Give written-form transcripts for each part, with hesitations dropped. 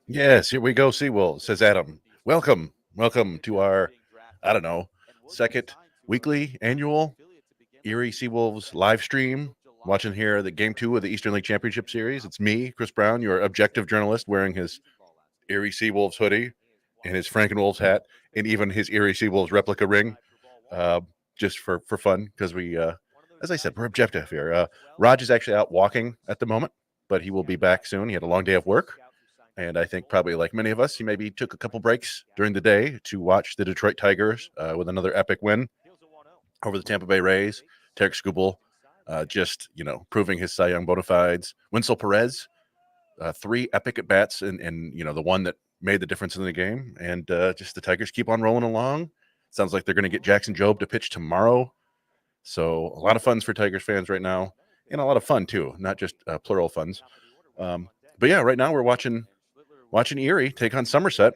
Yes, here we go, SeaWolves, says Adam. Welcome to our, I don't know, second weekly annual Erie SeaWolves live stream. Watching here the game 2 of the Eastern League Championship Series. It's me, Chris Brown, your objective journalist, wearing his Erie SeaWolves hoodie and his Frankenwolves hat, and even his Erie SeaWolves replica ring, uh, just for fun, because as I said, we're objective here. Raj is actually out walking at the moment, but he will be back soon. He had a long day of work. And I think probably like many of us, he maybe took a couple breaks during the day to watch the Detroit Tigers with another epic win over the Tampa Bay Rays. Tarek Skubal just, proving his Cy Young bona fides. Winslow Perez, 3 epic at bats, and the one that made the difference in the game. And just the Tigers keep on rolling along. Sounds like they're going to get Jackson Jobe to pitch tomorrow. So a lot of funds for Tigers fans right now, and a lot of fun too, not just plural funds. But yeah, right now we're watching Erie take on Somerset,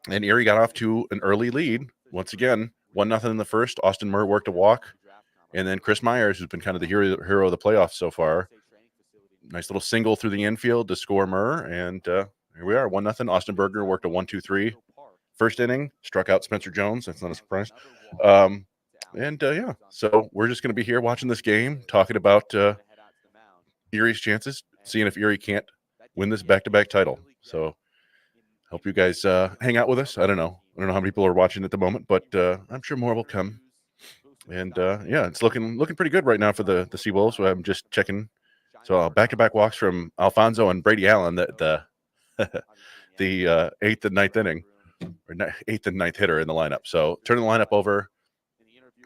and Erie got off to an early lead. Once again, 1-0 in the first. Austin Murr worked a walk, and then Chris Myers, who's been kind of the hero of the playoffs so far, nice little single through the infield to score Murr, and here we are, 1-0. Austin Berger worked a 1-2-3 first inning, struck out Spencer Jones. That's not a surprise. Yeah, so we're just going to be here watching this game, talking about Erie's chances, seeing if Erie can't win this back-to-back title. So hope you guys hang out with us. I don't know how many people are watching at the moment, but I'm sure more will come. And yeah, it's looking pretty good right now for the SeaWolves. So I'm just checking. So back-to-back walks from Alfonso and Brady Allen, the 8th and 9th inning, or 8th and 9th hitter in the lineup. So turning the lineup over,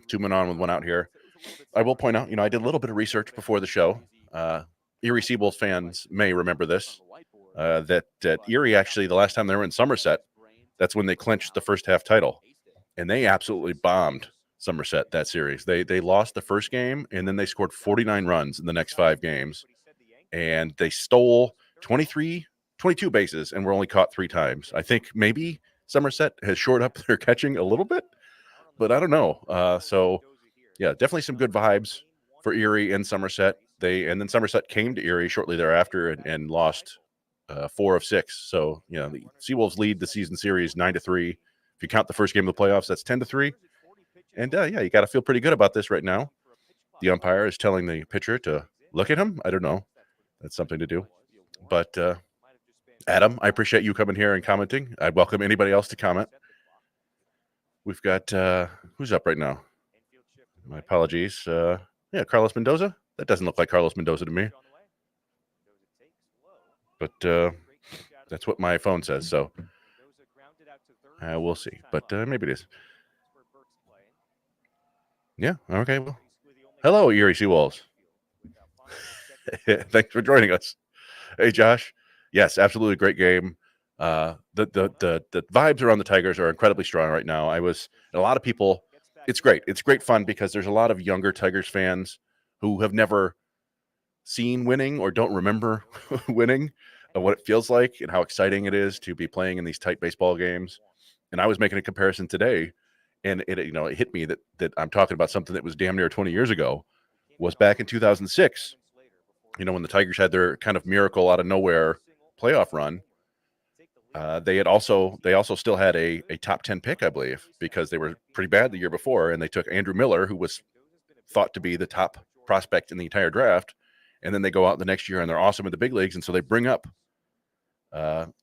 2 men on with 1 out here. I will point out, I did a little bit of research before the show. Erie SeaWolves fans may remember this. That Erie, actually, the last time they were in Somerset, that's when they clinched the first half title, and they absolutely bombed Somerset that series. They lost the first game, and then they scored 49 runs in the next 5 games, and they stole 22 bases and were only caught 3 times. I think maybe Somerset has shored up their catching a little bit, but I don't know. So yeah, definitely some good vibes for Erie and Somerset. And then Somerset came to Erie shortly thereafter and lost 4 of 6. So, the SeaWolves lead the season series 9-3. If you count the first game of the playoffs, that's 10-3. And yeah, you got to feel pretty good about this right now. The umpire is telling the pitcher to look at him. I don't know. That's something to do. But Adam, I appreciate you coming here and commenting. I'd welcome anybody else to comment. We've got who's up right now? My apologies. Yeah, Carlos Mendoza. That doesn't look like Carlos Mendoza to me. But that's what my phone says. So we'll see. But maybe it is. Yeah. Okay. Well, hello, Erie SeaWolves. Thanks for joining us. Hey, Josh. Yes, absolutely great game. The vibes around the Tigers are incredibly strong right now. A lot of people. It's great. It's great fun because there's a lot of younger Tigers fans who have never seen winning or don't remember winning, and what it feels like and how exciting it is to be playing in these tight baseball games. And I was making a comparison today, and it hit me that I'm talking about something that was damn near 20 years ago. Was back in 2006, when the Tigers had their kind of miracle out of nowhere playoff run. They also still had a top 10 pick, I believe, because they were pretty bad the year before, and they took Andrew Miller, who was thought to be the top prospect in the entire draft, and then they go out the next year and they're awesome in the big leagues, and so they bring up.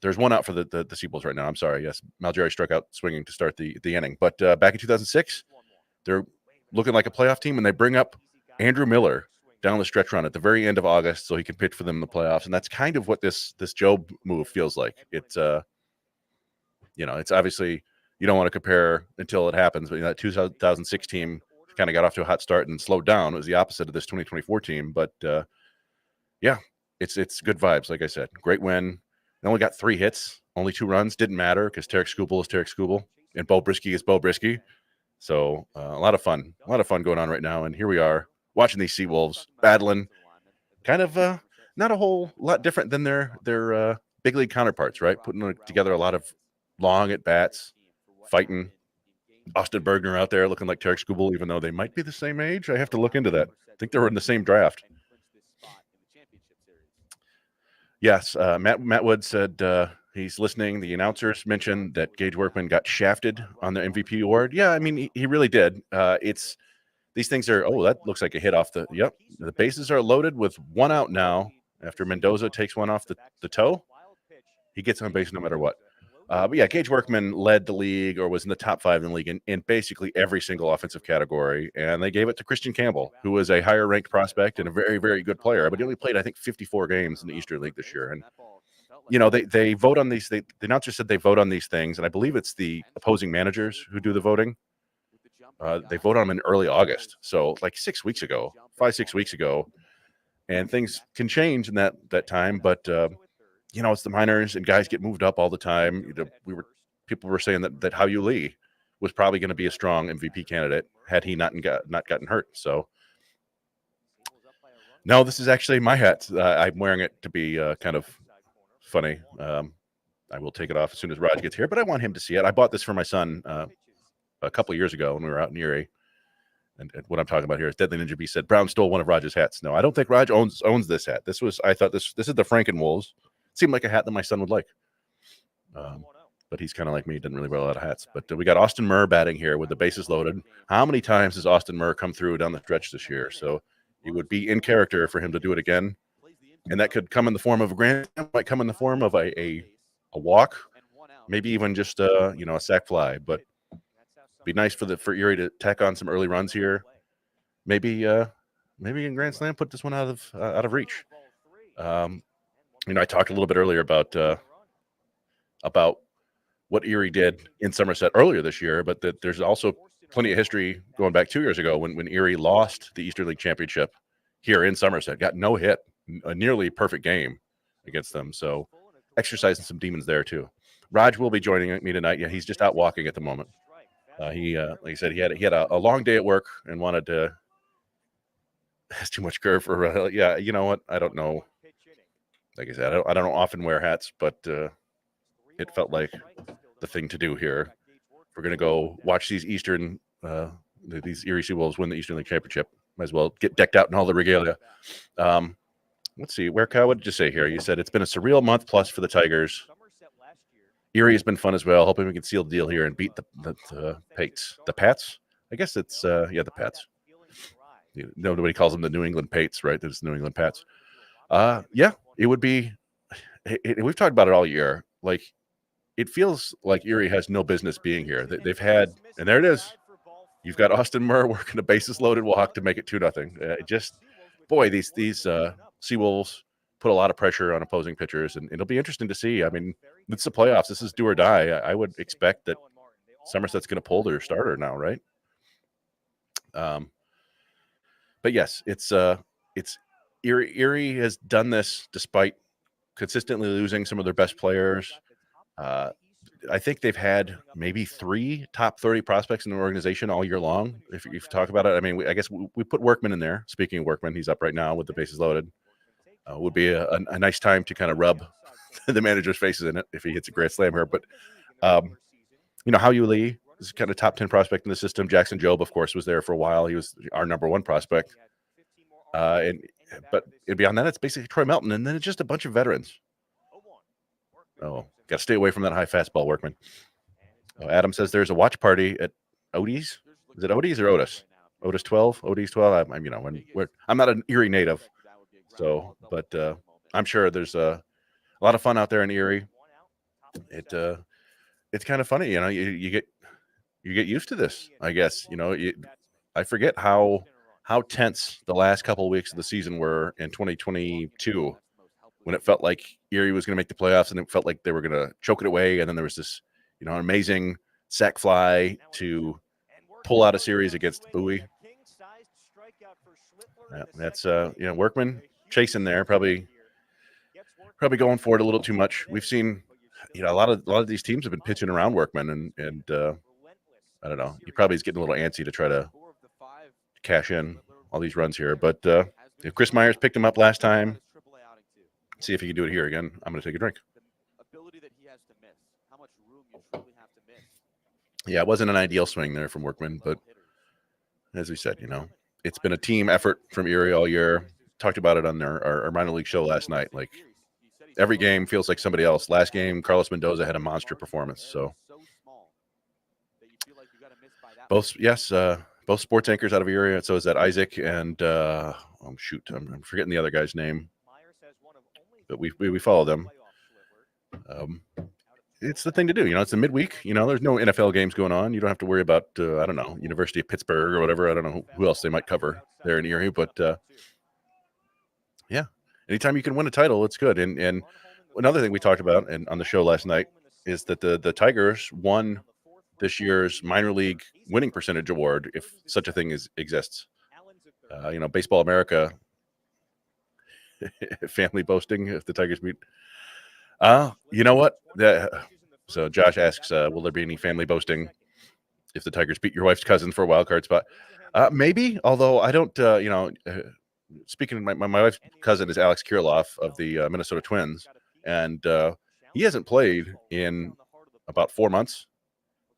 There's 1 out for the SeaWolves right now. I'm sorry. Yes, Managerial struck out swinging to start the inning, but back in 2006, they're looking like a playoff team, and they bring up Andrew Miller down the stretch run at the very end of August so he can pitch for them in the playoffs. And that's kind of what this Jobe move feels like. It's it's obviously you don't want to compare until it happens, but that 2006 team kind of got off to a hot start and slowed down. It was the opposite of this 2024 team, but yeah, it's good vibes. Like I said, great win. They only got 3 hits, only 2 runs. Didn't matter because Tarek Skubal is Tarek Skubal and Bo Brisky is Bo Brisky. So a lot of fun going on right now. And here we are watching these SeaWolves battling, kind of not a whole lot different than their big league counterparts, right? Putting together a lot of long at bats, fighting. Austin Bergner out there looking like Tarek Skubal, even though they might be the same age. I have to look into that. I think they were in the same draft. Yes, Matt Wood said He's listening. The announcers mentioned that Gage Workman got shafted on the MVP award. Yeah, I mean, he really did. It's these things are. Oh, that looks like a hit off the. Yep, the bases are loaded with one out now. After Mendoza takes one off the toe, he gets on base no matter what. But yeah, Gage Workman led the league or was in the top 5 in the league in basically every single offensive category. And they gave it to Christian Campbell, who was a higher ranked prospect and a very, very good player. But he only played, I think, 54 games in the Eastern League this year. And, they vote on these. The announcer said they vote on these things. And I believe it's the opposing managers who do the voting. They vote on them in early August. So like 6 weeks ago, 5, 6 weeks ago. And things can change in that time. But, it's the minors and guys get moved up all the time. People were saying that Hao Yu Lee was probably going to be a strong MVP candidate had he not gotten hurt. So no, this is actually my hat. I'm wearing it to be kind of funny. I will take it off as soon as Raj gets here, but I want him to see it. I bought this for my son a couple of years ago when we were out in Erie. And what I'm talking about here is Deadly Ninja B said Brown stole one of Raj's hats. No, I don't think Raj owns this hat. I thought this is the Frankenwolves. Seemed like a hat that my son would like. But he's kind of like me, doesn't really wear a lot of hats. But we got Austin Murr batting here with the bases loaded. How many times has Austin Murr come through down the stretch this year? So it would be in character for him to do it again. And that could come in the form of a grand, might come in the form of a walk, maybe even just a sac fly. But be nice for Erie to tack on some early runs here. Maybe in Grand Slam put this one out of reach. I talked a little bit earlier about what Erie did in Somerset earlier this year, but there's also plenty of history going back 2 years ago when Erie lost the Eastern League Championship here in Somerset, got no hit, a nearly perfect game against them. So exercising some demons there too. Raj will be joining me tonight. Yeah, he's just out walking at the moment. He, like I said, he had a long day at work and wanted to. Has too much curve for. Yeah, you know what? I don't know. Like I said, I don't often wear hats, but it felt like the thing to do here. We're gonna go watch these these Erie SeaWolves win the Eastern League Championship. Might as well get decked out in all the regalia. Let's see, what did you say here? You said it's been a surreal month plus for the Tigers. Erie has been fun as well. Hoping we can seal the deal here and beat the Pates. The Pats? I guess it's the Pats. Nobody calls them the New England Pates, right? There's New England Pats. Yeah, it would be. We've talked about it all year. Like, it feels like Erie has no business being here. They've had, and there it is. You've got Austin Murr working a bases loaded walk to make it 2-0. These SeaWolves put a lot of pressure on opposing pitchers, and it'll be interesting to see. I mean, it's the playoffs. This is do or die. I would expect that Somerset's going to pull their starter now, right? But yes, it's Erie has done this despite consistently losing some of their best players. I think they've had maybe 3 top 30 prospects in the organization all year long. If you talk about it, I mean, I guess we put Workman in there. Speaking of Workman, he's up right now with the bases loaded. Would be a nice time to kind of rub the manager's faces in it if he hits a grand slam here. But Hao Yu Lee is kind of top 10 prospect in the system. Jackson Jobe, of course, was there for a while. He was our number 1 prospect. But beyond that, it's basically Troy Melton, and then it's just a bunch of veterans. Oh, got to stay away from that high fastball, Workman. Adam says there's a watch party at Odie's. Is it Odie's or Otis? Otis 12, Odie's 12. I'm not an Erie native, so but I'm sure there's a lot of fun out there in Erie. It's kind of funny, you get used to this, I guess. I forget how tense the last couple of weeks of the season were in 2022 when it felt like Erie was going to make the playoffs and it felt like they were going to choke it away. And then there was this, amazing sac fly to pull out a series against Bowie. That's Workman chasing there, probably going for it a little too much. We've seen, a lot of these teams have been pitching around Workman, and I don't know. He probably is getting a little antsy to try to cash in all these runs here. But if Chris Myers picked him up last time, see if he can do it here again. I'm going to take a drink. Yeah, it wasn't an ideal swing there from Workman, but as we said, it's been a team effort from Erie all year. Talked about it on our minor league show last night. Like, every game feels like somebody else. Last game, Carlos Mendoza had a monster performance. So both sports anchors out of Erie. So is that Isaac and I'm forgetting the other guy's name, but we follow them. It's the thing to do. It's the midweek. There's no NFL games going on. You don't have to worry about I don't know, University of Pittsburgh or whatever. I don't know who else they might cover there in Erie, but yeah, anytime you can win a title, it's good. And another thing we talked about and on the show last night is that the Tigers won this year's minor league winning percentage award, if such a thing exists. Baseball America, family boasting if the Tigers beat. You know what? So Josh asks, will there be any family boasting if the Tigers beat your wife's cousin for a wild card spot? Maybe, although I don't, speaking of my wife's cousin is Alex Kirilloff of the Minnesota Twins, and he hasn't played in about 4 months.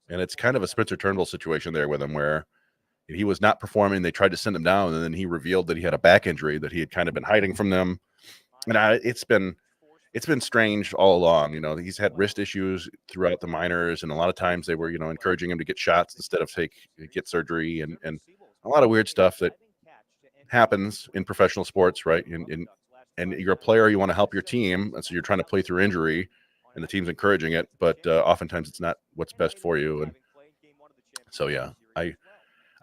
And it's kind of a Spencer Turnbull situation there with him where he was not performing. They tried to send him down, and then he revealed that he had a back injury that he had kind of been hiding from them. And it's been strange all along. He's had wrist issues throughout the minors, and a lot of times they were, encouraging him to get shots instead of get surgery, and a lot of weird stuff that happens in professional sports, right? And you're a player, you want to help your team, and so you're trying to play through injury, and the team's encouraging it, but oftentimes it's not what's best for you. And so, yeah, I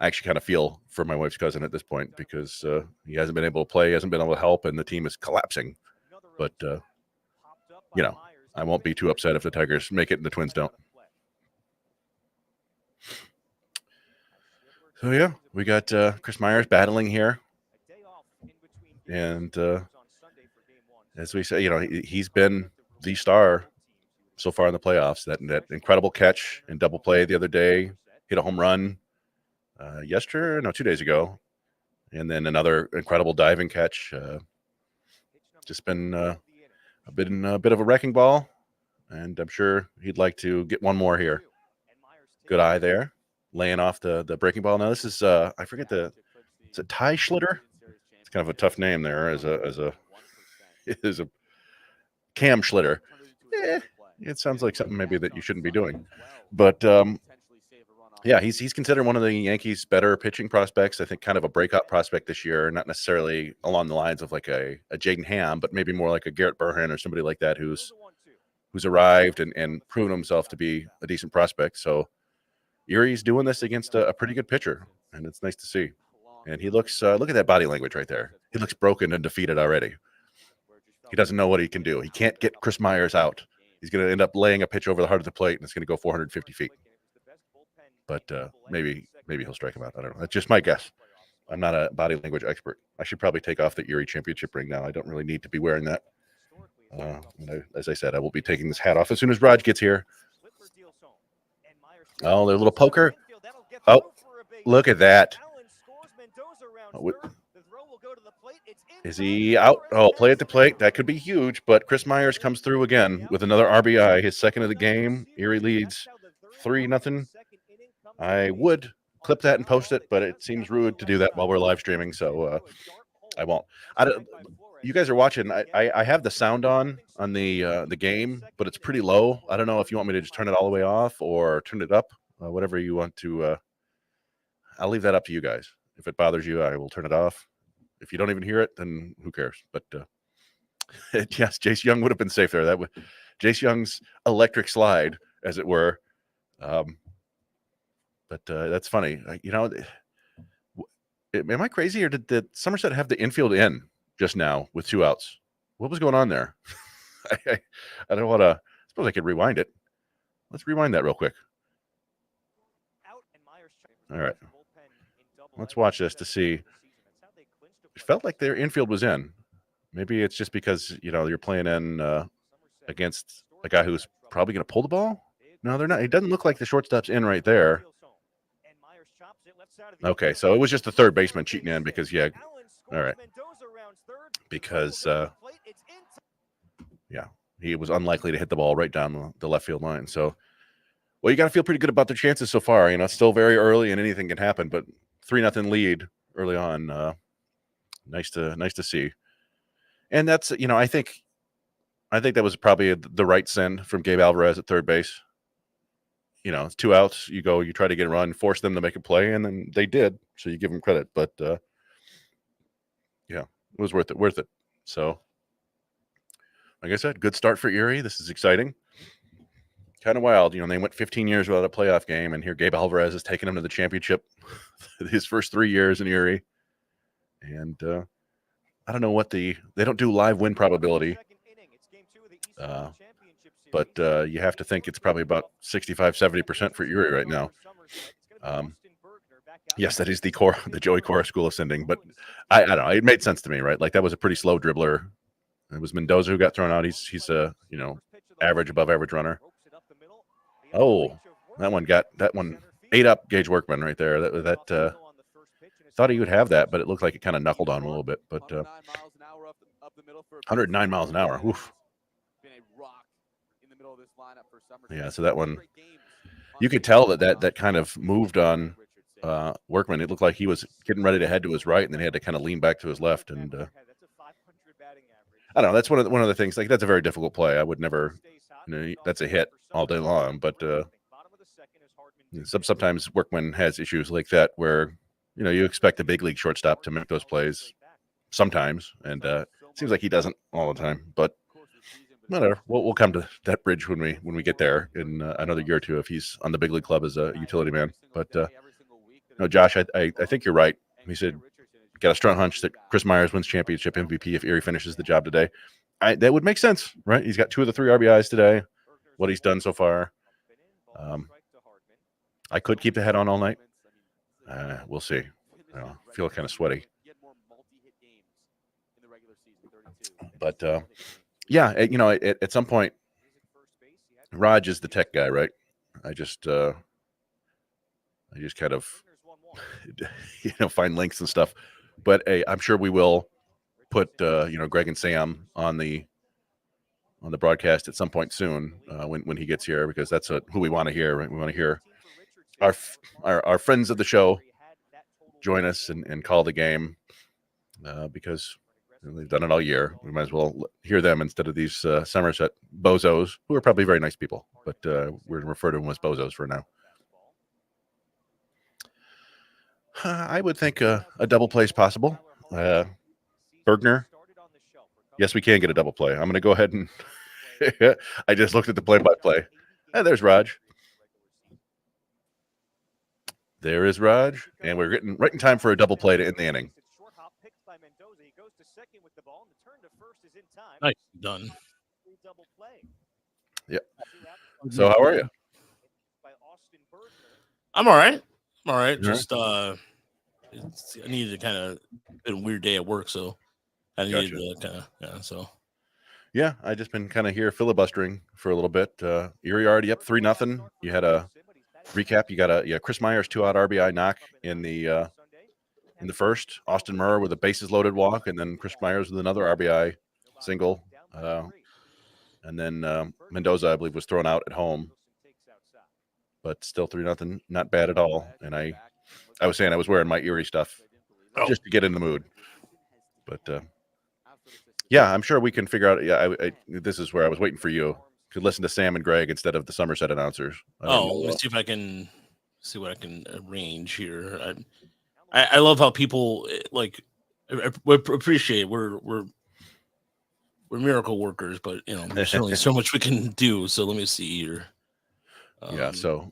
actually kind of feel for my wife's cousin at this point because he hasn't been able to play, hasn't been able to help, and the team is collapsing. But I won't be too upset if the Tigers make it and the Twins don't. So yeah, we got Chris Myers battling here, and as we say, he's been the star so far in the playoffs. That incredible catch and double play the other day, hit a home run 2 days ago, and then another incredible diving catch. Just been a bit of a wrecking ball, and I'm sure he'd like to get one more here. Good eye there, laying off the breaking ball. Now this is I forget it's a Ty Schlitter. It's kind of a tough name there as a Cam Schlitter. It sounds like something maybe that you shouldn't be doing, but yeah, he's considered one of the Yankees' better pitching prospects. I think kind of a breakout prospect this year, not necessarily along the lines of like a Jaden Ham, but maybe more like a Garrett Burhan or somebody like that who's arrived and proven himself to be a decent prospect. So Erie's doing this against a pretty good pitcher, and it's nice to see. And he looks, look at that body language right there. He looks broken and defeated already. He doesn't know what he can do. He can't get Chris Myers out. He's going to end up laying a pitch over the heart of the plate, and it's going to go 450 feet. But maybe he'll strike him out. I don't know. That's just my guess. I'm not a body language expert. I should probably take off the Erie championship ring now. I don't really need to be wearing that. As I said, I will be taking this hat off as soon as Raj gets here. Oh, their little poker. Oh, look at that. Is he out? Oh, play at the plate. That could be huge, but Chris Myers comes through again with another RBI, his second of the game. Erie leads 3-0. I would clip that and post it, but it seems rude to do that while we're live streaming, so I won't. You guys are watching. I have the sound on the game, but it's pretty low. I don't know if you want me to just turn it all the way off or turn it up, whatever you want to. I'll leave that up to you guys. If it bothers you, I will turn it off. If you don't even hear it, then who cares? But yes, Jace Young would have been safe there. That would Jace Young's electric slide, as it were. But that's funny. Am I crazy, or did Somerset have the infield in just now with 2 outs? What was going on there? I don't want to. I suppose I could rewind it. Let's rewind that real quick. All right. Let's watch this to see. It felt like their infield was in. Maybe it's just because you're playing in against a guy who's probably going to pull the ball. No, they're not. It doesn't look like the shortstop's in right there. Okay, so it was just the third baseman cheating in because all right, because he was unlikely to hit the ball right down the left field line. So, well, you got to feel pretty good about their chances so far. It's still very early and anything can happen, but 3-0 lead early on. Nice to see. And that's, I think I think that was probably the right send from Gabe Alvarez at third base. It's 2 outs. You try to get a run, force them to make a play, and then they did. So you give them credit. But yeah, it was worth it. So, like I said, good start for Erie. This is exciting. Kind of wild. They went 15 years without a playoff game, and here Gabe Alvarez is taking them to the championship his first 3 years in Erie. And I don't know what they don't do live win probability. But you have to think it's probably about 65-70% for Erie right now. Yes, that is the Joey Cora School of Sending, but I don't know. It made sense to me, right? Like that was a pretty slow dribbler. It was Mendoza who got thrown out. He's a average, above average runner. Oh, that one ate up Gage Workman right there. That thought he would have that, but it looked like it kind of knuckled on him a little bit. But 109 miles an hour. Oof. Yeah, so that one, you could tell that kind of moved on Workman. It looked like he was getting ready to head to his right, and then he had to kind of lean back to his left. And I don't know. That's one of the things. Like that's a very difficult play. I would never. That's a hit all day long. But sometimes Workman has issues like that where you expect a big league shortstop to make those plays sometimes, and it seems like he doesn't all the time. But whatever. We'll come to that bridge when we get there in another year or two if he's on the big league club as a utility man. But Josh, I think you're right. He said got a strong hunch that Chris Myers wins championship MVP if Erie finishes the job today. That would make sense, right? He's got 2 of the 3 RBIs today. What he's done so far. I could keep the head on all night. We'll see. I feel kind of sweaty. But yeah, at some point, Raj is the tech guy, right? I just kind of find links and stuff. But hey, I'm sure we will put Greg and Sam on the broadcast at some point soon when he gets here, because that's who we want to hear. Right? We want to hear our friends of the show join us and call the game because they've done it all year. We might as well hear them instead of these Somerset bozos, who are probably very nice people, but we're going to refer to them as bozos for now. I would think a double play is possible. Bergner, yes, we can get a double play. I'm going to go ahead and I just looked at the play-by-play. There's Raj. There is Raj, and we're getting right in time for a double play to end the inning. Nice done. Yeah. So how are you? I'm all right. Just I needed to kind of been a weird day at work, so I needed to kind of so. Yeah, I just been kind of here filibustering for a little bit. Erie already up 3-0. You had a recap. You got Chris Myers 2-out RBI knock in the first. Austin Murr with a bases loaded walk, and then Chris Myers with another RBI single. And then Mendoza, I believe, was thrown out at home, but still 3-0. Not bad at all. And I was saying I was wearing my Erie stuff just to get in the mood. But yeah, I'm sure we can figure out. Yeah, this is where I was waiting for you to listen to Sam and Greg instead of the Somerset announcers. Let me see if I can see what I can arrange here. I love how people we appreciate we're miracle workers, but there's only so much we can do. So let me see here. Yeah. So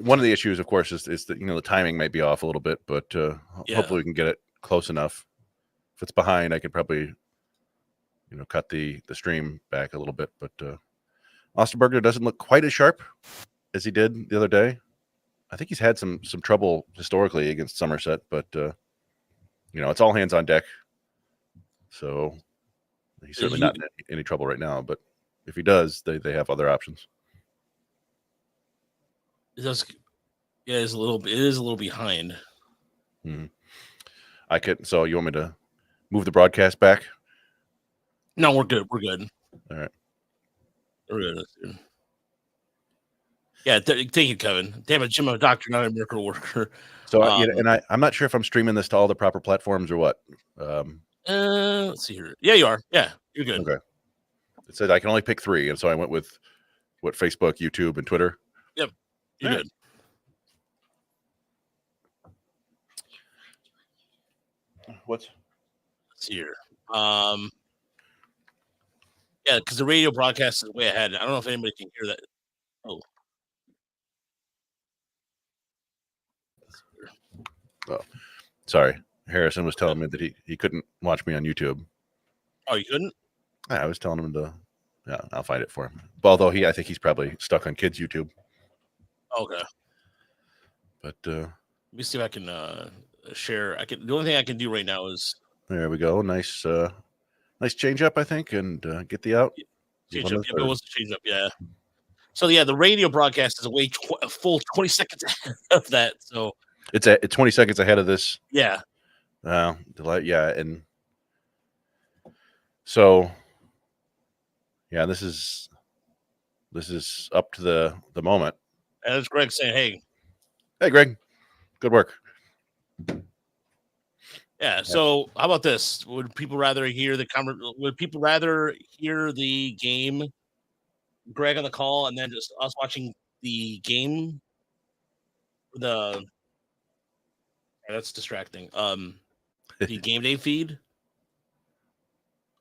one of the issues, of course, is that the timing might be off a little bit, but hopefully we can get it close enough. If it's behind, I could probably cut the stream back a little bit. But Austin Bergner doesn't look quite as sharp as he did the other day. I think he's had some trouble historically against Somerset, but it's all hands on deck. So he's certainly not in any trouble right now. But if he does, they have other options. It is a little behind. Mm-hmm. I could. So you want me to move the broadcast back? No, we're good. We're good. All right. We're good. Yeah, thank you, Kevin. Damn it, Jim, I'm a doctor, not a miracle worker. So, I'm not sure if I'm streaming this to all the proper platforms or what. Let's see here. Yeah, you are. Yeah, you're good. Okay. It said I can only pick 3, and so I went with Facebook, YouTube, and Twitter. Yep, you did. What's here? Yeah, because the radio broadcast is way ahead. I don't know if anybody can hear that. Oh. Sorry. Harrison was telling me that he couldn't watch me on YouTube. Oh, you couldn't? I was telling him to. Yeah, I'll find it for him. Although I think he's probably stuck on kids' YouTube. Okay. But let me see if I can share. The only thing I can do right now is there we go. Nice change up, I think, and get the out. Change up. It was a change up, yeah. So yeah, the radio broadcast is a full 20 seconds ahead of that. So it's 20 seconds ahead of this. Yeah. Yeah, and so yeah, this is up to the moment. And it's Greg saying, "Hey, Greg, good work." Yeah. So how about this? Would people rather hear the game, Greg on the call, and then just us watching the game? That's distracting. The game day feed.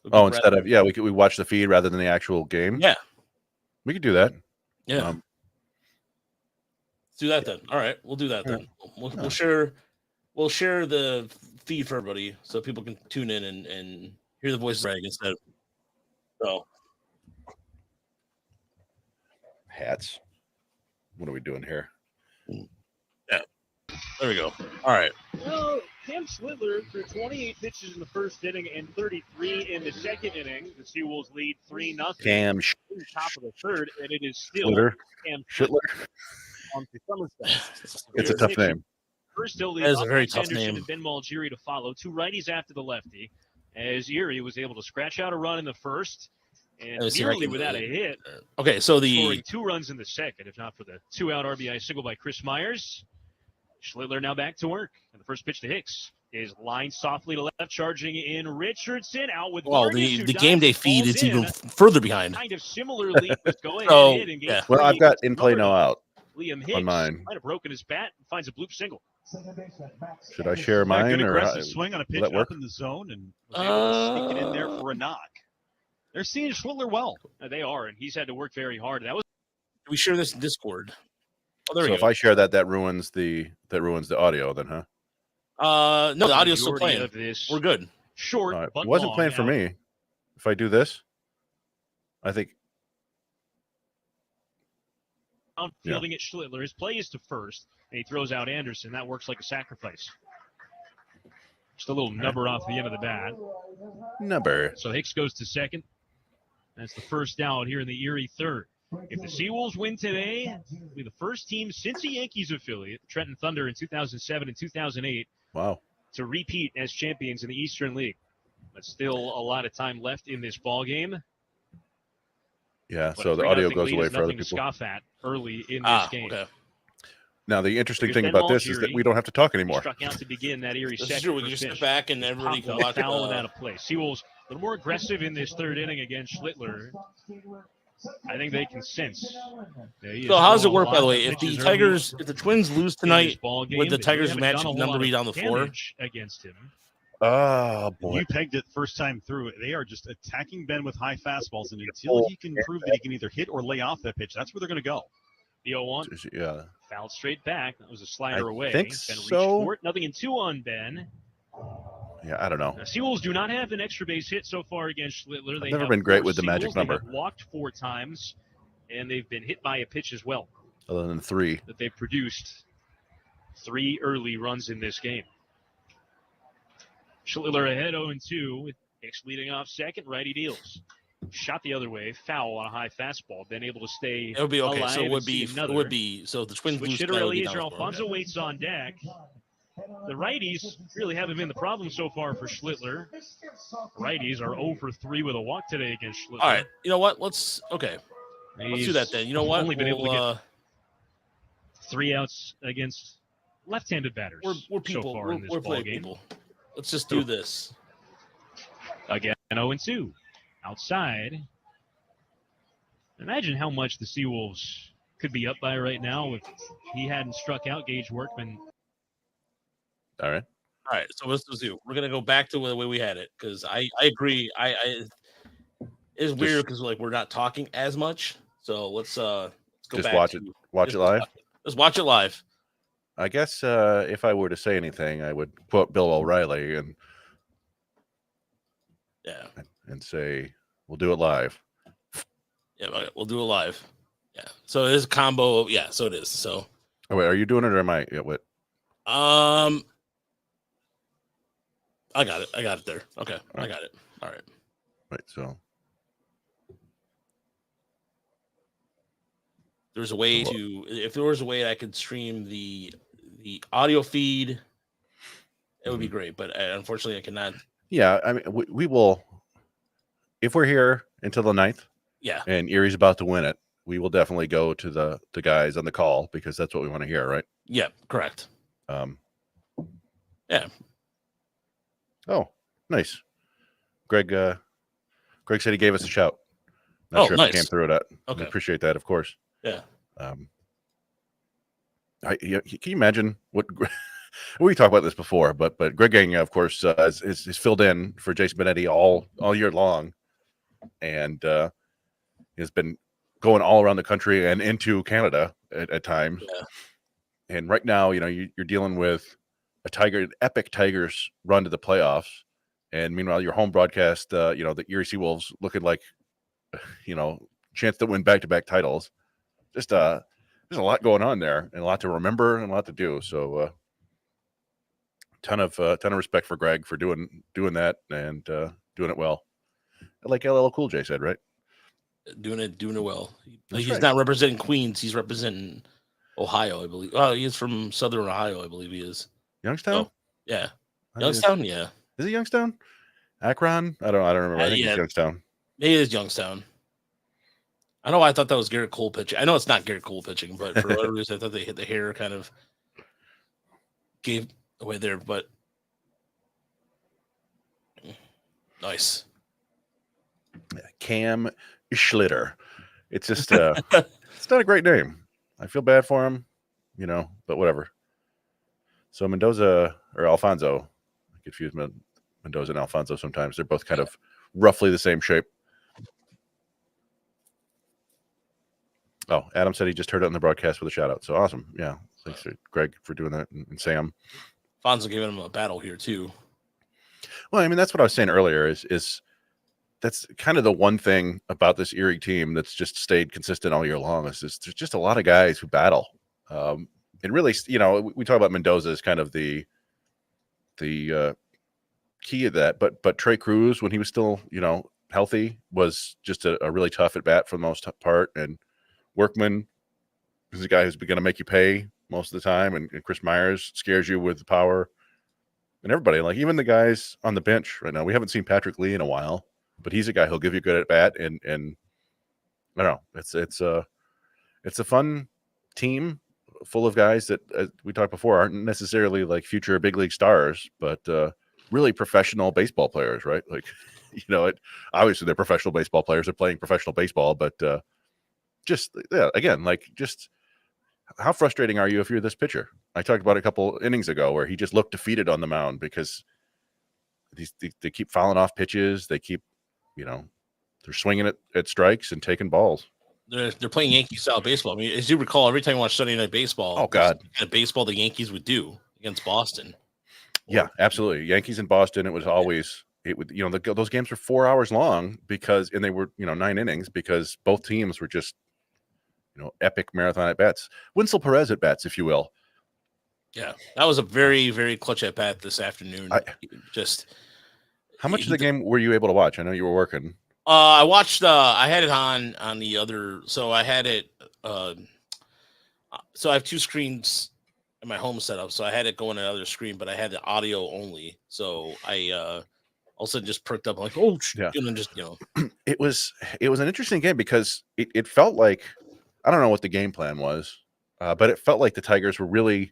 Instead of we watch the feed rather than the actual game. Yeah, we could do that. Yeah, let's do that then. All right, we'll do that then. We'll share the feed for everybody so people can tune in and hear the voice of Greg instead. So hats. What are we doing here? Yeah, there we go. All right. Well, Cam Schlittler threw 28 pitches in the first inning and 33 in the second inning. The SeaWolves lead 3-0. Cam top of the third, and it is still Cam Schlittler on the Somerset. It's a tough name. First, still that is a very tough Henderson name. And Ben Managerial to follow. 2 righties after the lefty, as Erie was able to scratch out a run in the first, and nearly without a hit. Okay, so scoring 2 runs in the second, if not for the 2-out RBI single by Chris Myers. Schlittler now back to work. And the first pitch to Hicks is lined softly to left, charging in Richardson. Out with Vargas, the game day feed is even further behind. Kind of similarly, go ahead So, and yeah. Well, I've got in play no out. Liam Hicks on mine. might have broken his bat and finds a bloop single. Should I share mine good or aggressive swing on a pitch up in the zone and was able to sneak it in there for a knock. They're seeing Schlittler well. They are, and he's had to work very hard. That was. We share this in Discord. Oh, there so we if go. I share that ruins the audio, then, huh? No, the audio's still playing. We're good. Short, Right. but It wasn't long playing for now. me. If I do this, I think. Fielding at Schlittler. His play is to first, and he throws out Anderson. That works like a sacrifice. Just a little nubber off the end of the bat. Number. So Hicks goes to second. That's the first out here in the Erie third. If the SeaWolves win today, it'll be the first team since the Yankees affiliate, the Trenton Thunder in 2007 and 2008, Wow, to repeat as champions in the Eastern League. But still a lot of time left in this ball game. yeah. But So the audio goes away for other nothing to people. scoff at early in this game. Okay. Now the interesting Here's thing Ben about this is that Managerial. we don't have to talk anymore. Struck out to begin that Erie This is second. true. We can just sit back and everybody can watch foul and out of play. SeaWolves a little more aggressive in this third inning against Schlittler. I think they can sense. So how does it work, by the way? If the Twins lose tonight, would the Tigers' magic number be down the floor? Against him. Oh boy. You pegged it first time through. They are just attacking Ben with high fastballs, and until he can prove that he can either hit or lay off that pitch, that's where they're going to go. The 0-1. Yeah. Fouled straight back. That was a slider away. Think Ben reached so. for it. Nothing in 2 on Ben. Yeah, I don't know. Now, SeaWolves do not have an extra base hit so far against Schlittler. They've never been great with the magic number. They have walked 4 times, and they've been hit by a pitch as well. Other than 3. That they've produced 3 early runs in this game. Schlittler ahead 0-2 with Hicks leading off second. Righty deals. Shot the other way, foul on a high fastball. Been able to stay. It would be okay. alive So it would and see be. another. It would be. So the Twins lose Switch tonight, hitter it would be Eliezer down the floor. Alfonso waits on deck. The righties really haven't been the problem so far for Schlittler. Righties are 0 for 3 with a walk today against Schlittler. All right. You know what? Let's do that then. You know what? Only been able to get 3 outs against left-handed batters. We're people. So far in this ball play game. people. Let's just do this. Again, 0-2. Outside. Imagine how much the Seawolves could be up by right now if he hadn't struck out Gage Workman. All right. All right, so let's do. We're gonna go back to the way we had it because I agree. It's weird because like we're not talking as much. So let's go just back. watch it. Watch it live. Let's watch it live. I guess if I were to say anything, I would quote Bill O'Reilly and say, "We'll do it live." Yeah, we'll do it live. Yeah. So it is a combo. Yeah. So it is. So. Oh, wait, are you doing it or am I? Yeah, what? I got it. I got it there. Okay. Right. I got it. All right. Right. So. There's a way if there was a way I could stream the audio feed, it would be great. But unfortunately, I cannot. Yeah, I mean, we will. If we're here until the 9th, and Erie's about to win it, we will definitely go to the guys on the call because that's what we want to hear, right? Yeah, correct. Yeah. Oh, nice. Greg said he gave us a shout. Not sure if nice. it came through or not. Okay. We appreciate that, of course. Yeah. Can you imagine what we talked about this before? But Greg Gang, of course, is filled in for Jason Benetti all year long, and has been going all around the country and into Canada at times. Yeah. And right now, you're dealing with an epic Tigers run to the playoffs, and meanwhile, your home broadcast, the Erie SeaWolves looking like, chance to win back-to-back titles. Just there's a lot going on there, and a lot to remember, and a lot to do. So, ton of respect for Greg for doing that and doing it well. Like LL Cool J said, right? Doing it well. That's He's right. not representing Queens. He's representing Ohio, I believe. Oh, he is from Southern Ohio, I believe he is. Youngstown? Oh, yeah. Youngstown, yeah. Is it Youngstown? Akron? I don't remember. I think it's Youngstown. It is Youngstown. I know I thought that was Garrett Cole pitching. I know it's not Garrett Cole pitching, but for whatever reason, I thought they hit the hair kind of gave away there, but nice. Cam Schlitter. It's just it's not a great name. I feel bad for him, but whatever. So Mendoza or Alfonso, I confuse Mendoza and Alfonso sometimes. They're both kind of roughly the same shape. Oh, Adam said he just heard it on the broadcast with a shout out. So awesome. Yeah. Thanks to Greg for doing that and Sam. Alfonso giving him a battle here too. Well, I mean, that's what I was saying earlier is that's kind of the one thing about this Erie team that's just stayed consistent all year long is there's just a lot of guys who battle. And really, we talk about Mendoza as kind of the key of that, but Trey Cruz, when he was still, healthy, was just a really tough at bat for the most part. And Workman is a guy who's going to make you pay most of the time. And Chris Myers scares you with the power. And everybody, like even the guys on the bench right now, we haven't seen Patrick Lee in a while, but he's a guy who'll give you good at bat. And I don't know, it's a fun team full of guys that, as we talked before, aren't necessarily like future big league stars, but really professional baseball players, right? Like, obviously they're professional baseball players. They're playing professional baseball, but again, like just how frustrating are you if you're this pitcher? I talked about it a couple innings ago where he just looked defeated on the mound because they keep fouling off pitches. They keep, they're swinging at strikes and taking balls. They're playing Yankee style baseball. I mean, as you recall, every time you watch Sunday Night Baseball, oh god, the kind of baseball the Yankees would do against Boston. Yeah, absolutely. Yankees in Boston. It was always those games were 4 hours long and they were 9 innings because both teams were just epic marathon at bats. Winsel Perez at bats, if you will. Yeah, that was a very, very clutch at bat this afternoon. How much of the game were you able to watch? I know you were working. I watched. I had it on the other. So I had it. So I have two screens in my home setup. So I had it going on another screen, but I had the audio only. So I also just perked up like, oh, yeah, and just It was an interesting game because it felt like, I don't know what the game plan was, but it felt like the Tigers were really,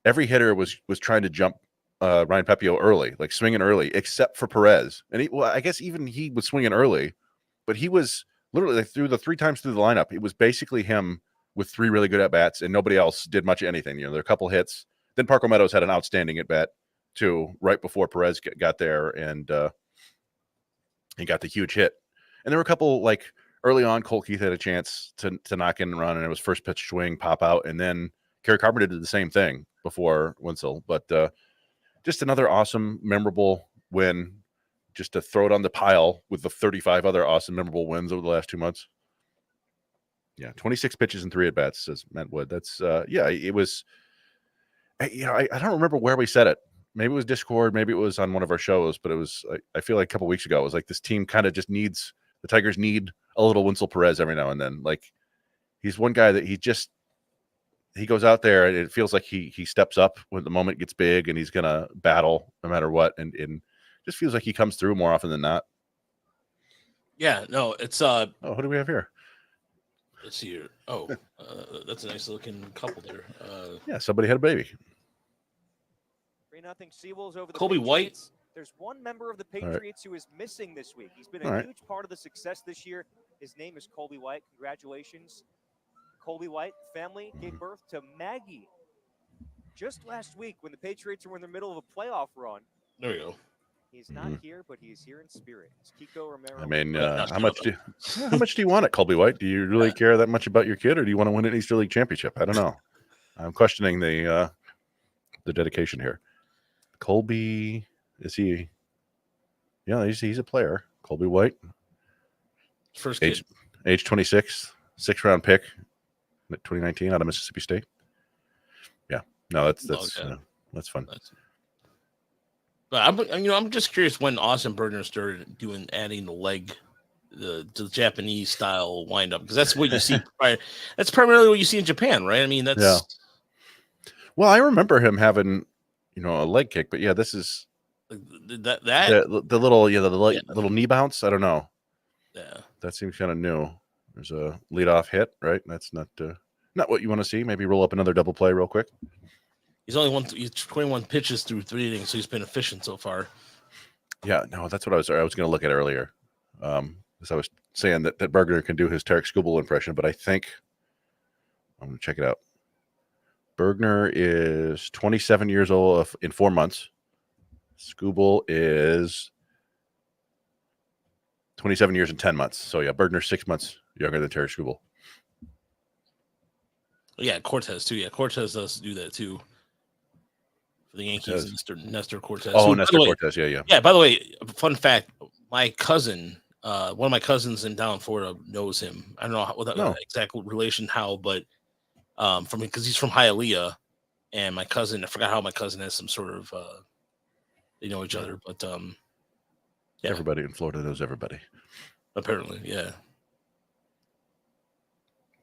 every hitter was trying to jump Ryan Pepio early, like swinging early, except for Perez. And I guess even he was swinging early, but he was literally like, through the 3 times through the lineup, it was basically him with 3 really good at bats, and nobody else did much of anything. There were a couple hits. Then Parker Meadows had an outstanding at bat too, right before Perez got there, and he got the huge hit. And there were a couple like early on. Colt Keith had a chance to knock in and run, and it was first pitch swing, pop out, and then Kerry Carpenter did the same thing before Winslow. But just another awesome, memorable win. Just to throw it on the pile with the 35 other awesome, memorable wins over the last 2 months. Yeah, 26 pitches and 3 at bats, says Matt Wood. That's it was. I don't remember where we said it. Maybe it was Discord, maybe it was on one of our shows, but it was. I feel like a couple weeks ago, it was like this team kind of just needs the Tigers need a little Winslow Perez every now and then. Like he's one guy that he goes out there and it feels like he steps up when the moment gets big and he's gonna battle no matter what, and just feels like he comes through more often than not. Yeah, no, it's Oh, who do we have here? let's see here. Oh, that's a nice looking couple there. Yeah, somebody had a baby. 3-0 SeaWolves over the Colby White. Patriots. There's one member of the right. Patriots who is missing this week. He's been All a right. huge part of the success this year. His name is Colby White. Congratulations. Colby White family gave birth to Maggie just last week when the Patriots were in the middle of a playoff run. There we go. He's not here, but he's here in spirit. It's Kiko Romero. I mean, how much do you want it, Colby White? Do you really care that much about your kid, or do you want to win an Easter League championship? I don't know. I'm questioning the dedication here. Colby, is he? Yeah, he's a player. Colby White, First kid. age 26, 6th-round pick, 2019 out of Mississippi State. Yeah, no, that's fun. But I'm just curious when Austin Bergner started adding the leg, the Japanese style windup, because that's what you see. That's primarily what you see in Japan, right? I mean, that's. Yeah. Well, I remember him having, a leg kick, but yeah, this is the little little knee bounce. I don't know. Yeah, that seems kind of new. There's a leadoff hit, right? That's not what you want to see. Maybe roll up another double play real quick. He's 21 pitches through 3 innings, so he's been efficient so far. Yeah, no, that's what I was going to look at earlier. As I was saying that Bergner can do his Tarek Skubal impression, but I think I'm going to check it out. Bergner is 27 years old in 4 months. Skubal is 27 years and 10 months. So yeah, Bergner's 6 months younger than Tarek Skubal. Yeah, Cortez too. Yeah, Cortez does do that too. For the Yankees, Nestor Cortez. Oh, Nestor Cortez, yeah. Yeah, by the way, fun fact, my cousin, one of my cousins in down Florida knows him. I don't know what that exact relation, but because he's from Hialeah, and my cousin, I forgot how my cousin has some sort of, they know each other, but yeah. Everybody in Florida knows everybody. Apparently, yeah.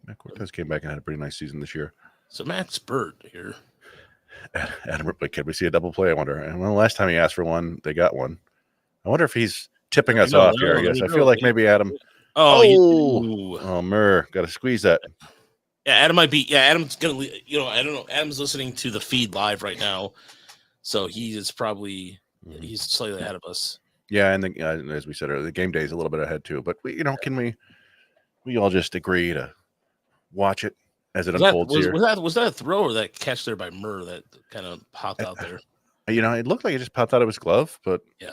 Matt Cortez came back and had a pretty nice season this year. So Matt Spurt here. Adam, can we see a double play? I wonder. And well, the last time he asked for one, they got one. I wonder if he's tipping us off here. I guess I feel like maybe Adam. Murr, got to squeeze that. Yeah, Adam might be. Yeah, Adam's gonna. I don't know. Adam's listening to the feed live right now, so he is probably he's slightly ahead of us. Yeah, and as we said earlier, the game day is a little bit ahead too. But can we all just agree to watch it as it unfolds here? Was that a throw or that catch there by Murr that kind of popped out there? It looked like it just popped out of his glove, but yeah.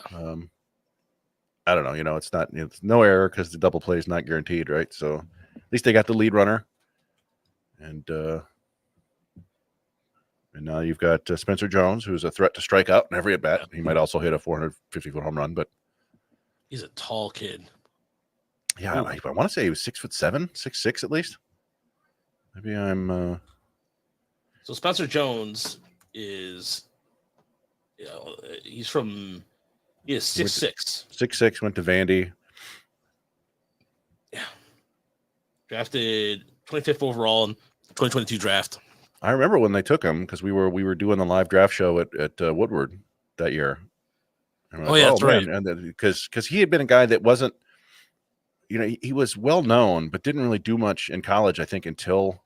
I don't know. It's not. It's no error because the double play is not guaranteed, right? So at least they got the lead runner, and now you've got Spencer Jones, who's a threat to strike out in every at bat. He might also hit a 450-foot home run, but he's a tall kid. Yeah, I want to say he was 6'7", 6'6" at least. Maybe I'm. So Spencer Jones is, he's from. He is 6'6". 6'6", went to Vandy. Yeah. Drafted 25th overall in 2022 draft. I remember when they took him because we were doing the live draft show at Woodward that year. That's right. And because he had been a guy that wasn't, he was well known but didn't really do much in college. I think until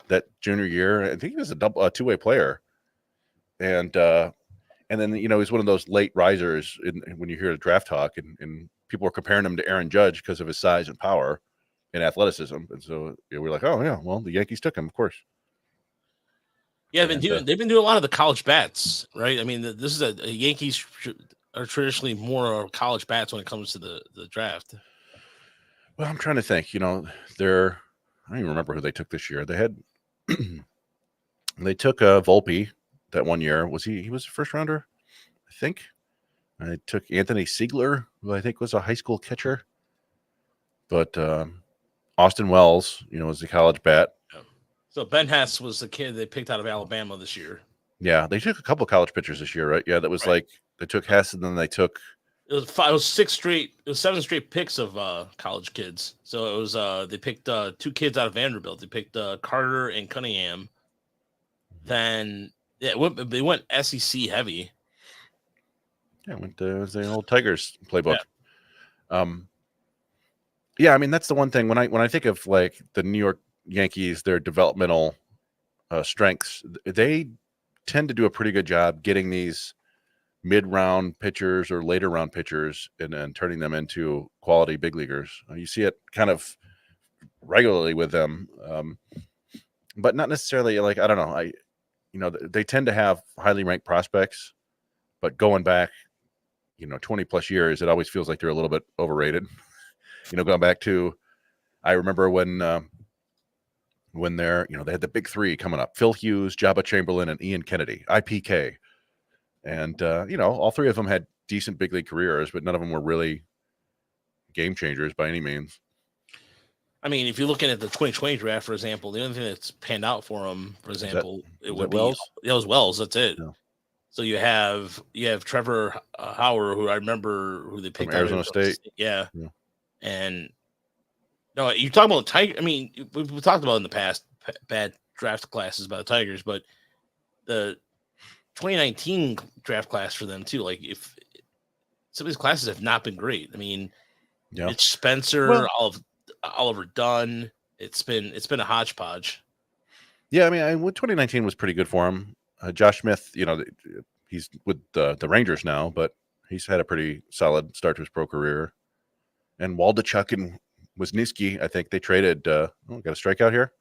that junior year. I think he was a two-way player, and then he's one of those late risers when you hear the draft talk, and people were comparing him to Aaron Judge because of his size and power. in athleticism. And so we're like, oh yeah, well the Yankees took him, of course. Yeah, they've been doing a lot of the college bats, right? I mean, this is a Yankees are traditionally more college bats when it comes to the draft. Well, I'm trying to think. I don't even remember who they took this year. They had they took Volpe that one year. He was a first rounder, I think. I took Anthony Siegler, who I think was a high school catcher. But Austin Wells, was the college bat. Yeah. So Ben Hess was the kid they picked out of Alabama this year. Yeah, they took a couple of college pitchers this year, right? Yeah, that was right. Like they took Hess, and then they took. It was 7 straight picks of college kids. So it was they picked 2 kids out of Vanderbilt. They picked Carter and Cunningham. Then they went SEC heavy. Yeah, went to the old Tigers playbook. Yeah, I mean that's the one thing when I think of like the New York Yankees, their developmental strengths, they tend to do a pretty good job getting these mid-round pitchers or later round pitchers and turning them into quality big leaguers. You see it kind of regularly with them, but not necessarily like, I don't know. They tend to have highly ranked prospects, but going back, 20 plus years, it always feels like they're a little bit overrated. Going back to, I remember when they're, they had the big 3 coming up: Phil Hughes, Jabba Chamberlain, and Ian Kennedy, IPK. And, all 3 of them had decent big league careers, but none of them were really game changers by any means. I mean, if you're looking at the 2020 draft, for example, the only thing that's panned out for them, for example, it would be Wells? It was Wells. That's it. Yeah. So you have Trevor Howard, who I remember who they picked from Arizona State. Yeah. And no, you talk about Tiger. I mean, we talked about in the past bad draft classes by the Tigers, but the 2019 draft class for them too. Like, if some of these classes have not been great. I mean, it's Spencer, Oliver Dunn. It's been a hodgepodge. Yeah, I mean, 2019 was pretty good for him. Josh Smith, he's with the Rangers now, but he's had a pretty solid start to his pro career. And Waldachuk and Wisniewski, I think they traded. Got a strikeout here.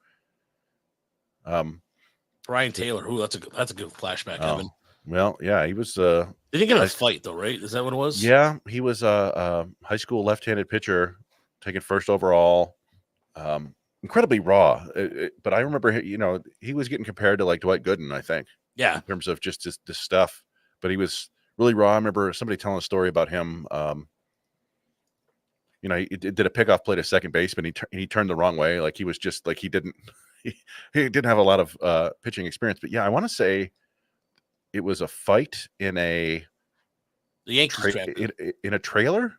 Brian Taylor. Ooh, that's a good flashback, Evan. Well, yeah, he was. They didn't get in a fight though, right? Is that what it was? Yeah, he was a high school left-handed pitcher, taken first overall. Incredibly raw, but I remember, he was getting compared to like Dwight Gooden, I think. Yeah, in terms of just this stuff, but he was really raw. I remember somebody telling a story about him. He did a pickoff play to second baseman. He turned the wrong way. Like he was just like he didn't have a lot of pitching experience. But yeah, I want to say it was a fight in the Yankees in a trailer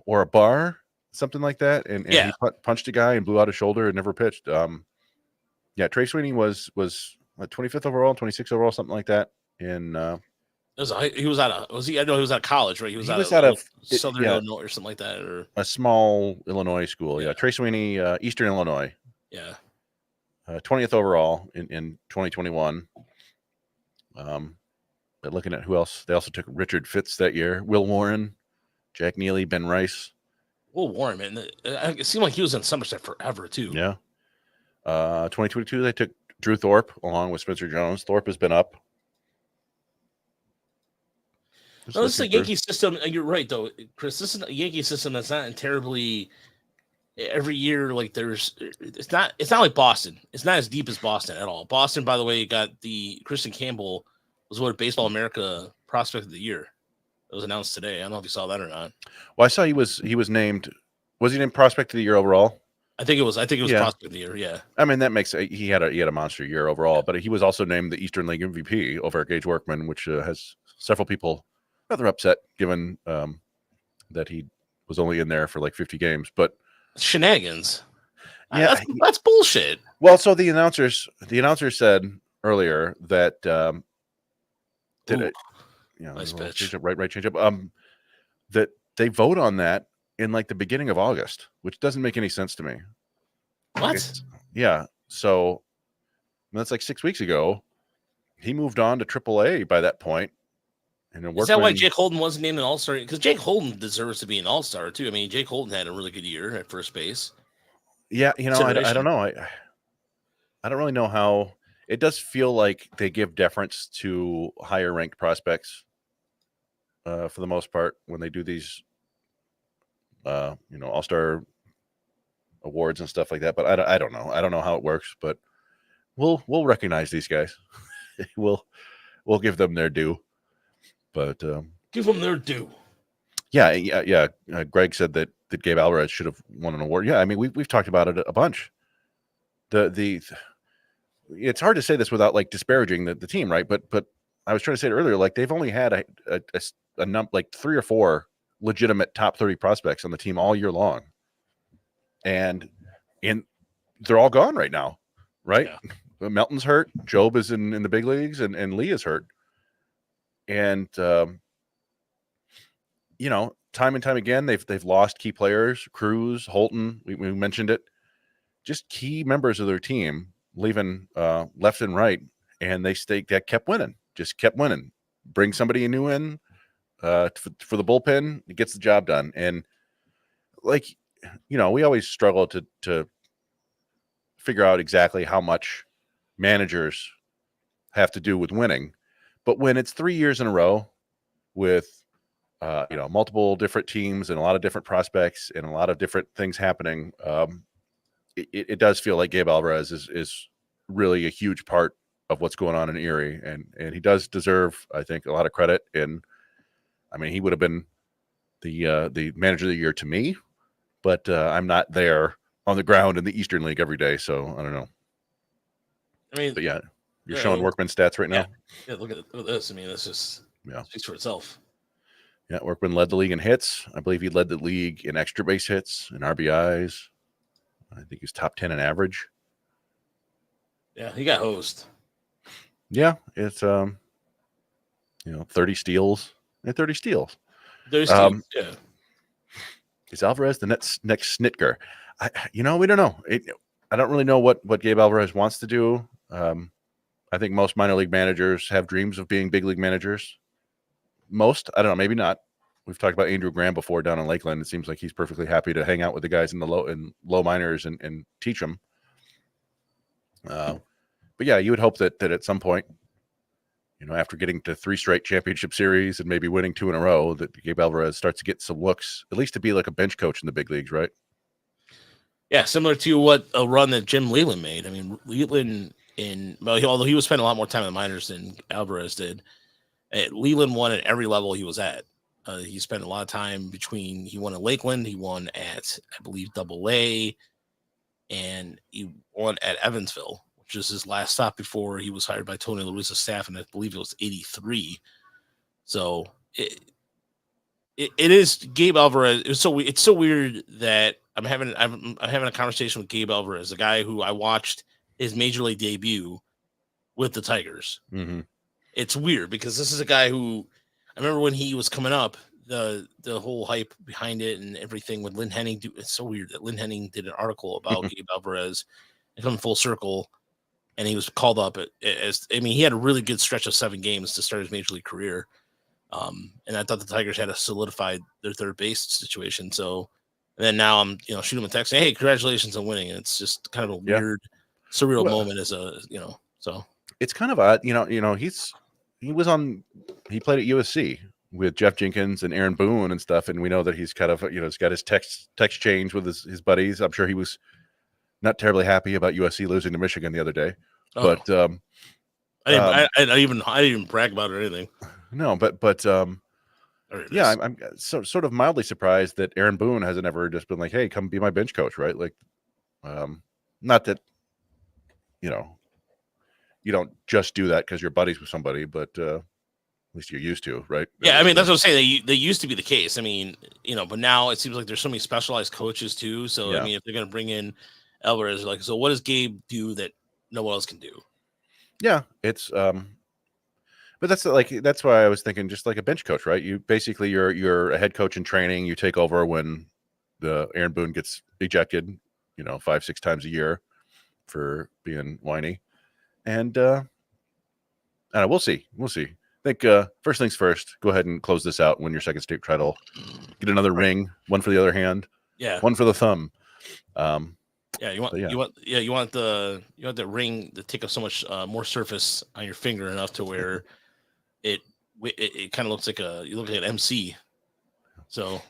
or a bar, something like that. And he punched a guy and blew out his shoulder and never pitched. Yeah, Trey Sweeney was 25th overall, 26th overall, something like that. In he was out of college, right? He was out of Southern Illinois or something like that, or a small Illinois school. Yeah, Trey Sweeney, Eastern Illinois. Yeah, 20th overall in 2021. But looking at who else, they also took Richard Fitz that year, Will Warren, Jack Neely, Ben Rice. Will Warren, man, it seemed like he was in Somerset forever too. Yeah. 2022, they took Drew Thorpe along with Spencer Jones. Thorpe has been up. No, this is a Yankee system. You're right, though, Chris. This is a Yankee system that's not terribly every year. Like it's not like Boston. It's not as deep as Boston at all. Boston, by the way, got the Kristen Campbell was voted Baseball America Prospect of the Year. It was announced today. I don't know if you saw that or not. Well, I saw he was named. Was he named Prospect of the Year overall? I think it was Prospect of the Year. Yeah. I mean, that makes he had a monster year overall, but he was also named the Eastern League MVP over Gage Workman, which has several people rather upset given that he was only in there for like 50 games. But shenanigans. Yeah, that's bullshit. Well, so the announcer said earlier that nice pitch. Change up. That they vote on that in like the beginning of August, which doesn't make any sense to me. What? Yeah. So that's like 6 weeks ago. He moved on to AAA by that point. And is that why Jake Holden wasn't named an All-Star? Because Jake Holden deserves to be an All-Star too. I mean, Jake Holden had a really good year at first base. Yeah, I don't know. I don't really know how. It does feel like they give deference to higher ranked prospects for the most part when they do these, all-star awards and stuff like that. But I don't know. I don't know how it works, but we'll recognize these guys. we'll give them their due. But give them their due. Yeah. Greg said that Gabe Alvarez should have won an award. Yeah, I mean we've talked about it a bunch. It's hard to say this without like disparaging the team, right? But I was trying to say it earlier, like they've only had a number like 3 or 4 legitimate top 30 prospects on the team all year long, and they're all gone right now, right? Yeah. Melton's hurt, Job is in the big leagues, and Lee is hurt, and time and time again they've lost key players. Cruz, Holton, we mentioned it, just key members of their team leaving left and right, and they kept winning, bring somebody new in for the bullpen. It gets the job done. And like, we always struggle to figure out exactly how much managers have to do with winning, but when it's 3 years in a row with multiple different teams and a lot of different prospects and a lot of different things happening, it does feel like Gabe Alvarez is really a huge part of what's going on in Erie, and he does deserve, I think, a lot of credit. And I mean, he would have been the manager of the year to me, but I'm not there on the ground in the Eastern League every day, so I don't know. I mean, but yeah, you're showing Workman stats right now. Yeah, look at this. I mean, this just speaks for itself. Yeah, Workman led the league in hits. I believe he led the league in extra base hits and RBIs. I think he's top 10 in average. Yeah, he got hosed. Yeah, it's 30 steals. Yeah, 30 steals. 30 steals, yeah. Is Alvarez the next Snitker? We don't know. I don't really know what Gabe Alvarez wants to do. I think most minor league managers have dreams of being big league managers. Most, I don't know, maybe not. We've talked about Andrew Graham before down in Lakeland. It seems like he's perfectly happy to hang out with the guys in the low minors and teach them. But yeah, you would hope that at some point, after getting to 3 straight championship series and maybe winning 2 in a row, that Gabe Alvarez starts to get some looks, at least to be like a bench coach in the big leagues, right? Yeah, similar to what a run that Jim Leland made. I mean, Leland although he was spending a lot more time in the minors than Alvarez did, Leland won at every level he was at. He spent a lot of time he won at Lakeland, he won at, I believe, AA, and he won at Evansville, which is his last stop before he was hired by Tony La Russa's staff, and I believe it was 83. So it is Gabe Alvarez. It's so weird that I'm having a conversation with Gabe Alvarez, a guy who I watched his major league debut with the Tigers. Mm-hmm. It's weird because this is a guy who I remember when he was coming up, the whole hype behind it and everything with Lynn Henning. It's so weird that Lynn Henning did an article about Gabe Alvarez and come full circle, and he was called up he had a really good stretch of 7 games to start his major league career. And I thought the Tigers had solidified their third base situation. So, and then now I'm, shooting him a text saying, "Hey, congratulations on winning." And it's just kind of a weird, surreal moment so it's kind of odd, he played at USC with Jeff Jenkins and Aaron Boone and stuff. And we know that he's kind of, he's got his text change with his buddies. I'm sure he was not terribly happy about USC losing to Michigan the other day, but, I didn't even brag about it or anything. No, but yeah, I'm sort of mildly surprised that Aaron Boone hasn't ever just been like, "Hey, come be my bench coach," right? Like, not that, you don't just do that because you're buddies with somebody, but at least you're used to, right? Yeah, I mean, that's what I'm saying. They used to be the case. I mean, but now it seems like there's so many specialized coaches too. So, yeah. I mean, if they're going to bring in Alvarez, so what does Gabe do that no one else can do? Yeah, it's but that's why I was thinking just like a bench coach, right? You basically you're a head coach in training. You take over when the Aaron Boone gets ejected, 5-6 times a year for being whiny, and we'll see. I think first things first. Go ahead and close this out. Win your second state title. Get another ring. One for the other hand. Yeah. One for the thumb. Yeah, you want the ring to take up so much more surface on your finger enough to where it kind of looks like you look like an MC. So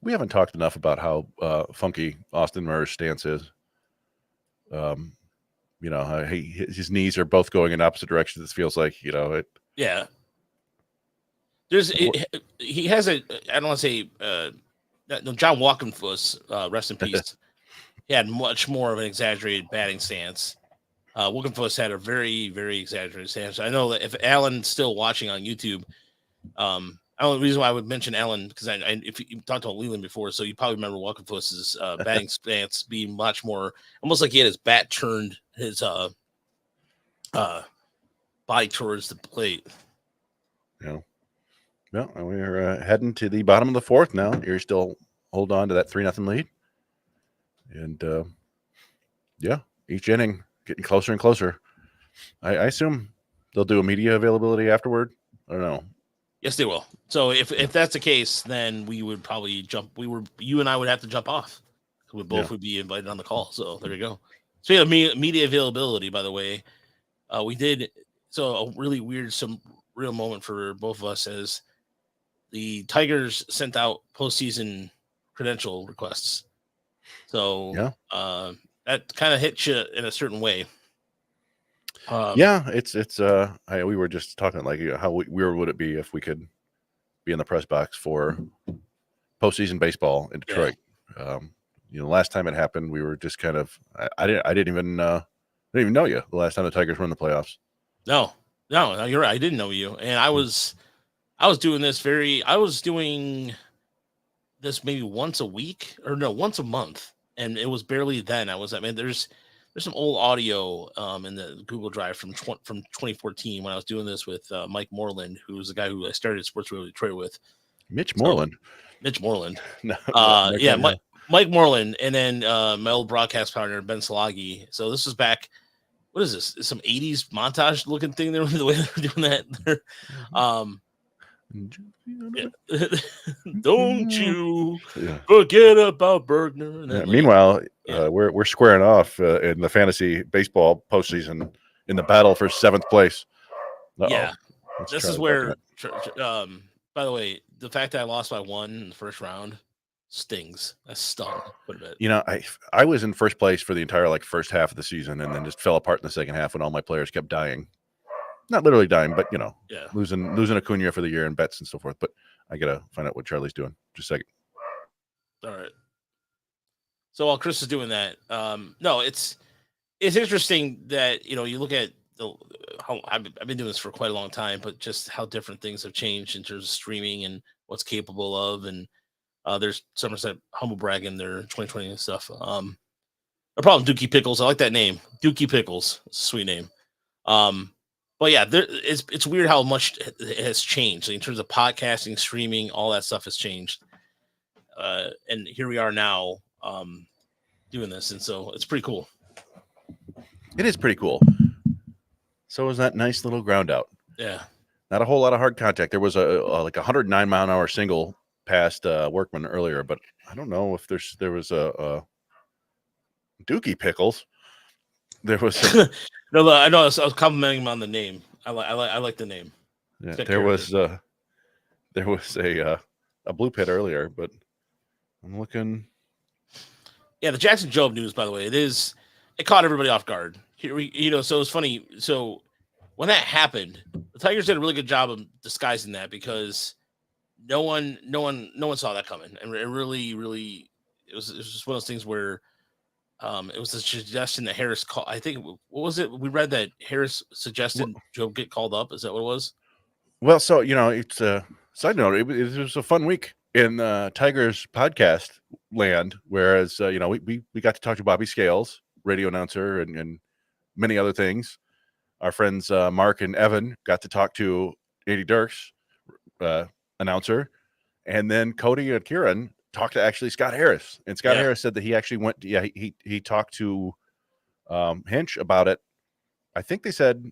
we haven't talked enough about how funky Austin Murray's stance is. His knees are both going in opposite directions. It feels like, it. Yeah. He has I don't want to say John Walkenfuss, rest in peace. He had much more of an exaggerated batting stance. Walkenfuss had a very, very exaggerated stance. I know that if Alan's still watching on YouTube, the only reason why I would mention Alan, because if you talked to Leland before, so you probably remember Walkenfuss's batting stance being much more, almost like he had his bat turned his body towards the plate. Well, we're heading to the bottom of the fourth now. Erie still hold on to that 3-0 lead. And, each inning getting closer and closer. I assume they'll do a media availability afterward. I don't know. Yes, they will. So if that's the case, then we would probably you and I would have to jump off. We both would be invited on the call. So there you go. So yeah, media availability, by the way, we did. So a really weird, some real moment for both of us as the Tigers sent out postseason credential requests. So that kind of hits you in a certain way. We were just talking like how weird would it be if we could be in the press box for postseason baseball in Detroit. Last time it happened, we were just kind of I didn't even know you the last time the Tigers were in the playoffs. No, you're right. I didn't know you, and I was doing this maybe once a week once a month, and it was barely then. There's some old audio in the Google Drive from 2014 when I was doing this with Mike Moreland, who's the guy who I started Sports Radio Detroit with. Mitch Moreland. No, Mike Moreland, and then my old broadcast partner Ben Salagi. So this was back. What is this? It's some 80s montage looking thing there, the way they're doing that. Don't you forget about Bergner. Meanwhile, we're squaring off in the fantasy baseball postseason in the battle for 7th place. Yeah, this is where. By the way, the fact that I lost by 1 in the first round stings. That stung quite a bit. I was in first place for the entire first half of the season, and then just fell apart in the second half when all my players kept dying. Not literally dying, but losing Acuna for the year and bets and so forth. But I gotta find out what Charlie's doing. Just a second. All right. So while Chris is doing that, no, it's interesting that you look at how I've been doing this for quite a long time, but just how different things have changed in terms of streaming and what's capable of, and there's Somerset humble bragging their 2020 and stuff. No problem, Dookie Pickles. I like that name, Dookie Pickles. It's a sweet name. But yeah, it's weird how much it has changed in terms of podcasting, streaming, all that stuff has changed. And here we are now doing this. And so it's pretty cool. It is pretty cool. So was that nice little ground out. Yeah. Not a whole lot of hard contact. There was a 109 mile an hour single past Workman earlier, but I don't know if there was a Dookie Pickles. There was no, I know. I was complimenting him on the name. I like the name. Yeah, there was a blue pit earlier, but I'm looking. Yeah, the Jackson Jobe news, by the way, it caught everybody off guard. So it's funny. So when that happened, the Tigers did a really good job of disguising that because no one saw that coming, and it really, really, it was just one of those things where. It was a suggestion that Harris called. I think, what was it? We read that Harris suggested Joe get called up. Is that what it was? Well, so, it's a side note. It was a fun week in Tigers podcast land, whereas, we got to talk to Bobby Scales, radio announcer, and many other things. Our friends Mark and Evan got to talk to Andy Dirks, announcer, and then Cody and Kieran talked to actually Scott Harris, and Scott Harris said that he actually went. Yeah, he talked to Hinch about it. I think they said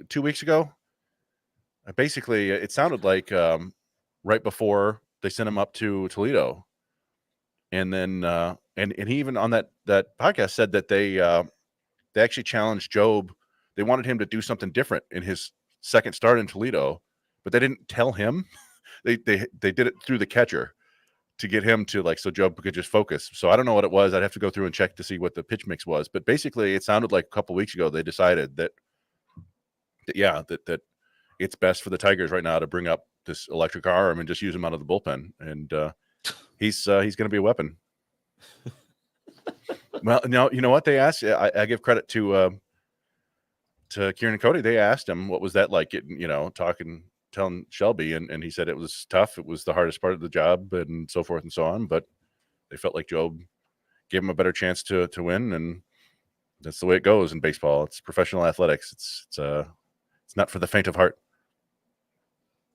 2 weeks ago. Basically, it sounded like right before they sent him up to Toledo, and then and he even on that podcast said that they actually challenged Job. They wanted him to do something different in his second start in Toledo, but they didn't tell him. They did it through the catcher to get him to so Job could just focus. So I don't know what it was. I'd have to go through and check to see what the pitch mix was. But basically, it sounded like a couple weeks ago they decided that it's best for the Tigers right now to bring up this electric arm and just use him out of the bullpen. And he's going to be a weapon. Well, no, you know what they asked? I give credit to Kieran and Cody. They asked him what was that like, telling Shelby, and he said it was tough. It was the hardest part of the job, and so forth and so on. But they felt like Job gave him a better chance to win, and that's the way it goes in baseball. It's professional athletics. It's not for the faint of heart.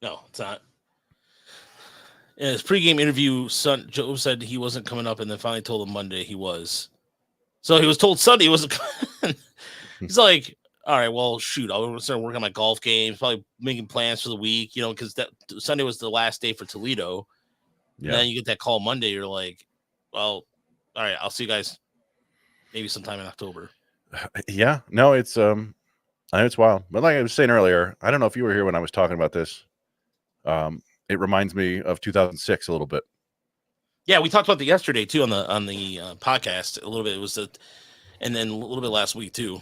No, it's not. In his pregame interview, Job said he wasn't coming up, and then finally told him Monday he was. So he was told Sunday he wasn't coming. He's like, all right, well, shoot, I'll start working on my golf games, probably making plans for the week, because that Sunday was the last day for Toledo. Yeah. And then you get that call Monday. You're like, well, all right, I'll see you guys maybe sometime in October. Yeah, no, it's wild. But like I was saying earlier, I don't know if you were here when I was talking about this. It reminds me of 2006 a little bit. Yeah, we talked about that yesterday too on the podcast a little bit. It was and then a little bit last week too.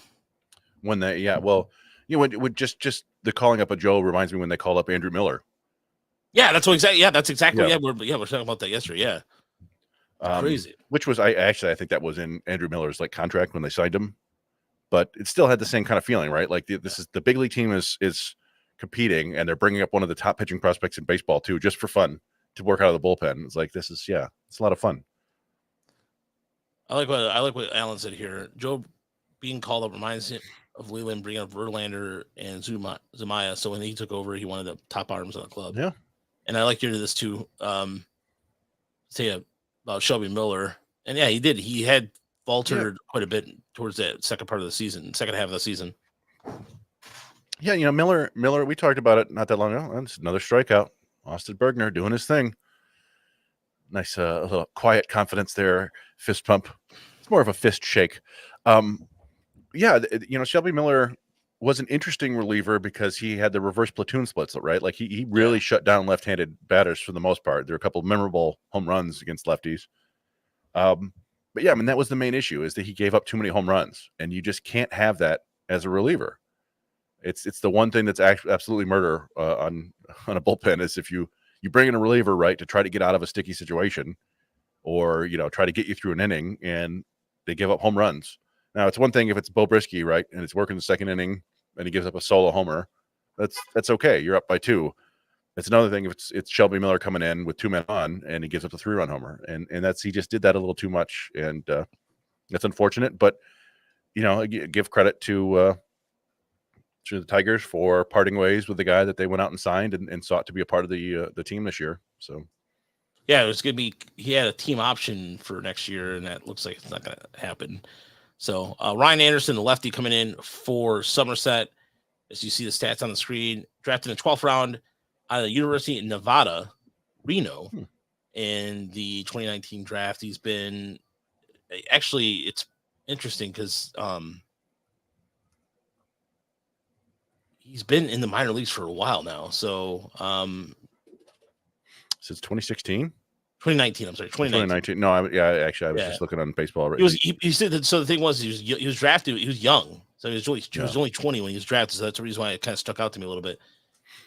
When when just the calling up of Joe reminds me when they called up Andrew Miller. Yeah, that's exactly. Yeah, that's exactly. Yeah, we're talking about that yesterday. Yeah, crazy. Which was I think that was in Andrew Miller's contract when they signed him, but it still had the same kind of feeling, right? Like this is the big league team is competing, and they're bringing up one of the top pitching prospects in baseball too, just for fun to work out of the bullpen. It's like it's a lot of fun. I like what Alan said here. Joe being called up reminds him of Leland bringing up Verlander and Zumaya. So when he took over, he wanted the top arms on the club. Yeah, and I like to hear this too. Say about Shelby Miller, and yeah, he did. He had faltered quite a bit towards that second half of the season. Yeah, Miller. We talked about it not that long ago. That's another strikeout. Austin Bergner doing his thing. Nice, a little quiet confidence there. Fist pump. It's more of a fist shake. Shelby Miller was an interesting reliever because he had the reverse platoon splits, right? Like he really shut down left-handed batters for the most part. There were a couple of memorable home runs against lefties. But yeah, I mean, that was the main issue, is that he gave up too many home runs, and you just can't have that as a reliever. It's the one thing that's absolutely murder on a bullpen, is if you bring in a reliever, right, to try to get out of a sticky situation, or try to get you through an inning, and they give up home runs. Now, it's one thing if it's Bo Brisky, right, and it's working the second inning, and he gives up a solo homer. That's okay. You're up by 2. It's another thing if it's Shelby Miller coming in with 2 men on, and he gives up a 3-run homer, and he just did that a little too much, and that's unfortunate. But give credit to the Tigers for parting ways with the guy that they went out and signed and sought to be a part of the team this year. So yeah, it was gonna be. He had a team option for next year, and that looks like it's not gonna happen. So Ryan Anderson, the lefty, coming in for Somerset, as you see the stats on the screen, drafted in the 12th round out of the University of Nevada, Reno, in the 2019 draft. He's been it's interesting because he's been in the minor leagues for a while now. So since 2016. 2019. I'm sorry, 2019. No, I was just looking on baseball. Right? He said that. So the thing was, he was drafted. He was young, so he was only 20 when he was drafted. So that's the reason why it kind of stuck out to me a little bit.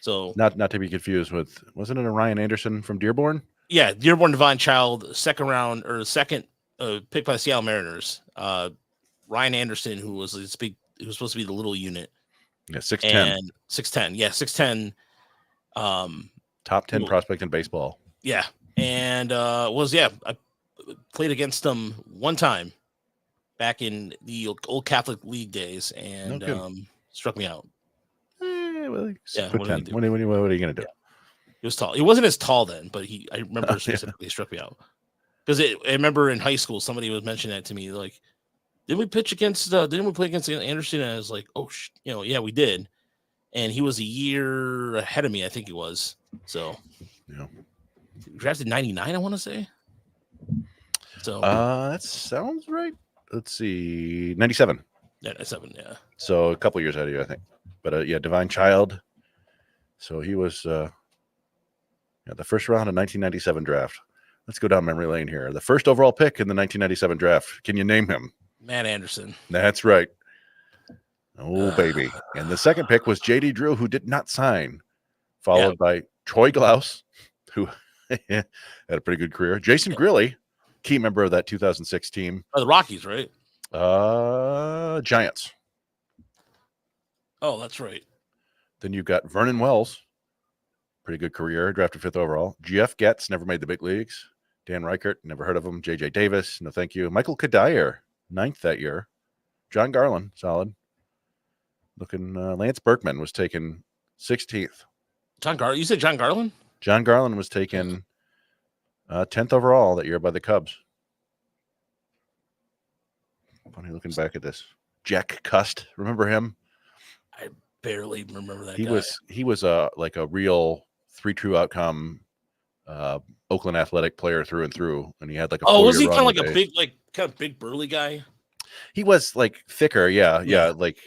So not to be confused with, wasn't it a Ryan Anderson from Dearborn? Yeah, Dearborn Divine Child, second pick by the Seattle Mariners. Ryan Anderson, who was supposed to be the little unit. Yeah, 6'10". 6'10". Yeah, 6'10". Top 10 prospect in baseball. Yeah. And I played against them one time back in the old Catholic League days, and struck me out. What are you going to do? He was tall. He wasn't as tall then, but I remember specifically struck me out. Because I remember in high school, somebody was mentioning that to me, like, didn't we play against Anderson? And I was like, oh, yeah, we did. And he was a year ahead of me, I think he was. So, yeah. Drafted 99, I want to say. So that sounds right. Let's see, 97. yeah, 97. Yeah. So a couple years ahead of you, I think. But yeah, Divine Child. So he was the first round of 1997 draft. Let's go down memory lane here. The first overall pick in the 1997 draft. Can you name him? Matt Anderson. That's right. Oh, baby. And the second pick was J.D. Drew, who did not sign, followed by Troy Glaus, who had a pretty good career. Jason Grilly, key member of that 2006 team. Oh, the Rockies, right? Giants. Oh, that's right. Then you've got Vernon Wells, pretty good career, drafted 5th overall. Jeff Getz, never made the big leagues. Dan Reichert, never heard of him. J.J. Davis, no thank you. Michael Kadire, 9th that year. John Garland, solid. Looking, Lance Berkman was taken 16th. John Garland? You said John Garland? John Garland was taken 10th overall that year by the Cubs. Funny looking back at this. Jack Cust, remember him? I barely remember that He guy. He was like a real 3 true outcome Oakland Athletic player through and through, and he had like a was he run kind of like with a big, like kind of big burly guy? He was like thicker, yeah. Yeah. Like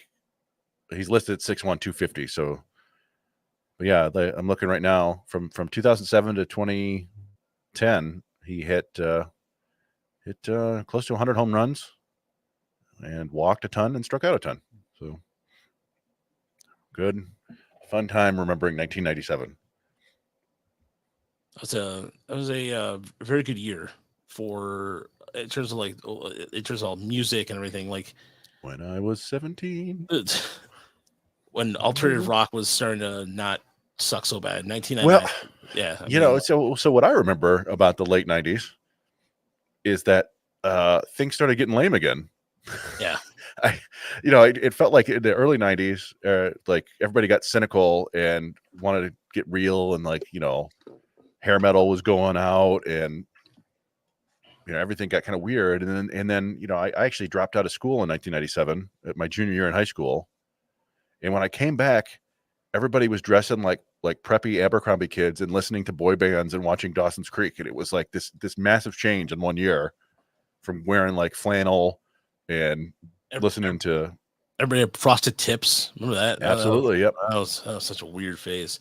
he's listed at 6'1", 250. So, but yeah, I'm looking right now from 2007 to 2010, he hit close to 100 home runs and walked a ton and struck out a ton. So good, fun time remembering 1997. That was a very good year for in terms of music and everything. Like when I was 17, when alternative rock was starting to not suck so bad. 1999. Well, yeah, so what I remember about the late 90s is that things started getting lame again. Yeah. It felt like in the early 90s, like everybody got cynical and wanted to get real, and like, hair metal was going out, and everything got kind of weird. And then I actually dropped out of school in 1997 at my junior year in high school. And when I came back, everybody was dressing like preppy Abercrombie kids and listening to boy bands and watching Dawson's Creek. And it was like this massive change in 1 year from wearing like flannel and listening to everybody had frosted tips. Remember that? Absolutely. Yep. That was such a weird phase.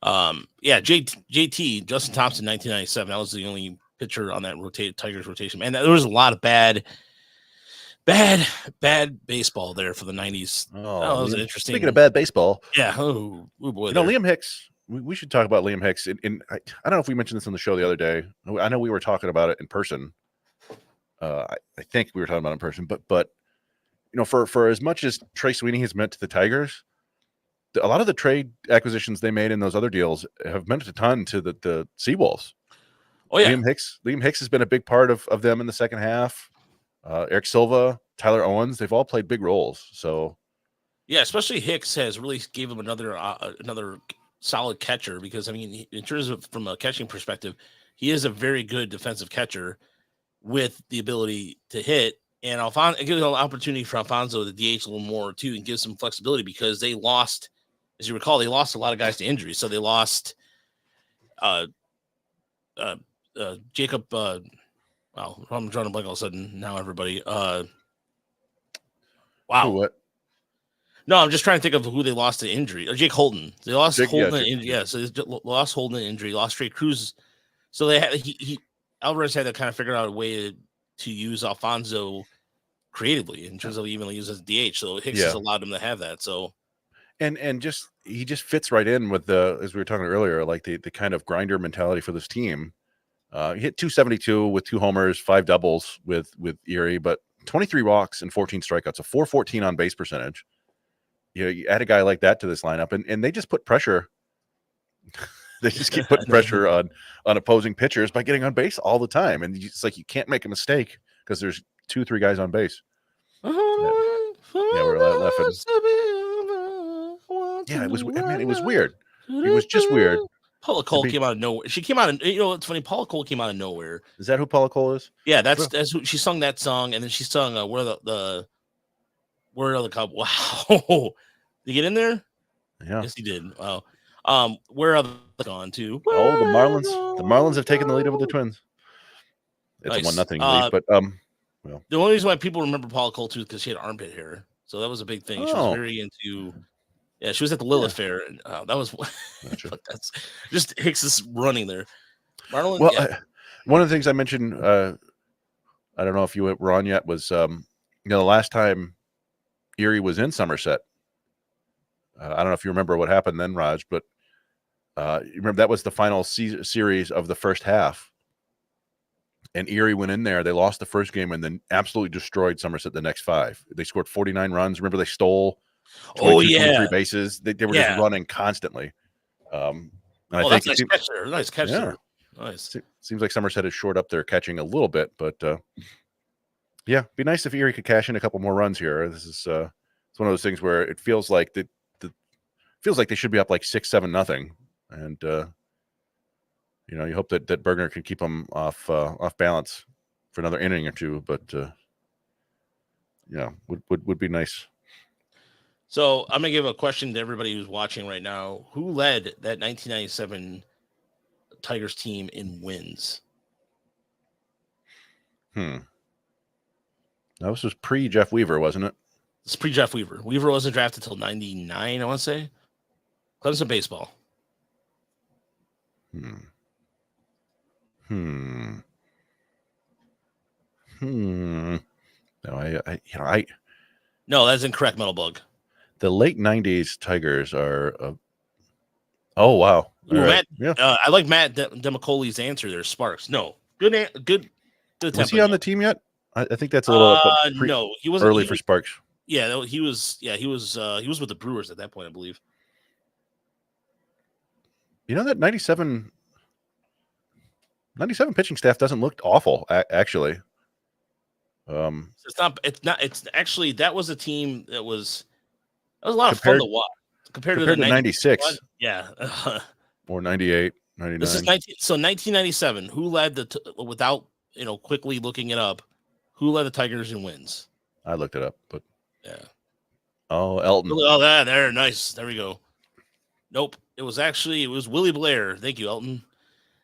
JT, Justin Thompson, 1997. That was the only pitcher on that Tigers rotation. Man, there was a lot of bad baseball there for the 90s. Oh, that was interesting. Speaking of bad baseball. Yeah. Oh boy. Liam Hicks. We should talk about Liam Hicks. I don't know if we mentioned this on the show the other day. I know we were talking about it in person. I think we were talking about it in person, but for as much as Trey Sweeney has meant to the Tigers, a lot of the trade acquisitions they made in those other deals have meant a ton to the SeaWolves. Oh yeah, Liam Hicks has been a big part of them in the second half. Eric Silva, Tyler Owens, they've all played big roles. So yeah, especially Hicks has really gave him another solid catcher, because in terms of from a catching perspective, he is a very good defensive catcher with the ability to hit. And it gives an opportunity for Alfonso to DH a little more too, and give some flexibility, because they lost, as you recall, a lot of guys to injury. So they lost Jacob. Wow, I'm drawing a blank all of a sudden. Now everybody. Wow. What? No, I'm just trying to think of who they lost to injury. Jake Holton. They lost Holton to injury. Yeah, so they lost Holton to injury. Lost Trey Cruz. So they had Alvarez had to kind of figure out a way to use Alfonso creatively in terms of even use as DH. So Hicks has allowed him to have that. So and he just fits right in with as we were talking earlier, like the kind of grinder mentality for this team. He hit 272 with 2 homers, 5 doubles with Erie, but 23 walks and 14 strikeouts, a 414 on base percentage. You add a guy like that to this lineup, and they just put pressure. They just keep putting pressure on opposing pitchers by getting on base all the time. And it's like you can't make a mistake because there's 2-3 guys on base. Yeah, we're laughing. Yeah, it was weird. It was just weird. Paula Cole came out of nowhere. She came out of, it's funny, Paula Cole came out of nowhere. Is that who Paula Cole is? Yeah, that's who she sung that song, and then she sung Where Are the Cubs? Wow. Did he get in there? Yeah. Yes, he did. Wow. Where are the gone to? Oh, the Marlins have taken the lead over the Twins. It's Nice. a 1-0 lead, but well, the only reason why people remember Paula Cole too is because she had armpit hair, so that was a big thing. She was Oh. very into. Yeah, she was at the Lilith Fair, and that was. Gotcha. But that's just Hicks is running there. Marlon, well, yeah. One of the things I mentioned, I don't know if you were on yet, was the last time Erie was in Somerset. I don't know if you remember what happened then, Raj, but you remember that was the final series of the first half. And Erie went in there. They lost the first game and then absolutely destroyed Somerset the next 5. They scored 49 runs. Remember, they stole 23 bases. They were just running constantly. And I think that's nice catch there. Nice catch there. Nice. Seems like Somerset is short up there catching a little bit, but yeah, be nice if Erie could cash in a couple more runs here. This is it's one of those things where it feels like they should be up like 6-7-0, and you hope that Bergner can keep them off balance for another inning or two, but would be nice. So I'm gonna give a question to everybody who's watching right now. Who led that 1997 Tigers team in wins? Now, this was pre-Jeff Weaver, wasn't it? It's pre-Jeff Weaver. Weaver wasn't drafted until 99, I want to say. Clemson baseball. No, No, that's incorrect, Metal Bug. The late 90s Tigers are oh, wow. Matt, I like Matt Demicoli's answer there. Sparks. No. Good Was he on the team yet? I think that's a little no, he wasn't early for Sparks. Yeah, he was with the Brewers at that point, I believe. That 97 pitching staff doesn't look awful, actually. It's actually, that was a team that was a lot of fun to watch compared to 96. Yeah. Or 98, 99. This is 1997. Who led without, quickly looking it up, who led the Tigers in wins? I looked it up, but yeah. Oh, Elton. Oh, there, nice. There we go. Nope. It was Willie Blair. Thank you, Elton.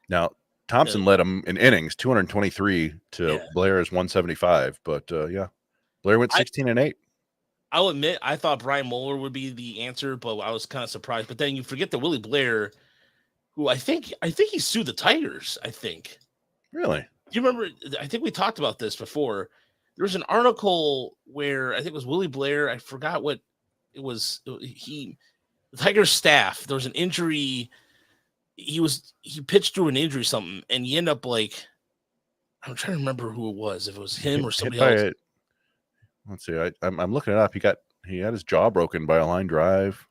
Now, Thompson led them in innings, 223 to Blair's 175. But Blair went 16-8. I'll admit, I thought Brian Moeller would be the answer, but I was kind of surprised. But then you forget that Willie Blair, who I think he sued the Tigers. I think. Really? Do you remember? I think we talked about this before. There was an article where I think it was Willie Blair. I forgot what it was. The Tigers staff. There was an injury. He pitched through an injury, something, and he ended up like, I'm trying to remember who it was. If it was him or somebody else. Let's see. I'm looking it up. He had his jaw broken by a line drive.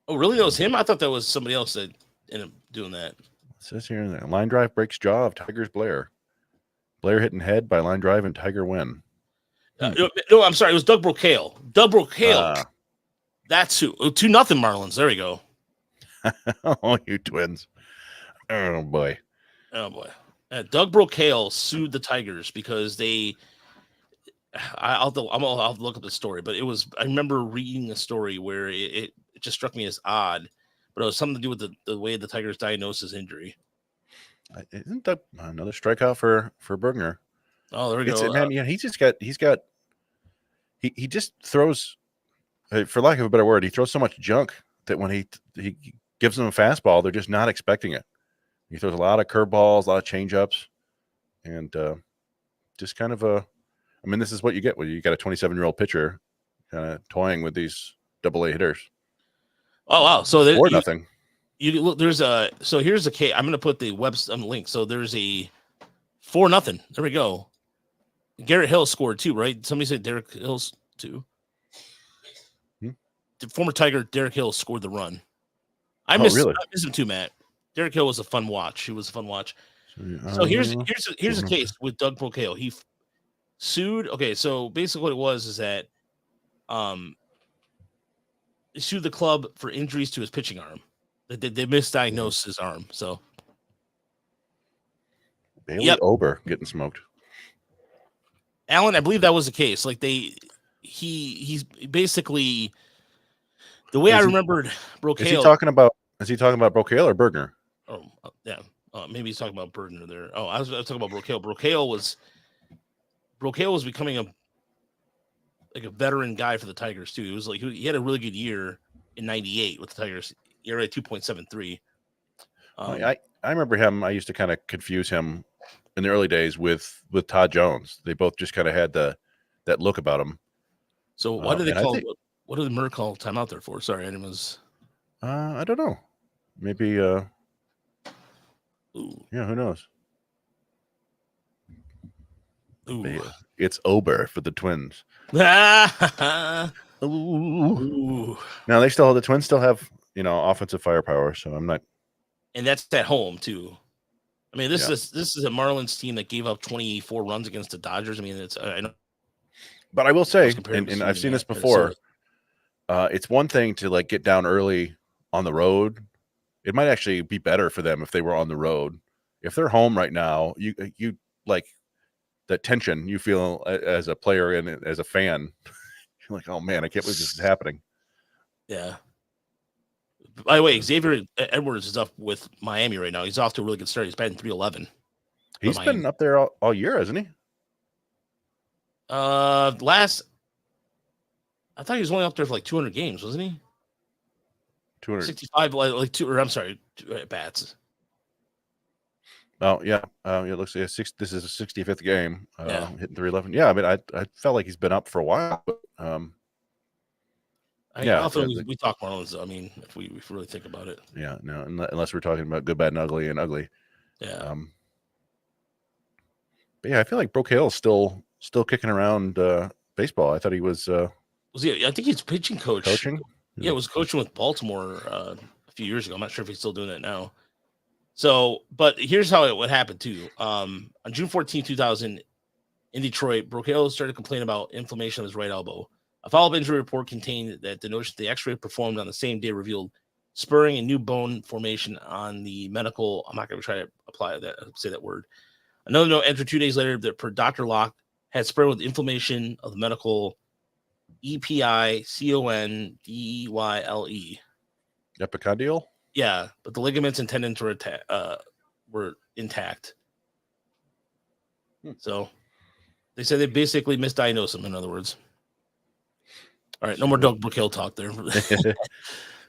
Oh, really? That was him? I thought that was somebody else that ended up doing that. It says here, line drive breaks jaw of Tigers Blair. Blair hitting head by line drive and Tiger win. No, I'm sorry. It was Doug Brocail. Doug Brocail. That's who. 2-0 Marlins. There we go. Oh, you twins. Oh, boy. Doug Brocail sued the Tigers because I'll look up the story, but I remember reading a story where it just struck me as odd, but it was something to do with the way the Tigers diagnosed his injury. Isn't that another strikeout for Bergner? Oh, there we go. Man, he just throws, for lack of a better word, he throws so much junk that when he gives them a fastball, they're just not expecting it. He throws a lot of curveballs, a lot of changeups, and just kind of this is what you get when you got a 27-year-old pitcher kind of toying with these AA hitters. Oh, wow. So or nothing. You look, here's the case. I'm going to put the link. So there's a 4-0. There we go. Garrett Hill scored 2, right? Somebody said Derek Hill's 2. The former Tiger Derek Hill scored the run. I miss him too, Matt. Derek Hill was a fun watch. He was a fun watch. So here's the case with Doug Brocail. He sued. Okay, so basically what it was is that he sued the club for injuries to his pitching arm. They misdiagnosed his arm. So Bailey Ober getting smoked. Alan, I believe that was the case. Like he's basically the way I remembered Brocail. Is he talking about Brocail or Bergner? Oh, yeah. Maybe he's talking about Bergner there. Oh, I was talking about Brocail. Brocail was becoming a veteran guy for the Tigers too. It was like he had a really good year in '98 with the Tigers. ERA 2.73. I remember him. I used to kind of confuse him in the early days with Todd Jones. They both just kind of had that look about them. So why do they call? What did Murr call timeout there for? Sorry, I was. I don't know. Maybe. Yeah, who knows? Ooh. It's Ober for the Twins. Ooh. Now they still have the Twins still have offensive firepower, so I'm not. And that's at home too. I mean, this is a Marlins team that gave up 24 runs against the Dodgers. I mean, I know. But I will say, and I've seen this before. It's one thing to like get down early on the road. It might actually be better for them if they were on the road. If they're home right now, you like that tension you feel as a player and as a fan. You're like, oh man, I can't believe this is happening. Yeah. By the way, Xavier Edwards is up with Miami right now. He's off to a really good start. He's batting .311. He's been up there all year, hasn't he? I thought he was only up there for like 200 games, wasn't he? 265, like two, or I'm sorry, at bats. Oh yeah, it looks like this is a 65th game, hitting 311. Yeah, I mean, I felt like he's been up for a while, but we talk Marlins. I mean, if we really think about it, yeah, no, unless we're talking about good, bad, and ugly, yeah. But yeah, I feel like Brocail is still kicking around baseball. I thought he was. Was he? I think he's pitching coach. Coaching? Yeah, was coaching with Baltimore a few years ago. I'm not sure if he's still doing that now. So, but here's how it would happen too. On June 14, 2000, in Detroit, Brocail started complaining about inflammation of his right elbow. A follow-up injury report contained that the X-ray performed on the same day revealed spurring and new bone formation on the medical. I'm not going to try to say that word. Another note entered 2 days later that per Dr. Locke had spread with inflammation of the medical EPICONDYLE. Epicondyal? Yeah, but the ligaments and tendons were intact. So they said they basically misdiagnosed him, in other words. All right, no more Doug Brocail talk there.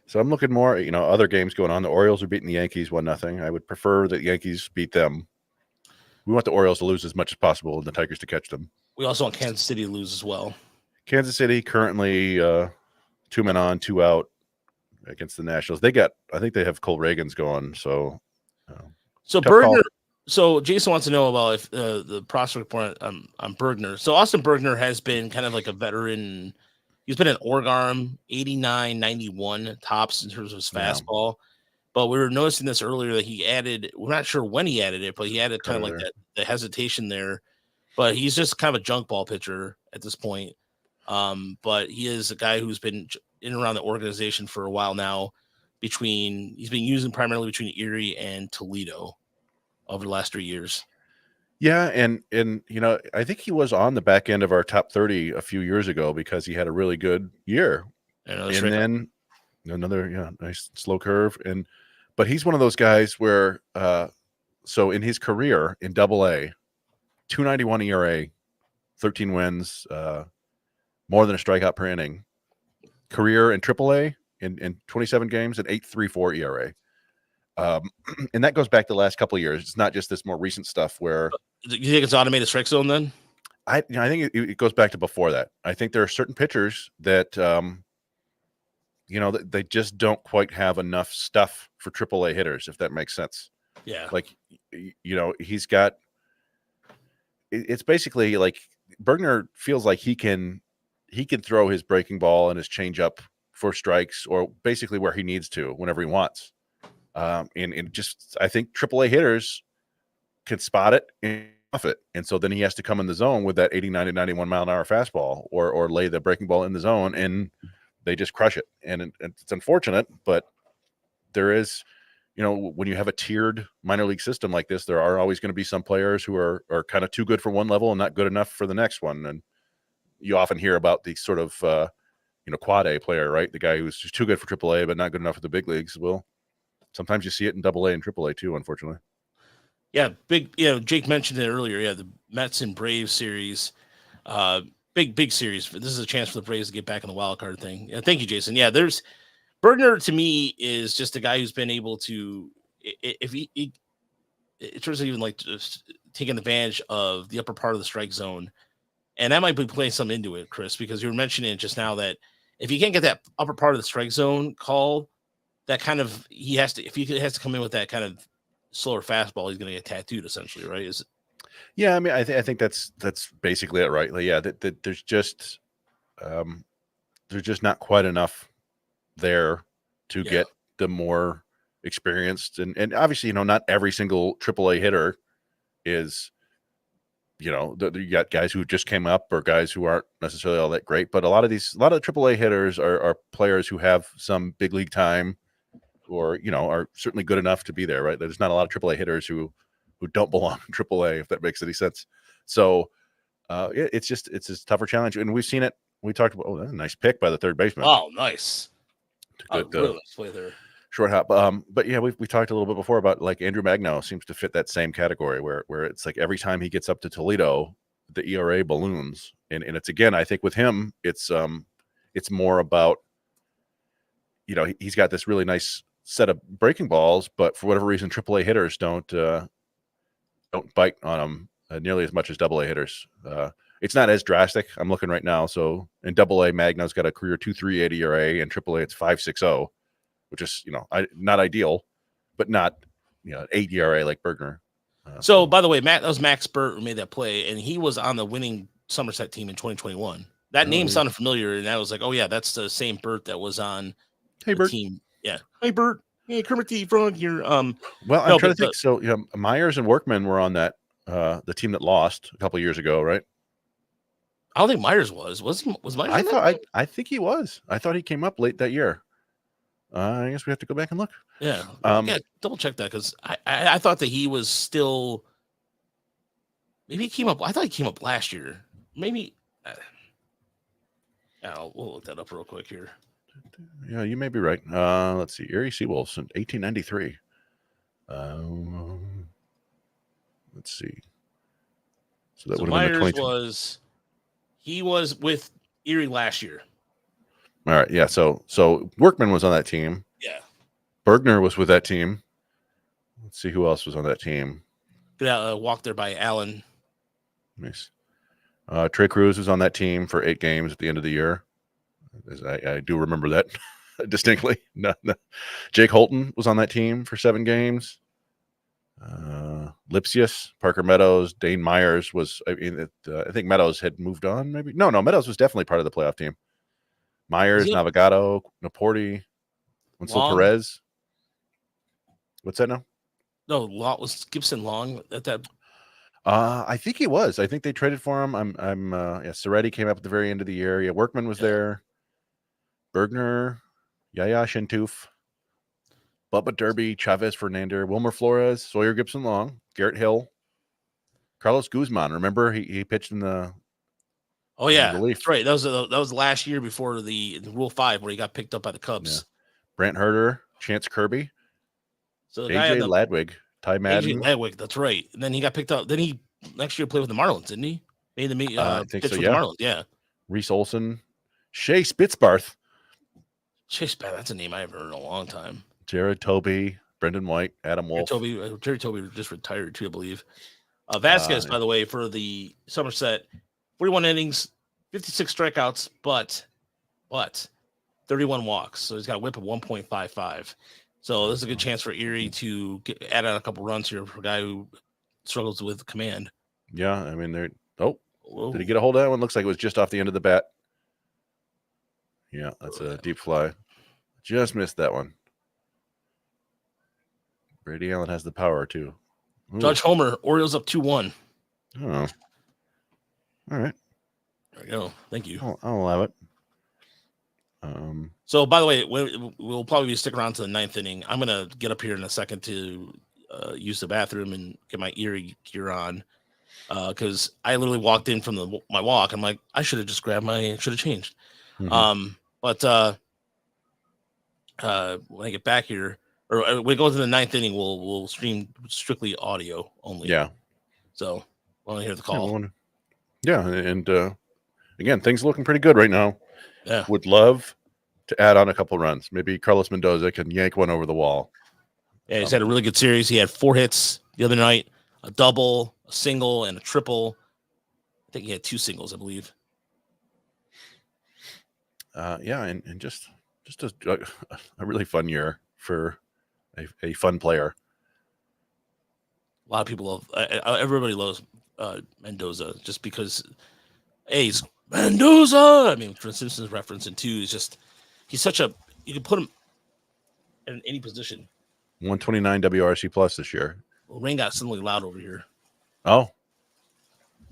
So I'm looking more, other games going on. The Orioles are beating the Yankees 1-0. I would prefer that the Yankees beat them. We want the Orioles to lose as much as possible and the Tigers to catch them. We also want Kansas City to lose as well. Kansas City currently 2 men on, 2 out against the Nationals. I think they have Cole Reagans going. So Bergner. So Jason wants to know about if the prospect report on Bergner. So Austin Bergner has been kind of like a veteran. He's been an org arm, 89, 91 tops in terms of his fastball. But we were noticing this earlier that he added, we're not sure when he added it, but he added kind of like the hesitation there. But he's just kind of a junk ball pitcher at this point. But he is a guy who's been in and around the organization for a while now. He's been using primarily between Erie and Toledo over the last 3 years. Yeah, and I think he was on the back end of our top 30 a few years ago because he had a really good year. And then another nice slow curve. But he's one of those guys where so in his career in AA, 291 ERA, 13 wins, more than a strikeout per inning. Career in AAA in 27 games, an 8.34 ERA. And that goes back to the last couple of years. It's not just this more recent stuff where. You think it's automated strike zone then? I think it goes back to before that. I think there are certain pitchers that they just don't quite have enough stuff for AAA hitters, if that makes sense. Yeah. Like, he's got. It's basically like Bergner feels like he can throw his breaking ball and his changeup for strikes, or basically where he needs to whenever he wants. And just I think AAA hitters can spot it and off it, and so then he has to come in the zone with that 89 to 91 mile an hour fastball, or lay the breaking ball in the zone, and they just crush it. And it's unfortunate, but there is, when you have a tiered minor league system like this, there are always going to be some players who are kind of too good for one level and not good enough for the next one. And you often hear about the sort of quad A player, right? The guy who's just too good for AAA but not good enough for the big leagues. Well, sometimes you see it in AA and AAA too, unfortunately. Yeah, big. Jake mentioned it earlier. Yeah, the Mets and Braves series, big series. This is a chance for the Braves to get back in the wild card thing. Yeah, thank you, Jason. Yeah, there's Bergner to me is just a guy who's been able to, if he in terms of even like just taking advantage of the upper part of the strike zone, and that might be playing some into it, Chris, because you were mentioning just now that if you can't get that upper part of the strike zone call, that kind of if he has to come in with that kind of slower fastball, he's going to get tattooed essentially, right? Is it? Yeah, I mean, I think that's basically it, right? Like, yeah, that there's just not quite enough there to get the more experienced, and obviously, not every single AAA hitter is, you got guys who just came up or guys who aren't necessarily all that great, but a lot of AAA hitters are players who have some big league time, or are certainly good enough to be there, right? There's not a lot of AAA hitters who don't belong in AAA, if that makes any sense. So it's a tougher challenge, and we've seen it. We talked about that's a nice pick by the third baseman. Wow, nice. Good, really nice play there. Short hop. But yeah, we talked a little bit before about like Andrew Magno seems to fit that same category where it's like every time he gets up to Toledo, the ERA balloons, and it's again, I think with him, it's more about, he's got this really nice set of breaking balls, but for whatever reason, AAA hitters don't bite on them nearly as much as AA hitters. It's not as drastic. I'm looking right now. So in AA, Magno's got a career 2.38 ERA, and AAA it's 5.60, which is not ideal, but not 8 ERA like Bergner. So by the way, that was Max Burt who made that play, and he was on the winning Somerset team in 2021. That name sounded familiar, and I was like, oh yeah, that's the same Burt that was on the Bert team. Yeah, hey Burt, hey Kermit the Frog here. Well, I'm trying to think. So Myers and Workman were on that the team that lost a couple years ago, right? I don't think Myers was he? Was Myers? I think he was. I thought he came up late that year. I guess we have to go back and look. Yeah, double check that, because I thought that he was still. Maybe he came up. I thought he came up last year. Maybe. We'll look that up real quick here. Yeah, you may be right. Let's see. Erie SeaWolves in 1893. Let's see. So that would have been the 20. He was with Erie last year. All right. Yeah. So Workman was on that team. Yeah. Bergner was with that team. Let's see who else was on that team. Walked there by Allen. Nice. Trey Cruz was on that team for 8 games at the end of the year. I do remember that distinctly. No. Jake Holton was on that team for 7 games. Lipsius, Parker Meadows, Dane Myers was. I think Meadows had moved on. Maybe no. Meadows was definitely part of the playoff team. Myers, Navigado, Naporti, Winslow Perez. What's that now? No, was Gibson Long at that? I think he was. I think they traded for him. Soretti came up at the very end of the year. Yeah, Workman was there. Bergner, Yaya Shintoof, Bubba Derby, Chavez Fernander, Wilmer Flores, Sawyer Gibson Long, Garrett Hill, Carlos Guzman. Remember he pitched in the. Oh yeah, that's right. That was last year before the Rule 5 where he got picked up by the Cubs. Yeah. Brent Herter, Chance Kirby, so AJ Ladwig, Ty Madden. AJ Ladwig, that's right. And then he got picked up. Then he next year played with the Marlins, didn't he? Made the I think so. Yeah. The Marlins, yeah. Reese Olson, Shea Spitzbarth. That's a name I haven't heard in a long time. Jared Toby, Brendan White, Adam Wolf. Jerry Toby just retired too, I believe. Vasquez, by the way, for the Somerset, 41 innings, 56 strikeouts, but 31 walks. So he's got a whip of 1.55. So this is a good chance for Erie to add on a couple runs here for a guy who struggles with command. Yeah, I mean, did he get a hold of that one? Looks like it was just off the end of the bat. Yeah, that's a deep fly. Just missed that one. Brady Allen has the power, too. Ooh. Judge Homer, Orioles up 2-1. Oh. All right. There we go. Thank you. I'll allow it. So, by the way, we'll probably stick around to the 9th inning. I'm going to get up here in a second to use the bathroom and get my Erie gear on because I literally walked in from my walk. I'm like, I should have just should have changed. Mm-hmm. But when I get back here, or when it goes to the 9th inning, we'll stream strictly audio only. Yeah. So I want to hear the call. Yeah, and again, things are looking pretty good right now. Yeah. Would love to add on a couple runs. Maybe Carlos Mendoza can yank one over the wall. Yeah, he's had a really good series. He had 4 hits the other night, a double, a single, and a triple. I think he had 2 singles, I believe. Yeah, and just a really fun year for a fun player. A lot of people love. Everybody loves Mendoza just because. He's Mendoza. I mean, for Simpsons reference, and 2 is just he's such a. You can put him in any position. 129 WRC plus this year. Well, rain got suddenly loud over here. Oh,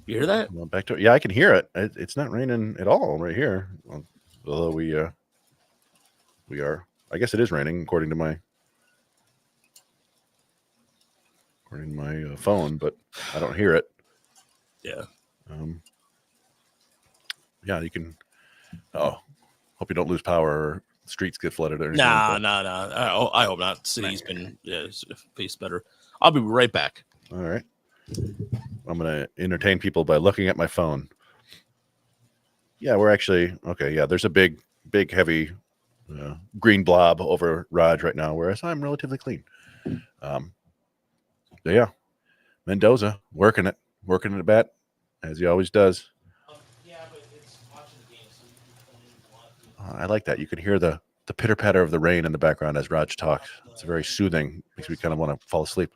you hear that? Well, back to it. Yeah, I can hear it. It's not raining at all right here. Although we are. I guess it is raining according to my phone, but I don't hear it. Yeah. Yeah, you can. Oh, hope you don't lose power or streets get flooded or anything. Nah. I hope not. City's been faced better. I'll be right back. All right. I'm gonna entertain people by looking at my phone. Yeah, we're actually okay. Yeah, there's a big, heavy green blob over Raj right now, whereas I'm relatively clean. Yeah, Mendoza working it at bat as he always does. Yeah, but it's watching the game, so you I like that. You can hear the pitter patter of the rain in the background as Raj talks. It's very soothing. Makes me kind of want to fall asleep.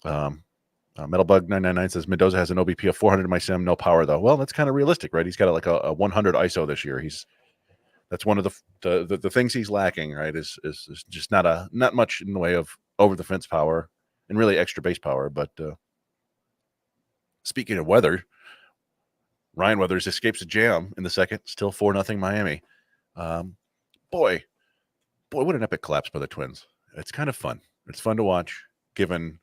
Metalbug999 says Mendoza has an OBP of 400 in my sim, no power though. Well, that's kind of realistic, right? He's got like a 100 ISO this year. That's one of the things he's lacking, right? Is just not much in the way of over the fence power and really extra base power. But speaking of weather, Ryan Weathers escapes a jam in the second, still 4-0 Miami. Boy, what an epic collapse by the Twins. It's kind of fun. It's fun to watch, given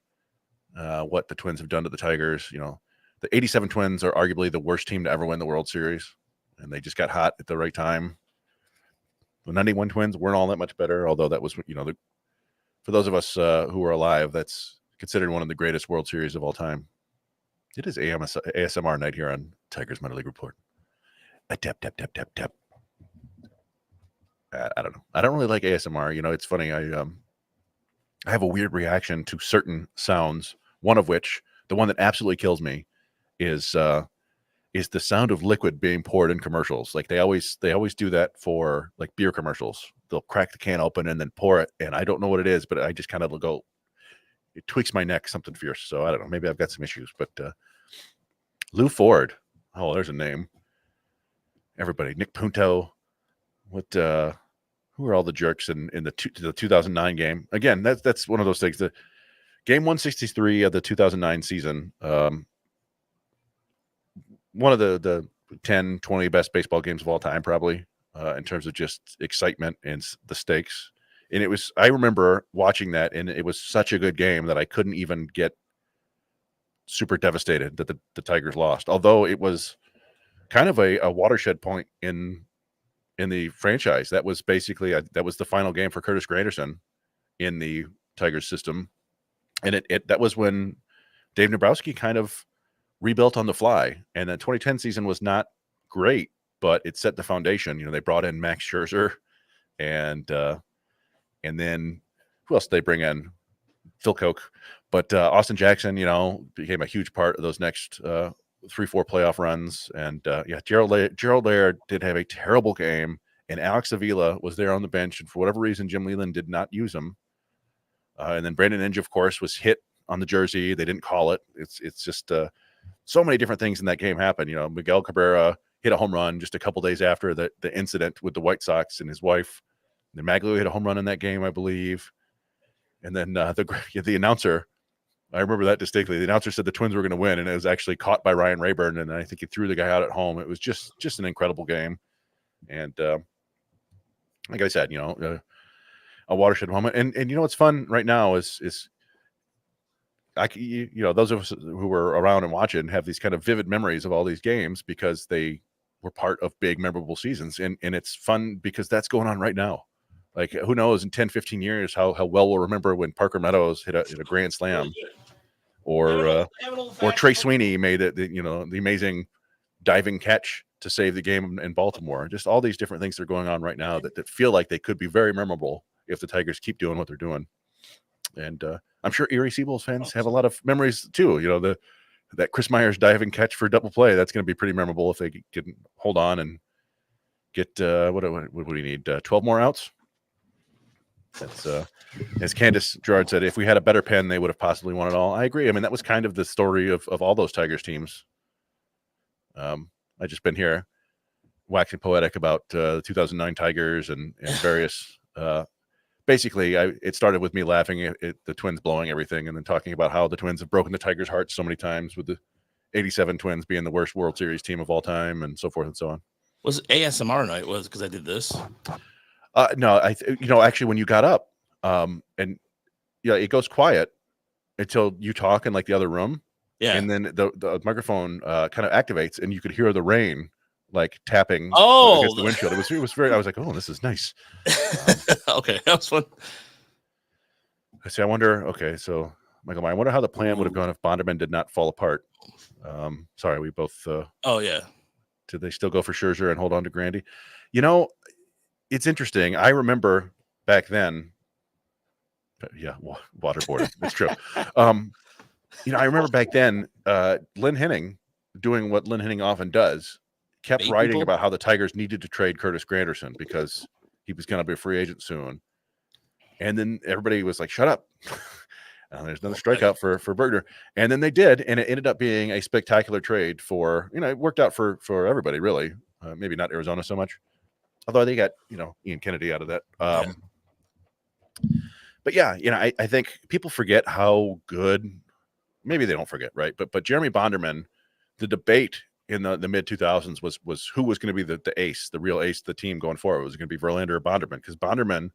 what the Twins have done to the Tigers. You know, the 87 Twins are arguably the worst team to ever win the World Series, and they just got hot at the right time. The 91 Twins weren't all that much better, although that was, for those of us who were alive, that's considered one of the greatest World Series of all time. It is ASMR night here on Tigers Minor League Report. Tap. I don't know. I don't really like ASMR. It's funny. I have a weird reaction to certain sounds. One of which, the one that absolutely kills me, is the sound of liquid being poured in commercials. Like they always do that for like beer commercials. They'll crack the can open and then pour it, and I don't know what it is, but I just kind of go. It tweaks my neck, something fierce. So I don't know. Maybe I've got some issues. But Lou Ford. Oh, there's a name. Everybody. Nick Punto. What? Who are all the jerks in the 2009 game? Again, that's one of those things. The game 163 of the 2009 season. One of the 10, 20 best baseball games of all time, probably, in terms of just excitement and the stakes. And I remember watching that, and it was such a good game that I couldn't even get super devastated that the Tigers lost. Although it was kind of a watershed point in the franchise. That was basically that was the final game for Curtis Granderson in the Tigers system. And that was when Dave Nabrowski kind of rebuilt on the fly. And the 2010 season was not great, but it set the foundation. They brought in Max Scherzer and then who else did they bring in? Phil Koch. But Austin Jackson, became a huge part of those next 3-4 playoff runs. And Gerald Laird did have a terrible game, and Alex Avila was there on the bench. And for whatever reason, Jim Leland did not use him. And then Brandon Inge, of course, was hit on the jersey. They didn't call it. It's just so many different things in that game happened. Miguel Cabrera hit a home run just a couple days after the incident with the White Sox and his wife. And Maglu hit a home run in that game, I believe. And then the announcer, I remember that distinctly. The announcer said the Twins were going to win, and it was actually caught by Ryan Rayburn, and I think he threw the guy out at home. It was just an incredible game. And like I said, a watershed moment. And what's fun right now is those of us who were around and watching have these kind of vivid memories of all these games because they were part of big memorable seasons. And it's fun because that's going on right now. Like, who knows in 10, 15 years how well we'll remember when Parker Meadows hit a grand slam, or Trey Sweeney made the amazing diving catch to save the game in Baltimore. Just all these different things that are going on right now that feel like they could be very memorable if the Tigers keep doing what they're doing. And I'm sure Erie SeaWolves fans have a lot of memories too. That Chris Myers diving catch for double play, that's going to be pretty memorable if they can hold on and get what do we need? 12 more outs. That's as Candace Gerard said, if we had a better pen, they would have possibly won it all. I agree. I mean, that was kind of the story of all those Tigers teams. I just been here waxing poetic about the 2009 Tigers and various. Basically, it started with me laughing at the Twins blowing everything, and then talking about how the Twins have broken the Tigers' hearts so many times, with the '87 Twins being the worst World Series team of all time, and so forth and so on. Was ASMR night? Was because I did this? No, actually, when you got up, and it goes quiet until you talk in like the other room. Yeah. And then the microphone kind of activates, and you could hear the rain like tapping against the windshield. It was very. I was like, oh, this is nice. Okay, that was fun. I see. I wonder. Okay, so Michael, I wonder how the plan would have gone if Bonderman did not fall apart. Sorry, we both. Oh yeah. Did they still go for Scherzer and hold on to Grandy? It's interesting. I remember back then. Yeah, waterboarding. It's true. I remember back then, Lynn Henning, doing what Lynn Henning often does, kept writing about how the Tigers needed to trade Curtis Granderson because he was going to be a free agent soon. And then everybody was like, shut up. There's another strikeout for Bergner. And then they did, and it ended up being a spectacular trade for, it worked out for everybody, really. Maybe not Arizona so much. Although they got, Ian Kennedy out of that. But yeah, I think people forget how good. Maybe they don't forget, right? But Jeremy Bonderman, the debate in the mid 2000s was who was going to be the ace, the real ace of the team going forward. Was it going to be Verlander or Bonderman? Because Bonderman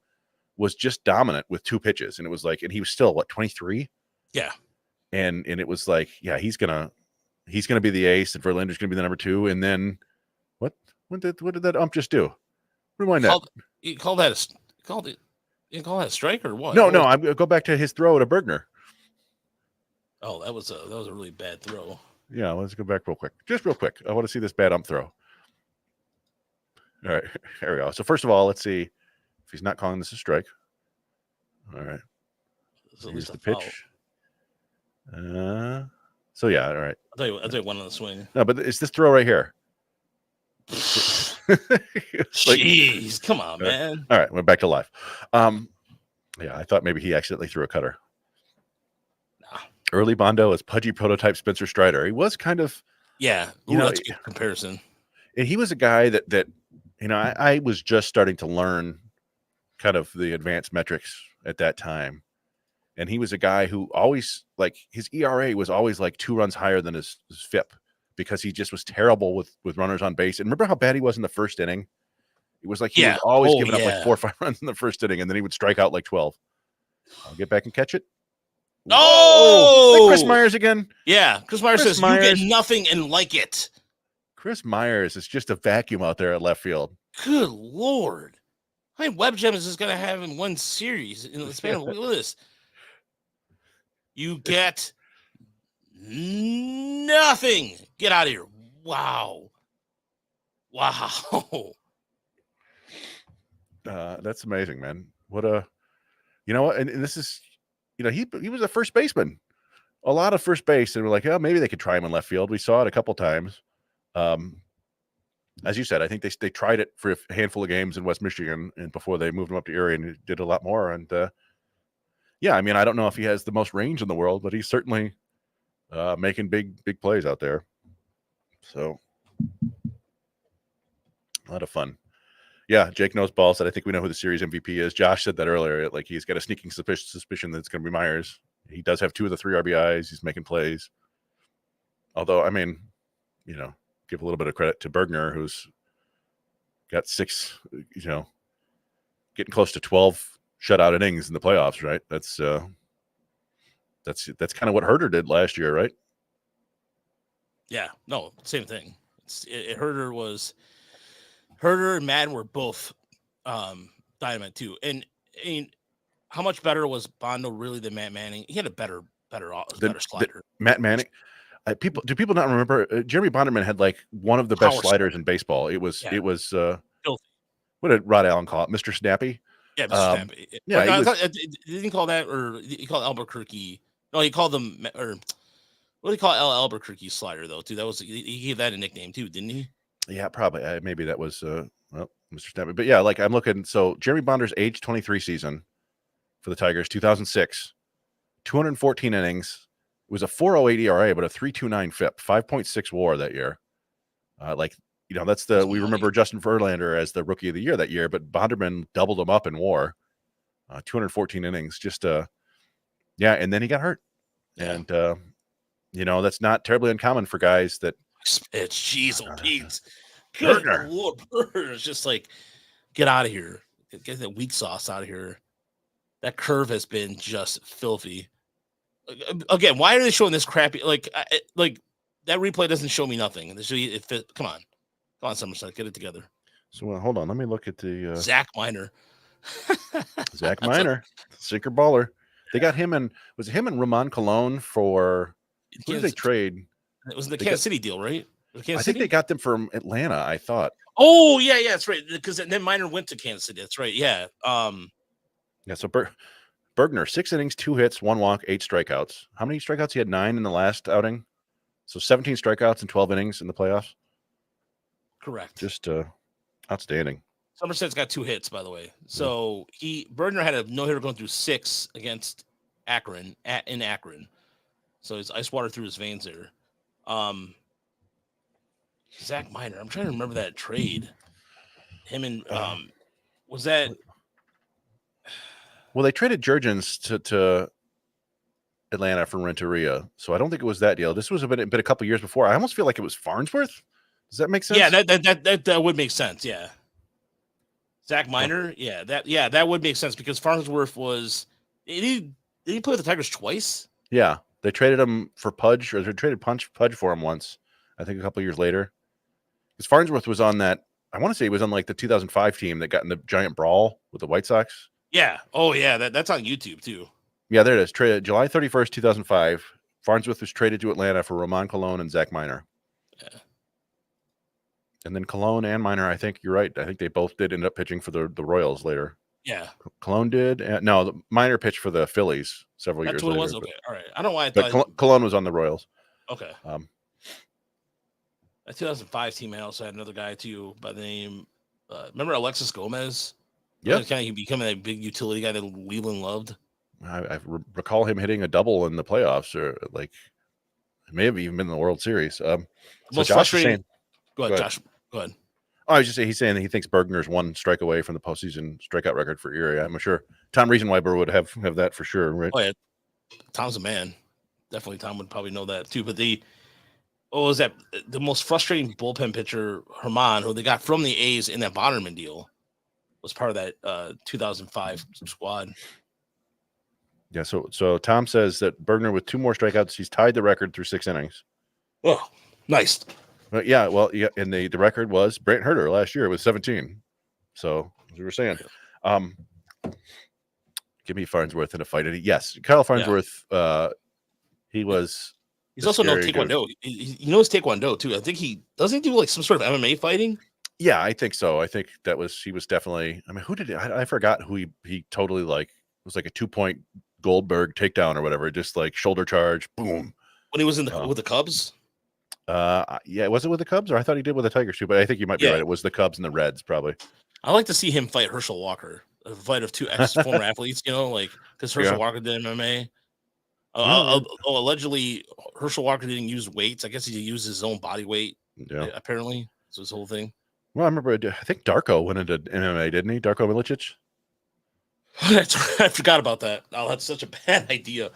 was just dominant with 2 pitches, and it was like, and he was still 23. Yeah, and it was like, yeah, he's gonna be the ace, and Verlander's gonna be the number 2. And then what did that ump just do? Rewind that. You call that a strike or what? No, I'm gonna go back to his throw to Bergner. Oh, that was a really bad throw. Yeah, let's go back just real quick. I want to see this bad ump throw. All right, here we go. So first of all, let's see if he's not calling this a strike. All right, here's the pitch. So yeah, all right. I'll tell you one on the swing. No, but it's this throw right here. Jeez, come on, man. All right, went back to live. Yeah, I thought maybe he accidentally threw a cutter. Early Bondo is pudgy prototype Spencer Strider. He was kind of, that's a good comparison. And he was a guy that I was just starting to learn kind of the advanced metrics at that time. And he was a guy who always, like, his ERA was always like 2 runs higher than his FIP, because he just was terrible with runners on base. And remember how bad he was in the first inning? It was like he was always giving up like 4 or 5 runs in the first inning, and then he would strike out like 12. I'll get back and catch it. Oh, like Chris Myers again. Yeah, Chris Myers says you get nothing and like it. Chris Myers is just a vacuum out there at left field. Good Lord. How many web gems is going to have in one series? In the span of, look at this. You get nothing. Get out of here. Wow. That's amazing, man. What a, and this is, he was a first baseman. A lot of first base, and we're like, oh, maybe they could try him in left field. We saw it a couple times. As you said, I think they tried it for a handful of games in West Michigan, and before they moved him up to Erie, and did a lot more. And yeah, I mean, I don't know if he has the most range in the world, but he's certainly making big plays out there. So a lot of fun. Yeah, Jake knows ball said, I think we know who the series MVP is. Josh said that earlier. Like, he's got a sneaking suspicion that it's going to be Myers. He does have 2 of the 3 RBIs. He's making plays. Although, I mean, give a little bit of credit to Bergner, who's got 6, getting close to 12 shutout innings in the playoffs, right? That's kind of what Herter did last year, right? Yeah, no, same thing. Herter and Madden were both dynamite too. And I mean, how much better was Bondo really than Matt Manning? He had a better slider. Matt Manning. Do people not remember? Jeremy Bonderman had like one of the best sliders in baseball. It was what did Rod Allen call it? Mr. Snappy. Yeah, Mr. Snappy. Yeah, no, I thought, didn't call that, or he called Albuquerque. No, he called them, or what did he call Albuquerque slider though? Too, that was he gave that a nickname too, didn't he? Yeah, probably. Maybe that was Mr. Snappy. But yeah, like I'm looking. So Jeremy Bonder's age 23 season for the Tigers, 2006, 214 innings. It was a 4.08 ERA, but a 3.29 FIP, 5.6 WAR that year. That's we remember Justin Verlander as the rookie of the year that year, but Bonderman doubled him up in WAR, 214 innings. And then he got hurt, and that's not terribly uncommon for guys that. It's Jeezel Pete's. Good Lord, Burner's just like, get out of here, get that weak sauce out of here. That curve has been just filthy. Again, why are they showing this crappy? Like that replay doesn't show me nothing. Come on, Somerset, get it together. So hold on, let me look at the Zach Miner. Zach Miner, sinker baller. They got him and Ramon Colon for who did they trade? It was the Kansas City deal, right? I think they got them from Atlanta. I thought. Oh yeah, that's right. Because then Miner went to Kansas City. That's right. Yeah. So Bergner, 6 innings, 2 hits, 1 walk, 8 strikeouts. How many strikeouts? He had 9 in the last outing. So 17 strikeouts in 12 innings in the playoffs. Correct. Just outstanding. Somerset's got 2 hits, by the way. So Bergner had a no-hitter going through 6 against Akron in Akron. So his ice water through his veins there. Zach Miner. I'm trying to remember that trade. Him and was that? Well, they traded Jurgens to Atlanta from Renteria, so I don't think it was that deal. This was been a couple years before. I almost feel like it was Farnsworth. Does that make sense? Yeah, that would make sense. Yeah, Zach Miner. Yeah, that would make sense because Farnsworth was. Did he play with the Tigers twice? Yeah, they traded him for Pudge, or they traded Pudge for him once. I think a couple years later, because Farnsworth was on that. I want to say he was on like the 2005 team that got in the giant brawl with the White Sox. Yeah. Oh, yeah. That's on YouTube too. Yeah, there it is. Traded July 31st, 2005. Farnsworth was traded to Atlanta for Ramon Colon and Zach Miner. Yeah. And then Colon and Miner, I think you're right. I think they both did end up pitching for the Royals later. Yeah. Colon did. No, the Miner pitched for the Phillies several years later. That's what it was? Okay. All right. I don't know why I thought. But Colon was on the Royals. Okay. That 2005 team, I also had another guy too by the name. Remember Alexis Gomez? Yeah. Kind of becoming a big utility guy that Leland loved. I recall him hitting a double in the playoffs, or like it may have even been in the World Series. Most frustrating. Go ahead, Josh. Go ahead. Oh, I was just saying, he's saying that he thinks Bergner's 1 strike away from the postseason strikeout record for Erie. I'm sure Tom Riesenweber would have that for sure, right? Oh yeah, Tom's a man. Definitely, Tom would probably know that too. But the most frustrating bullpen pitcher, Herman, who they got from the A's in that Bonderman deal, was part of that 2005 squad. Yeah, so Tom says that Bergner with 2 more strikeouts, he's tied the record through 6 innings. Oh, nice. But yeah, well, yeah, and the record was Brant Herter last year with 17. So as we were saying, give me Farnsworth in a fight. And yes, Kyle Farnsworth, he's also no Taekwondo. He knows Taekwondo too. I think he do like some sort of MMA fighting. Yeah, I think so. I think he was definitely. I mean, who did I forgot who he totally like. It was like a 2-point Goldberg takedown or whatever, just like shoulder charge, boom. When he was with the Cubs. Yeah, was it with the Cubs, or I thought he did with the Tigers too? But I think you might be right. It was the Cubs and the Reds, probably. I like to see him fight Herschel Walker, a fight of 2 ex-former athletes. Like because Herschel Walker did MMA. Allegedly, Herschel Walker didn't use weights. I guess he used his own body weight. Yeah, apparently, so his whole thing. Well, I remember. I think Darko went into MMA, didn't he? Darko Milicic. I forgot about that. Oh, that's such a bad idea.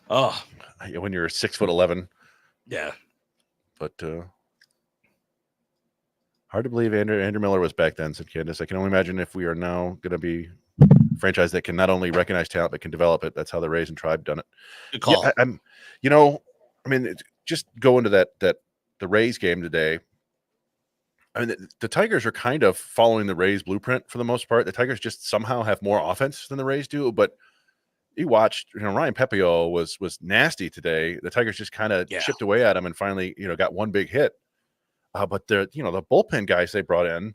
Oh, when you're 6'11". Yeah, but hard to believe Andrew Miller was back then, said Candace. I can only imagine if we are now going to be a franchise that can not only recognize talent but can develop it. That's how the Rays and Tribe done it. Good call. Yeah, just go into that the Rays game today. I mean, the Tigers are kind of following the Rays blueprint for the most part. The Tigers just somehow have more offense than the Rays do. But you watched, Ryan Pepio was nasty today. The Tigers just kind of chipped away at him and finally, got one big hit. But the bullpen guys they brought in,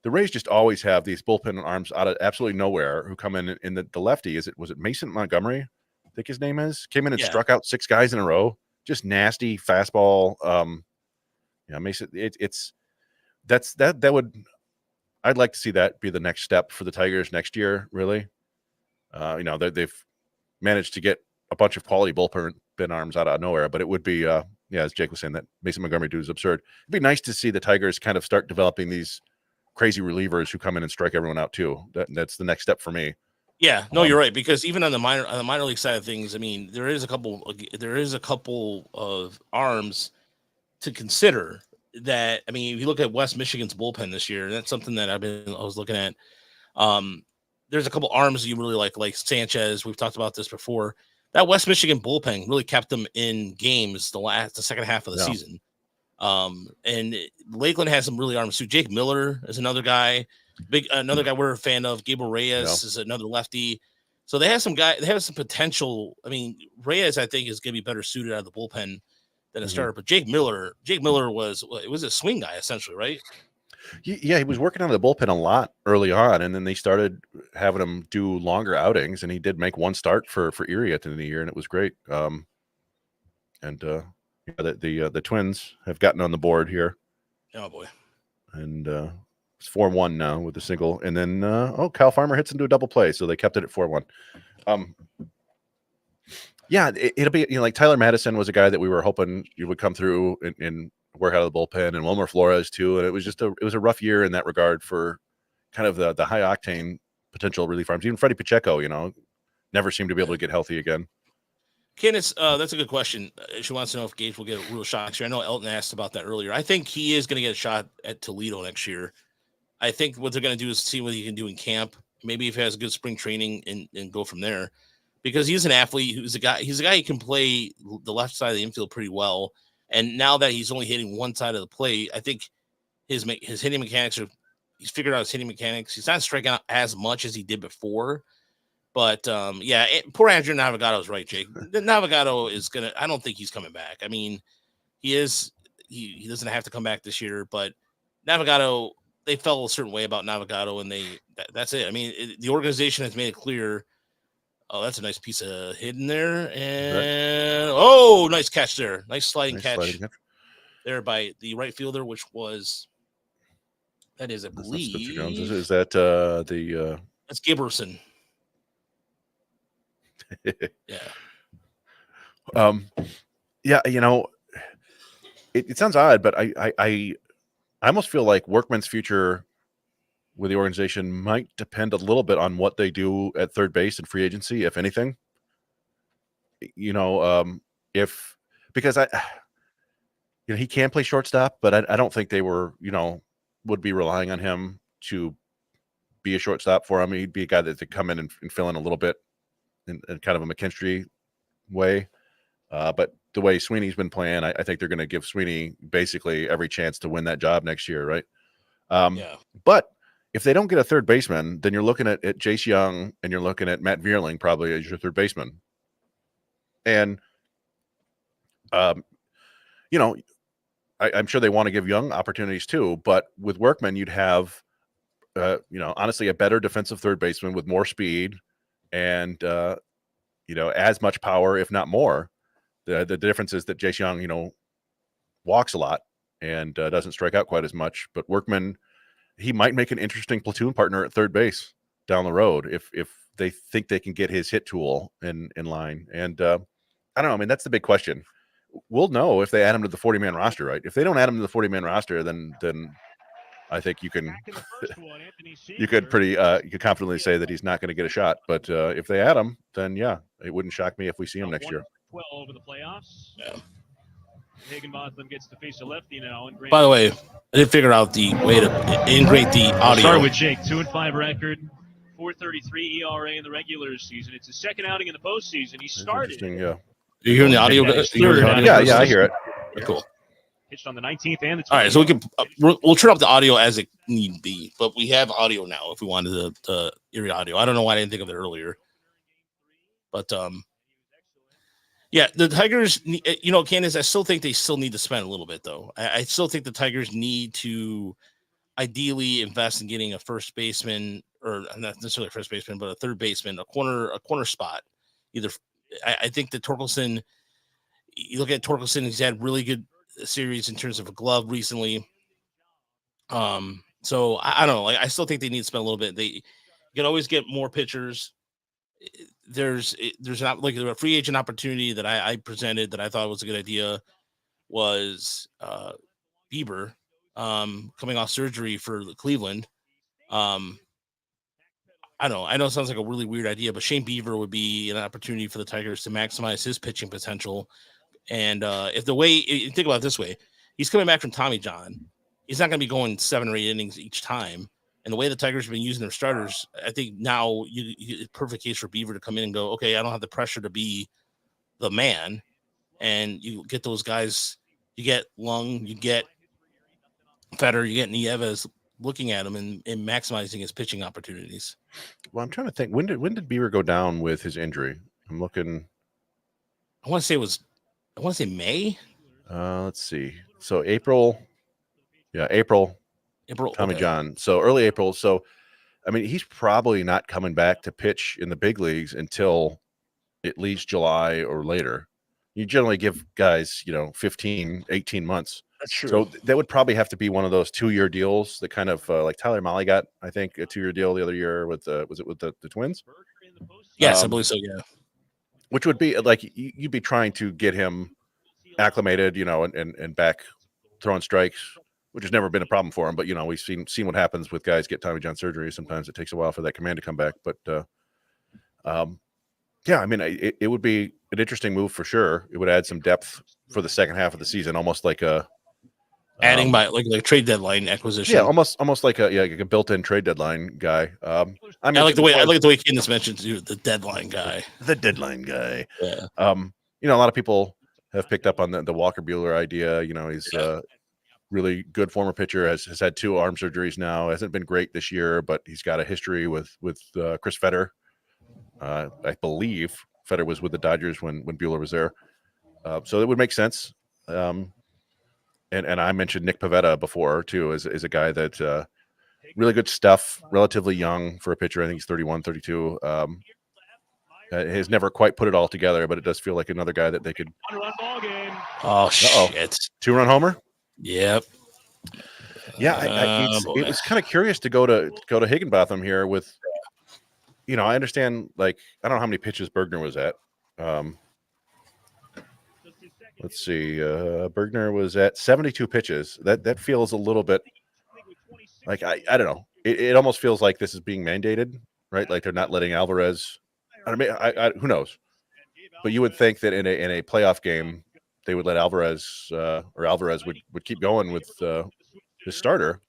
the Rays just always have these bullpen arms out of absolutely nowhere who come in the lefty. Was it Mason Montgomery? I think his name is. Came in and struck out 6 guys in a row. Just nasty fastball. Mason. That would. I'd like to see that be the next step for the Tigers next year. Really, they've managed to get a bunch of quality bullpen arms out of nowhere, but it would be, as Jake was saying, that Mason Montgomery dude is absurd. It'd be nice to see the Tigers kind of start developing these crazy relievers who come in and strike everyone out too. That's the next step for me. Yeah, no, you're right, because even on the minor league side of things, I mean, there is a couple of arms to consider. That, I mean, if you look at West Michigan's bullpen this year, that's something that I was looking at. There's a couple arms you really like Sanchez. We've talked about this before. That West Michigan bullpen really kept them in games the second half of the season. And Lakeland has some really arms too. Jake Miller is another guy. Another guy we're a fan of. Gabriel Reyes is another lefty. So they have some potential. I mean, Reyes, I think, is going to be better suited out of the bullpen than a starter. But Jake Miller was a swing guy essentially, right? Yeah, he was working on the bullpen a lot early on, and then they started having him do longer outings, and he did make one start for Erie at the end of the year, and it was great. The Twins have gotten on the board here. Oh boy! And it's 4-1 now with the single, and then Kyle Farmer hits into a double play, so they kept it at 4-1. It'll be like Tyler Madison was a guy that we were hoping you would come through and work out of the bullpen, and Wilmer Flores too. And it was a rough year in that regard for kind of the high octane potential relief arms. Even Freddie Pacheco, never seemed to be able to get healthy again. Candace, that's a good question. She wants to know if Gage will get a real shot next year. I know Elton asked about that earlier. I think he is going to get a shot at Toledo next year. I think what they're going to do is see what he can do in camp. Maybe if he has a good spring training and go from there, because he's an athlete. He's a guy who can play the left side of the infield pretty well. And now that he's only hitting one side of the plate, I think his hitting mechanics he's figured out his hitting mechanics. He's not striking out as much as he did before. But poor Andrew Navigato is right, Jake. Navigato is I don't think he's coming back. I mean, he doesn't have to come back this year, but Navigato, they felt a certain way about Navigato, and that's it. I mean, the organization has made it clear. Oh, that's a nice piece of hit in there. And nice catch there. Nice sliding catch there by the right fielder, which was I believe. Is that the that's Giberson. It sounds odd, but I almost feel like Workman's future with the organization might depend a little bit on what they do at third base and free agency, if anything. Because he can play shortstop, but I don't think they would be relying on him to be a shortstop for him. He'd be a guy that could come in and fill in a little bit in kind of a McKinstry way. But the way Sweeney's been playing, I think they're going to give Sweeney basically every chance to win that job next year, right? But if they don't get a third baseman, then you're looking at Jace Young and you're looking at Matt Vierling probably as your third baseman. And, I'm sure they want to give Young opportunities too, but with Workman, you'd have, honestly, a better defensive third baseman with more speed and, as much power, if not more. The difference is that Jace Young, walks a lot and doesn't strike out quite as much, but Workman, he might make an interesting platoon partner at third base down the road if they think they can get his hit tool in line. And I don't know. I mean, that's the big question. We'll know if they add him to the 40-man roster, right? If they don't add him to the 40-man roster, then I think you could confidently say that he's not going to get a shot. But if they add him, then it wouldn't shock me if we see him next year. 12 in the playoffs. Yeah. Higginbotham gets to face a lefty now. By the way, I did figure out the way to integrate the audio. Start with Jake. 2-5 record, 4.33 ERA in the regular season. It's his second outing in the postseason. He started. Interesting, yeah. Are you hearing the audio? Yeah, I hear it. Cool. Pitched on the 19th and the 20th. All right, so we can we'll turn up the audio as it need be, but we have audio now if we wanted the Erie audio. I don't know why I didn't think of it earlier, but yeah, the Tigers. You know, Candace, I still think they still need to spend a little bit though. I still think the Tigers need to ideally invest in getting a first baseman, or not necessarily a first baseman, but a third baseman, a corner spot. Either I think that Torkelson. You look at Torkelson; he's had really good series in terms of a glove recently. So I don't know. Like, I still think they need to spend a little bit. You can always get more pitchers. There's not like a free agent opportunity that I presented that I thought was a good idea was Bieber coming off surgery for Cleveland. I know it sounds like a really weird idea, but Shane Bieber would be an opportunity for the Tigers to maximize his pitching potential. And think about it this way, he's coming back from Tommy John. He's not going to be going 7 or 8 innings each time. And the way the Tigers have been using their starters, I think now it's perfect case for Beaver to come in and go, okay, I don't have the pressure to be the man. And you get those guys, you get Lung, you get Fetter, you get Nieves looking at him and maximizing his pitching opportunities. Well, I'm trying to think, when did Beaver go down with his injury? I'm looking. I want to say May. Let's see. So April. Yeah, April. Tommy John. So early April. So, I mean, he's probably not coming back to pitch in the big leagues until at least July or later. You generally give guys, 15, 18 months. That's true. So that would probably have to be one of those 2-year deals that kind of like Tyler Mahle got, I think, a 2-year deal the other year with was it with the Twins? Yes, I believe so, yeah. Which would be like you'd be trying to get him acclimated, and back throwing strikes, which has never been a problem for him. But, we've seen what happens with guys get Tommy John surgery. Sometimes it takes a while for that command to come back. But, yeah, I mean, it would be an interesting move for sure. It would add some depth for the second half of the season, almost like a adding by like trade deadline acquisition. Yeah, almost like a built-in trade deadline guy. I like the way Candace mentioned too, the deadline guy. The deadline guy. Yeah. A lot of people have picked up on the Walker Buehler idea. He's really good former pitcher, has had 2 arm surgeries now, hasn't been great this year, but he's got a history with Chris Fetter. I believe Fetter was with the Dodgers when Buehler was there. So it would make sense. And I mentioned Nick Pivetta before too, as a guy that really good stuff, relatively young for a pitcher. I think he's 31, 32. Has never quite put it all together, but it does feel like another guy that they could. Oh shit! 2-run homer. Yep. Yeah, it was kind of curious to go to Higginbotham here with. I understand. Like, I don't know how many pitches Bergner was at. Let's see. Bergner was at 72 pitches. That feels a little bit like I don't know. It almost feels like this is being mandated, right? Like they're not letting Alvarez. I mean, who knows? But you would think that in a playoff game, they would let Alvarez or Alvarez would keep going with his starter.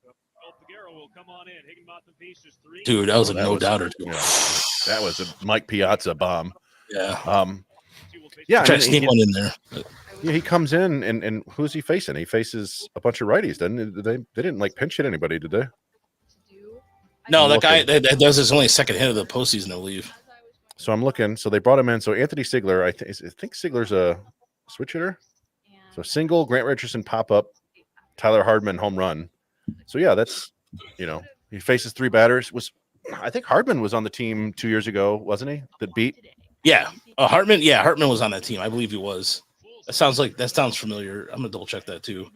Dude, that was a no-doubter. Yeah, that was a Mike Piazza bomb. Yeah. Yeah. Try to sneak one in there. Yeah, he comes in and who's he facing? He faces a bunch of righties. They didn't like pinch hit anybody, did they? No, that guy that does his only second hit of the postseason, I believe. So I'm looking. So they brought him in. So Anthony Sigler, I think Sigler's a switch hitter. So single, Grant Richardson pop up, Tyler Hardman home run. So yeah, that's he faces 3 batters. I think Hardman was on the team 2 years ago, wasn't he? That beat. Yeah, Hartman. Yeah, Hartman was on that team. I believe he was. That sounds familiar. I'm gonna double check that too.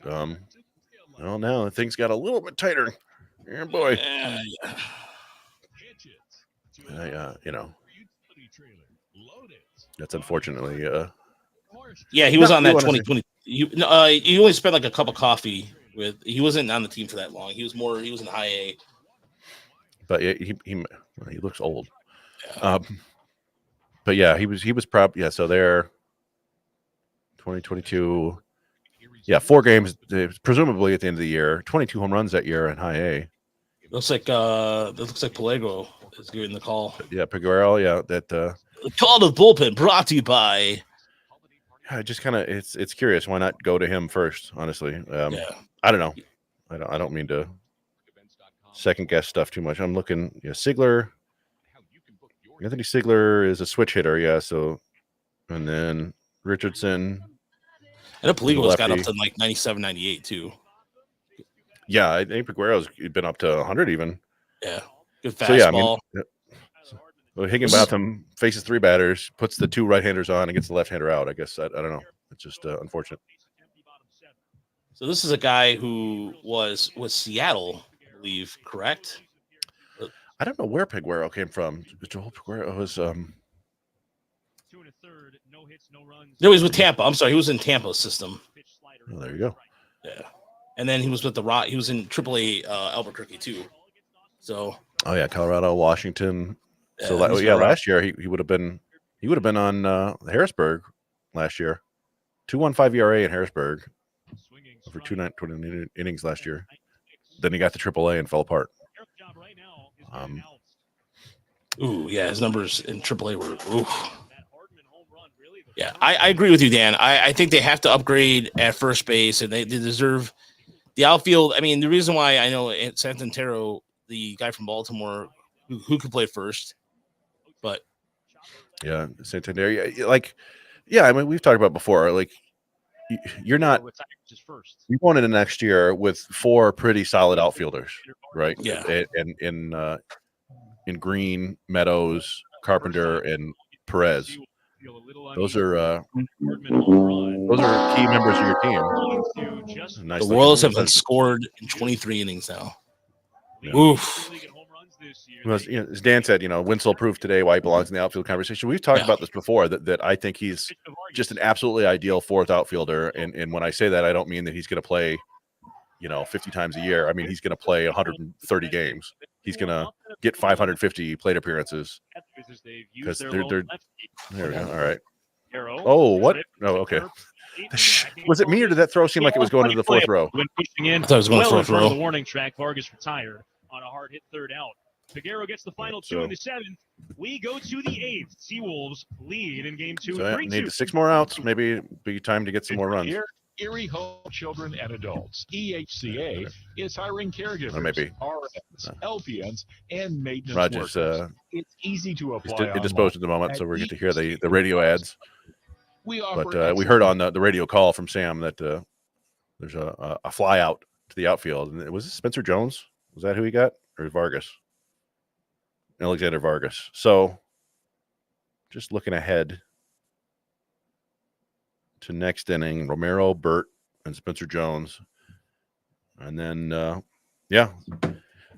Well, now things got a little bit tighter. Yeah, boy. That's unfortunately. Yeah, he was on that 2020. He only spent like a cup of coffee with. He wasn't on the team for that long. He was in high A. But he looks old. Yeah. But yeah, he was probably so they're 2022. Yeah, 4 games, presumably at the end of the year. 22 home runs that year in high A. Looks like Pelego is giving the call. Yeah, Peguero. Yeah, that. The call to the bullpen brought to you by. I just kind of it's curious. Why not go to him first? Honestly, Yeah. I don't know. I don't mean to second guess stuff too much. I'm looking. Yeah, Sigler. Anthony Sigler is a switch hitter. Yeah. So, and then Richardson. And Poligo's got up lefty. to like 97, 98 too. Yeah, I think Peguero's been up to 100 even. Yeah. Good fastball. So yeah, I mean, well, Higginbotham faces 3 batters, puts the 2 right-handers on, and gets the left-hander out. I guess I don't know. It's just unfortunate. So this is a guy who was Seattle, I believe, correct? I don't know where Peguero came from. Joel Peguero was 2 1/3, no hits, no runs. No, he was with Tampa. I'm sorry, he was in Tampa's system. Oh, there you go. Yeah, and then he was with the Rock. He was in AAA Albuquerque too. So. Oh yeah, Colorado, Washington. Yeah, So last year he would have been on Harrisburg last year. 2.15 ERA in Harrisburg over 20 innings last year. Then he got to AAA and fell apart. Ooh, yeah, his numbers in AAA were ooh. Yeah, I agree with you, Dan. I think they have to upgrade at first base, and they deserve the outfield. I mean, the reason why I know Santantero, the guy from Baltimore, who could play first, but yeah, Santander, I mean, we've talked about before, like you're not you're going into next year with 4 pretty solid outfielders, right? Yeah, and in Green, Meadows, Carpenter, and Perez. Those are key members of your team. Nice. The Royals have been scored in 23 innings now. Yeah. Oof. As Dan said, Winslow proved today why he belongs in the outfield conversation. We've talked about this before, that I think he's just an absolutely ideal 4th outfielder. And when I say that, I don't mean that he's going to play, 50 times a year. I mean, he's going to play 130 games. He's going to get 550 plate appearances. Because they're there we go. All right. Oh, what? Oh, okay. Was it me, or did that throw seem like it was going to the 4th row? When pushing in, I thought it was going to the 4th row. The warning track, Vargas retired on a hard hit 3rd out. Peguero gets the final 2 in the 7th. We go to the 8th. SeaWolves lead in game 2. So need 6 more outs. Maybe it'd be time to get some more runs. Erie Home Children and Adults, EHCA, is hiring caregivers, maybe RNs, LPNs, and maintenance Rogers, workers. It's easy to apply. Indisposed at the moment, so we're going to hear the radio ads. We heard on the radio call from Sam that there's a fly out to the outfield. And was it Spencer Jones? Was that who he got? Or Vargas? Alexander Vargas. So just looking ahead to next inning, Romero, Burt, and Spencer Jones. And then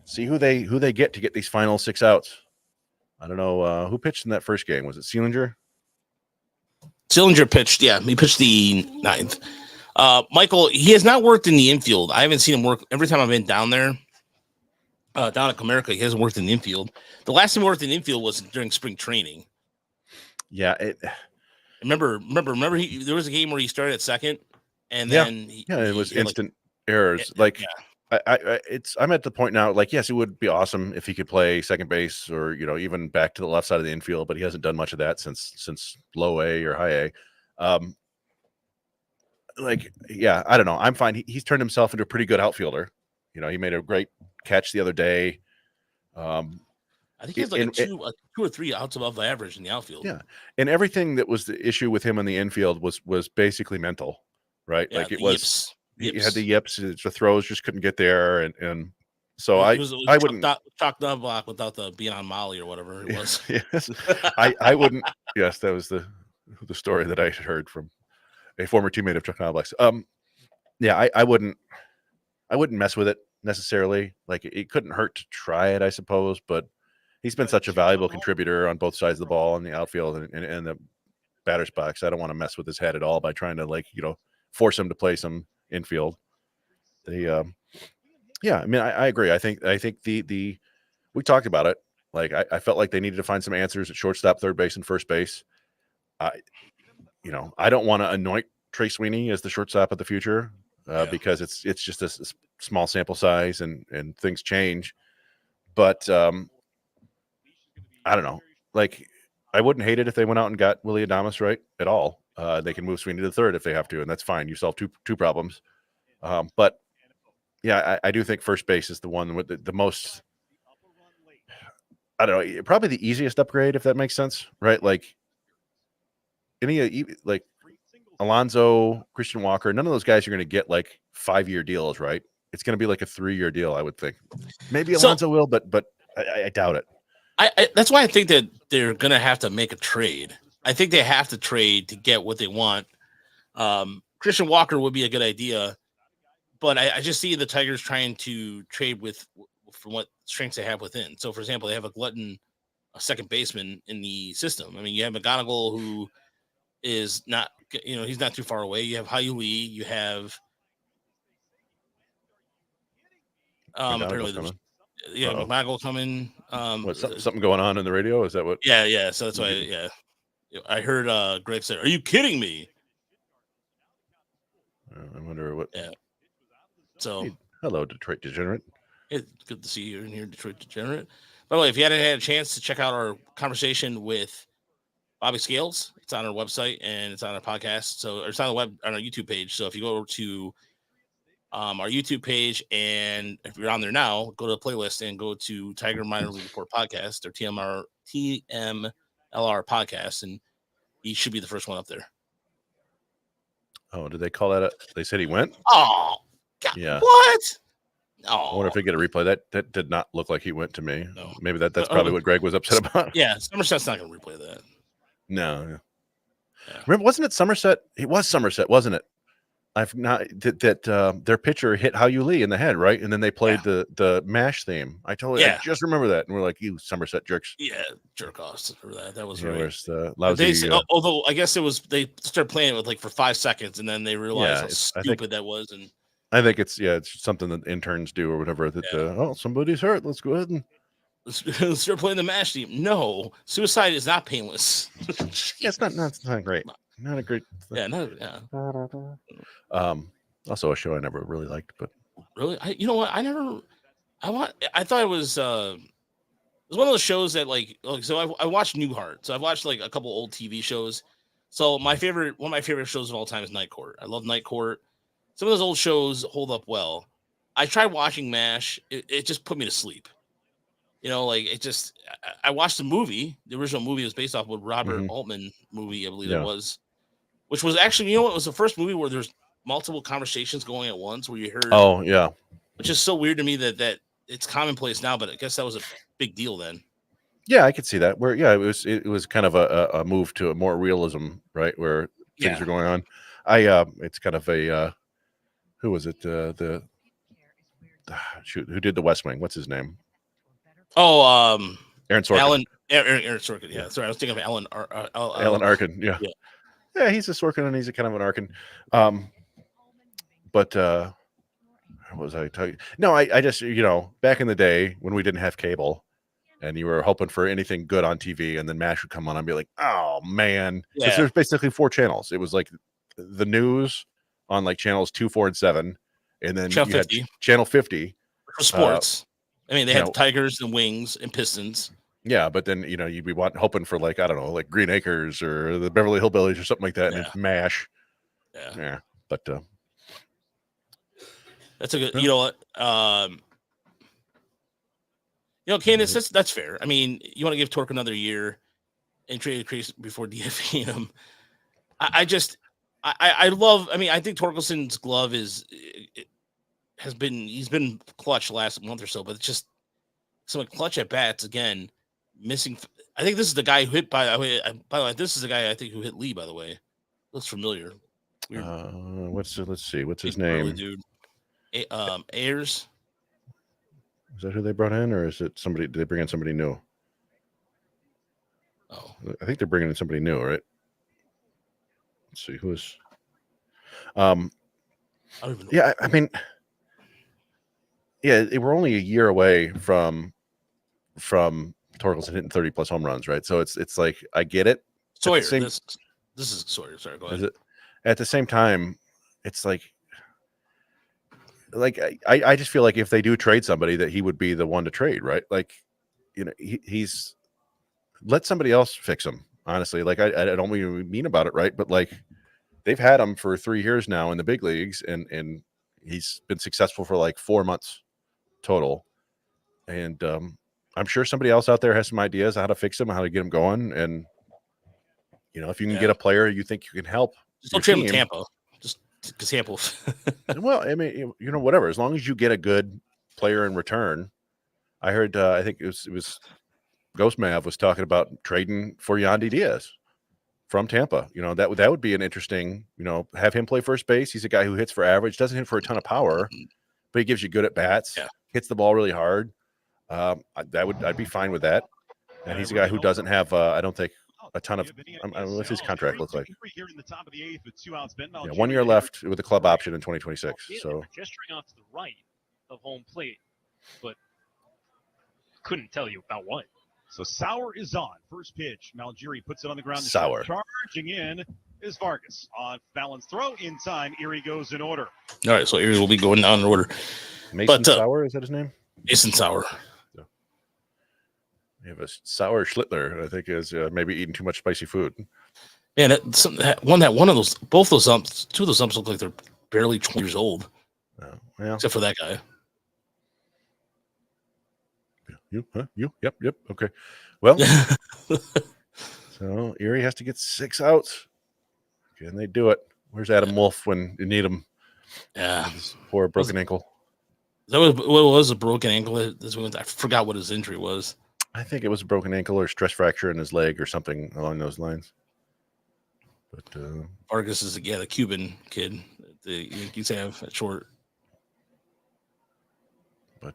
see who they get to get these final 6 outs. I don't know who pitched in that first game. Was it Sealinger? Sealinger pitched, yeah. He pitched the 9th. Michael, he has not worked in the infield. I haven't seen him work. Every time I've been down there, down at Comerica, he hasn't worked in the infield. The last time he worked in the infield was during spring training. Yeah. Remember, there was a game where he started at second, and then it was instant errors. I'm at the point now, yes, it would be awesome if he could play second base or even back to the left side of the infield, but he hasn't done much of that since low A or high A. I don't know. I'm fine. He's turned himself into a pretty good outfielder. He made a great catch the other day. I think he's like 2 or 3 outs above the average in the outfield. Yeah, and everything that was the issue with him in the infield was basically mental, right? Yeah, it was he had the yips, the throws just couldn't get there, and so I wouldn't chalked up block without the being on Molly or whatever it was. Yes, I wouldn't. Yes, that was the story that I had heard from a former teammate of Chuck Knobloch's. I wouldn't mess with it necessarily. It couldn't hurt to try it, I suppose, but he's been such a valuable contributor on both sides of the ball in the outfield and the batter's box. I don't want to mess with his head at all by trying to force him to play some infield. I mean, I agree. I think the we talked about it. I felt like they needed to find some answers at shortstop, third base, and first base. I don't want to anoint Trey Sweeney as the shortstop of the future because it's just a small sample size and things change. But I don't know. I wouldn't hate it if they went out and got Willy Adames right at all. They can move Sweeney to the third if they have to, and that's fine. You solve two problems. But yeah, I do think first base is the one with the most. I don't know, probably the easiest upgrade, if that makes sense, right? Like like Alonso, Christian Walker, none of those guys are going to get like 5-year deals, right? It's going to be like a 3-year deal, I would think. Maybe Alonso will, but I doubt it. I that's why I think that they're going to have to make a trade. I think they have to trade to get what they want. Christian Walker would be a good idea, but I just see the Tigers trying to trade from what strengths they have within. So, for example, they have a second baseman in the system. I mean, you have McGonigal, who is not, he's not too far away. You have Hayu Lee. You have apparently McGonigal coming. Something going on in the radio? Is that what? Yeah. So that's why. I heard Greg say, "Are you kidding me?" I wonder what. Yeah. So, hey, hello, Detroit Degenerate. It's good to see you in here, Detroit Degenerate. By the way, if you hadn't had a chance to check out our conversation with Bobby Scales, it's on our website and it's on our podcast. So it's on on our YouTube page. So if you go to our YouTube page, and if you're on there now, go to the playlist and go to Tiger Minor League Report podcast or TMLR podcast, and he should be the first one up there. Oh, did they call that? They said he went. Oh, God, yeah. What? Oh, I wonder if they get a replay. That did not look like he went to me. No. Maybe that's probably what Greg was upset about. Yeah, Somerset's not going to replay that. No. Yeah. Remember, wasn't it Somerset? It was Somerset, wasn't it? I've not that their pitcher hit Hayu Lee in the head, right? And then they played the MASH theme. I just remember that, and we're like, "You Somerset jerks!" Yeah, jerk offs for that. That was right. Where's the lousy? Although I guess they started playing it with for 5 seconds, and then they realized how stupid that was. And I think it's something that interns do or whatever. That somebody's hurt. Let's go ahead and let's start playing the MASH team. No, suicide is not painless. It's not great. Not a great. Also a show I never really liked, but really, you know what? I thought it was one of those shows that so I watched Newhart. So I've watched like a couple old TV shows. So one of my favorite shows of all time is Night Court. I love Night Court. Some of those old shows hold up well. I tried watching MASH. It just put me to sleep. I watched the movie. The original movie was based off of a Robert Altman movie, I believe it was, which was actually, it was the first movie where there's multiple conversations going at once where you heard. Oh, yeah. Which is so weird to me that it's commonplace now, but I guess that was a big deal then. Yeah, I could see that. Where it was kind of a move to a more realism, right? Where things are going on. It's kind of a who was it? Who did the West Wing? What's his name? Oh, Aaron Sorkin. Aaron Sorkin. Yeah, sorry, I was thinking of Alan Arkin. Yeah, he's a Sorkin and he's a kind of an Arkin. But what was I talking? No, I just back in the day when we didn't have cable, and you were hoping for anything good on TV, and then MASH would come on, I'd be like, oh man, because there's basically 4 channels. It was like the news on like channels 2, 4, and 7, and then channel 50. Had channel 50 for sports. I mean, they had the Tigers and Wings and Pistons. Yeah, but then you'd be hoping for like I don't know, like Green Acres or the Beverly Hillbillies or something like that, and it's MASH. Yeah, but that's a good. You know what? Candace, that's fair. I mean, you want to give Torque another year and trade Crease before DFAing him. I love. I mean, I think Torkelson's glove he's been clutch last month or so, but it's just some clutch at bats again. Missing. I think this is the guy who hit. By the way, this is the guy I think who hit Lee. By the way, looks familiar. Let's see. What's his name? Dude. Ayers. Is that who they brought in, or is it somebody? Did they bring in somebody new? Oh, I think they're bringing in somebody new, right? Let's see who's. I don't even know. Yeah, I mean, we're only a year away from Torkelson hitting 30+ home runs, right? So it's like I get it. Sawyer, this is Sawyer. Sorry, go ahead. Is it? At the same time, it's like I just feel like if they do trade somebody, that he would be the one to trade, right? Like, he's let somebody else fix him. Honestly, like I don't even mean about it, right? But like, they've had him for 3 years now in the big leagues, and he's been successful for like 4 months total. And I'm sure somebody else out there has some ideas on how to fix him, how to get him going. And if you can get a player you think you can help Just your don't trade him team, to Tampa. Just to Tampa. well, I mean, whatever. As long as you get a good player in return. I heard. I think it was Ghost Mav was talking about trading for Yandy Diaz from Tampa. That would be an interesting. Have him play first base. He's a guy who hits for average, doesn't hit for a ton of power, but he gives you good at bats. Yeah. Hits the ball really hard. I'd be fine with that. And he's a guy who doesn't have. I don't think a ton of. What's his contract look like? Here in the top of the 8th with 2 outs. Ben 1 year left with a club option in 2026. So gesturing off to the right of home plate, but couldn't tell you about what. So Sauer is on. First pitch. Managerial puts it on the ground. Sauer. Charging in is Vargas. On balance throw in time. Erie goes in order. All right, so Erie will be going down in order. Mason Sauer, is that his name? Mason Sauer. We have a Sauer Schlittler, I think, is maybe eating too much spicy food. Man, one of those, both those umps, 2 of those umps look like they're barely 20 years old. Well, except for that guy. Yep. Okay. Well, so Erie has to get 6 outs. Can they do it? Where's Adam Wolf when you need him? Yeah. His poor broken ankle. That was a broken ankle. I forgot what his injury was. I think it was a broken ankle or stress fracture in his leg or something along those lines. But Vargas is the Cuban kid. The Yankees have at short. But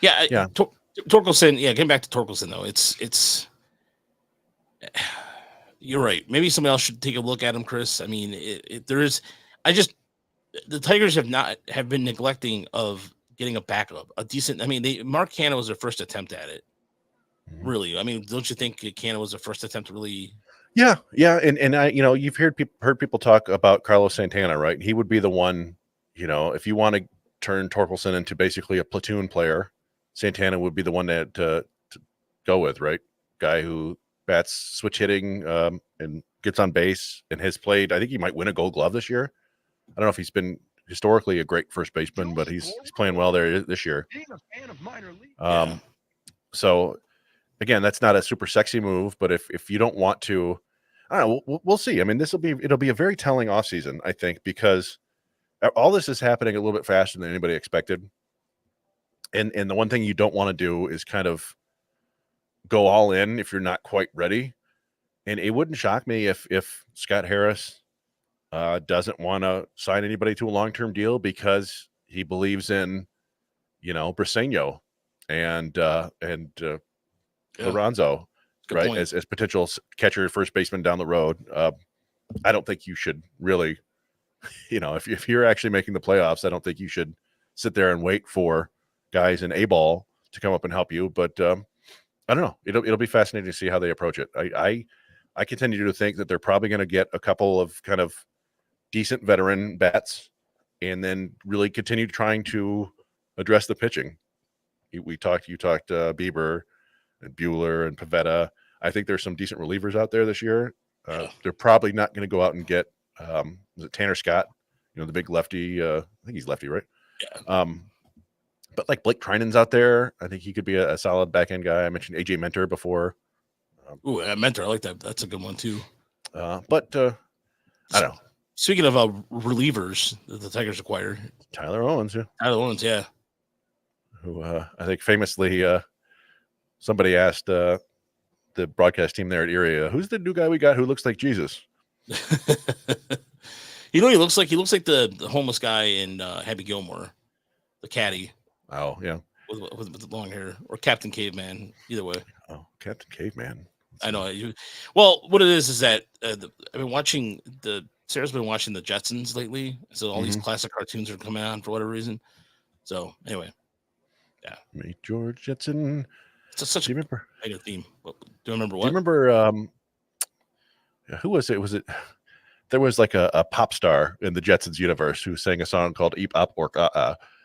yeah. Torkelson. Yeah, getting back to Torkelson though, it's. You're right. Maybe somebody else should take a look at him, Chris. I mean, the Tigers have been neglecting of getting a backup, a decent. I mean, Mark Canha was their first attempt at it. Really, I mean, don't you think Canha was the first attempt to really? Yeah, and I, you've heard people talk about Carlos Santana, right? He would be the one, if you want to turn Torkelson into basically a platoon player, Santana would be the one to go with, right? Guy who bats switch hitting and gets on base and has played. I think he might win a Gold Glove this year. I don't know if he's been historically a great first baseman, but he's playing well there this year. So. Again, that's not a super sexy move, but if you don't want to, I don't know, we'll see. I mean, it'll be a very telling offseason, I think, because all this is happening a little bit faster than anybody expected. And the one thing you don't want to do is kind of go all in if you're not quite ready. And it wouldn't shock me if Scott Harris doesn't want to sign anybody to a long-term deal because he believes in, Briseño and Lorenzo, right, as potential catcher, first baseman down the road. I don't think you should really, if you're actually making the playoffs, I don't think you should sit there and wait for guys in A-ball to come up and help you. But I don't know. It'll be fascinating to see how they approach it. I continue to think that they're probably going to get a couple of kind of decent veteran bats and then really continue trying to address the pitching. You talked Bieber and Buehler and Pivetta. I think there's some decent relievers out there this year. They're probably not going to go out and get was it Tanner Scott, the big lefty. I think he's lefty, right? Yeah. But like Blake Treinen's out there. I think he could be a solid back end guy. I mentioned AJ Mentor before. Mentor, I like that. That's a good one too. But I don't know. Speaking of relievers that the Tigers acquired, Tyler Owens, yeah. Who I think famously. Somebody asked the broadcast team there at Erie, who's the new guy we got who looks like Jesus? He looks like the homeless guy in Happy Gilmore, the caddy. Oh yeah, with the long hair, or Captain Caveman. Either way. Oh, Captain Caveman. I know. Well, what it is that Sarah's been watching the Jetsons lately, so all these classic cartoons are coming on for whatever reason. So anyway, yeah. Meet George Jetson. It's such a theme. Do you remember what? Do you remember who was it? Was it there was like a pop star in the Jetsons universe who sang a song called Eep Up Ork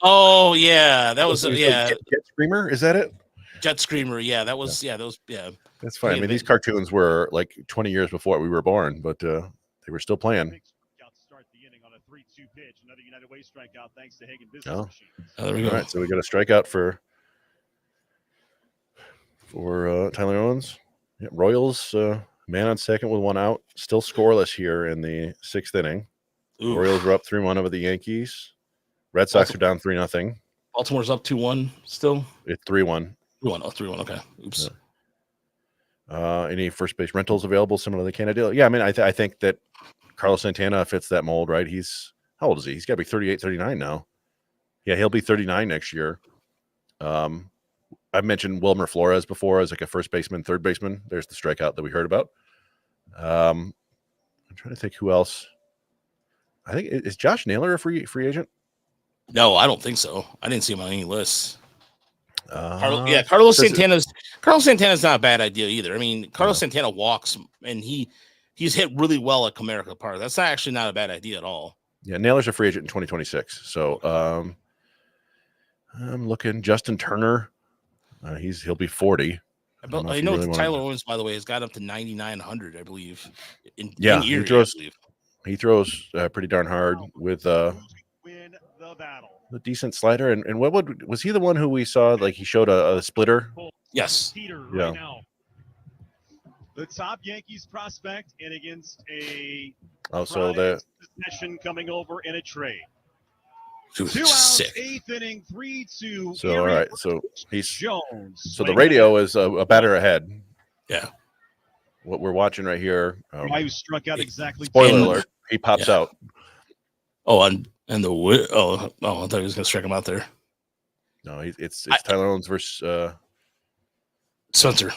Oh yeah, that was Jet Screamer, is that it? Jet Screamer, yeah, that was That's fine. I mean, these cartoons were like 20 years before we were born, but they were still playing. pitch. Another United Way strikeout thanks to Hagen Business Oh. Machines. Oh, there we go. All right, so we got a strikeout for Tyler Owens. Yeah, Royals, man on second with one out. Still scoreless here in the 6th inning. Ooh. Orioles are up 3-1 over the Yankees. Red Sox are down 3-0. Baltimore's up 2-1 still. It's 3-1. 3-1. Oh, 3-1. Okay. Oops. Any first base rentals available similar to the Canada deal? Yeah, I mean, I think that Carlos Santana fits that mold, right? He's how old is he? He's got to be 38, 39 now. Yeah, he'll be 39 next year. I've mentioned Wilmer Flores before as like a first baseman, third baseman. There's the strikeout that we heard about. I'm trying to think who else. I think is Josh Naylor a free agent? No, I don't think so. I didn't see him on any lists. Yeah, Carlos Santana's not a bad idea either. I mean, Carlos Santana walks and he's hit really well at Comerica Park. That's actually not a bad idea at all. Yeah, Naylor's a free agent in 2026. So I'm looking Justin Turner. He'll be 40. I know Tyler Owens, by the way, has got up to 9,900, I believe. In Erie, he throws pretty darn hard with Win the battle. a decent slider. And was he the one who we saw like he showed a splitter? Yes. Peter Yeah. right now. The top Yankees prospect and against a so the possession coming over in a trade. Dude, 2 outs, sick. 8th inning, 3-2. So all right, so he's Jones. so the radio is a batter ahead. Yeah. What we're watching right here. Guy who struck out exactly. Spoiler alert! He pops out. Oh, I thought he was going to strike him out there. No, it's Tyler Owens versus Spencer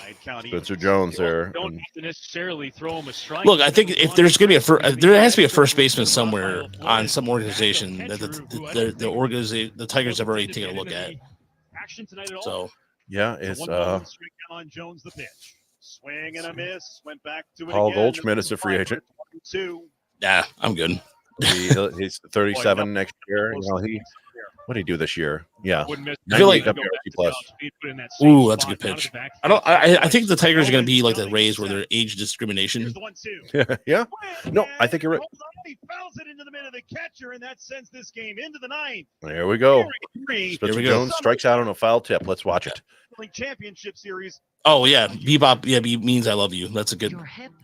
Jones there. Don't have to necessarily throw him a strike. Look, I think if there's going to be there has to be a first baseman somewhere on some organization that the Tigers have already taken a look at. So yeah, it's on Jones the pitch. Swing and a miss. Went back to it Paul again. Goldschmidt is a free agent. yeah, I'm good. He's 37 next year. What did he do this year? Yeah, I feel like plus. Ooh, that's a good pitch. I think the Tigers are going to be like the Rays, where they're age discrimination. Yeah. No, I think you're right. He fouls it into the middle of the catcher, and that sends this game into the 9th. There we go. Here Spencer we go. Jones strikes out on a foul tip. Let's watch it. Championship series. Oh yeah, Bebop. Yeah, means I love you. That's a good.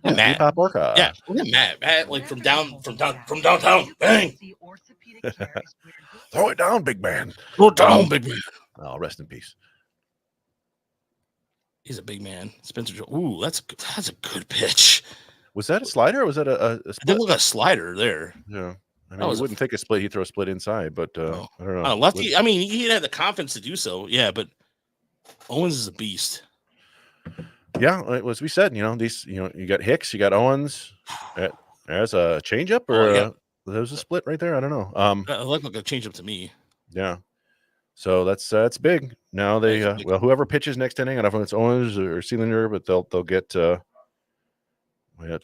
Matt. Bebop Orca. Yeah, look at Matt, like from downtown. Bang. Throw it down, big man. Throw it down, big man. Oh, rest in peace. He's a big man, Spencer Jones. Ooh, that's a good pitch. Was that a slider or was that a split? I think look at a slider there. Yeah. I mean, you wouldn't think a split. He'd throw a split inside, but I don't know. Lefty. I mean, he had the confidence to do so. Yeah, but Owens is a beast. Yeah, as we said, these, you got Hicks, you got Owens. There's a changeup or there's a split right there. I don't know. It looked like a changeup to me. Yeah. So that's big. Now they whoever pitches next inning, I don't know if it's Owens or Sealinger, but they'll get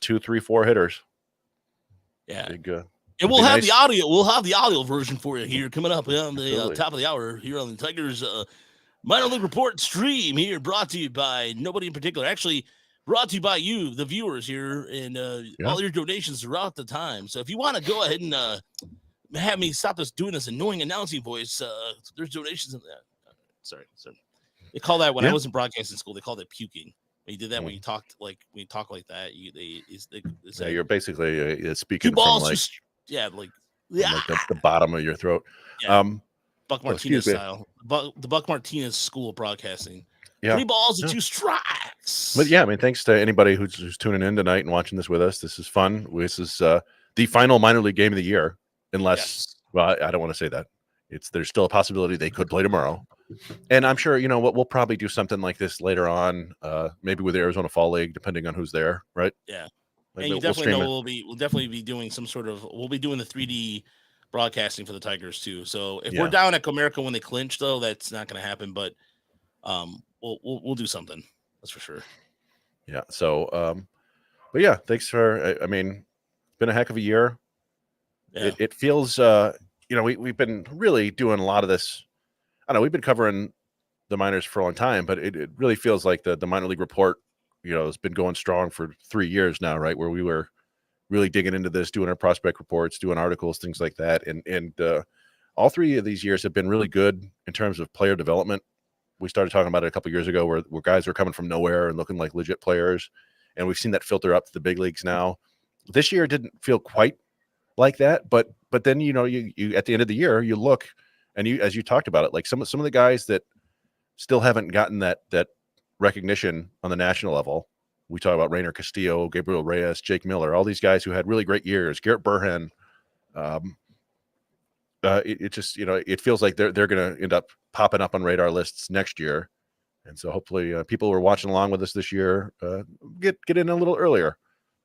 2, 3, 4 hitters. Yeah. Big, and we'll have the audio. We'll have the audio version for you here coming up on the top of the hour here on the Tigers Minor League Report stream here, brought to you by nobody in particular. Actually, brought to you by you, the viewers here, and all your donations throughout the time. So if you want to go ahead and have me stop us doing this annoying announcing voice, there's donations in that. Sorry. They call that when I was in broadcasting school. They called it puking. When you did that, when you talk like that, they say, you're basically speaking two balls, from like the bottom of your throat. Yeah. Buck Martinez style. The Buck Martinez school of broadcasting. Yeah. 3 balls and 2 strikes. But yeah, I mean, thanks to anybody who's tuning in tonight and watching this with us. This is fun. This is the final minor league game of the year, unless well, I don't want to say that. There's still a possibility they could play tomorrow. And I'm sure, we'll probably do something like this later on, maybe with the Arizona Fall League, depending on who's there, right? Yeah. Like, and you definitely know we'll definitely be doing we'll be doing the 3D broadcasting for the Tigers too. So if we're down at Comerica when they clinch, though, that's not going to happen. But we'll do something. That's for sure. Yeah. So, but yeah, thanks for. I mean, it's been a heck of a year. Yeah. It feels. We've been really doing a lot of this. I don't know. We've been covering the minors for a long time, but it really feels like the minor league report, has been going strong for 3 years now, right? Where we were really digging into this, doing our prospect reports, doing articles, things like that. And all 3 of these years have been really good in terms of player development. We started talking about it a couple years ago where guys were coming from nowhere and looking like legit players. And we've seen that filter up to the big leagues now. This year didn't feel quite like that, but then, you at the end of the year, you look and as you talked about it, like some of the guys that still haven't gotten that recognition on the national level. We talk about Rainer Castillo, Gabriel Reyes, Jake Miller, all these guys who had really great years, Garrett Burhan. It just, it feels like they're going to end up popping up on radar lists next year. And so hopefully people who are watching along with us this year get in a little earlier.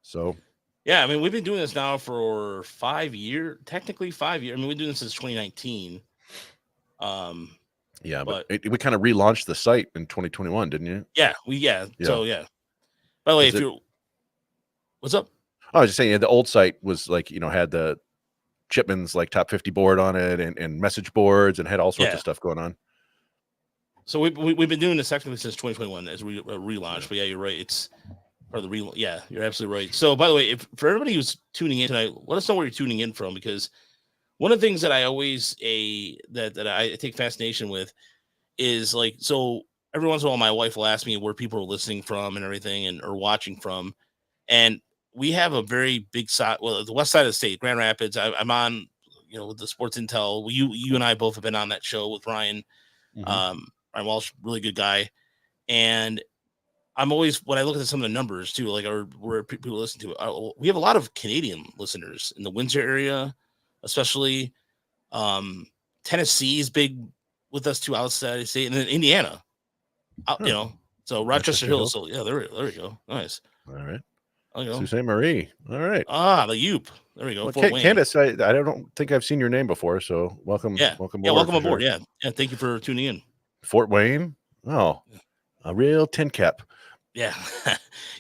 So, yeah, I mean, we've been doing this now for 5 years, technically 5 years. I mean, we've been doing this since 2019. Yeah, but we kind of relaunched the site in 2021, didn't you? Yeah, So, yeah. By the way, what's up? I was just saying, the old site was like, had the Chipman's like top 50 board on it and message boards and had all sorts of stuff going on. So we've been doing this technically since 2021 as we relaunched. But yeah, you're right. It's part of the yeah, you're absolutely right. So by the way, for everybody who's tuning in tonight, let us know where you're tuning in from, because one of the things that I always that I take fascination with is like, so every once in a while my wife will ask me where people are listening from and everything or watching from, and we have a very big side. Well, the west side of the state, Grand Rapids. I'm on, with the Sports Intel. You and I both have been on that show with Ryan. Mm-hmm. Ryan Walsh, really good guy. And I'm always, when I look at some of the numbers too, like where people listen to it, we have a lot of Canadian listeners in the Windsor area, especially. Tennessee is big with us too, outside of state, and then Indiana. So Rochester Hills. So yeah, there we go. Nice. All right. Sault Ste. Marie. All right. The Yoop. There we go. Well, Candace, I don't think I've seen your name before, so welcome. Yeah. Welcome. Yeah. Welcome aboard. Sure. Yeah. Thank you for tuning in. Fort Wayne. Oh, a real tin cap. Yeah.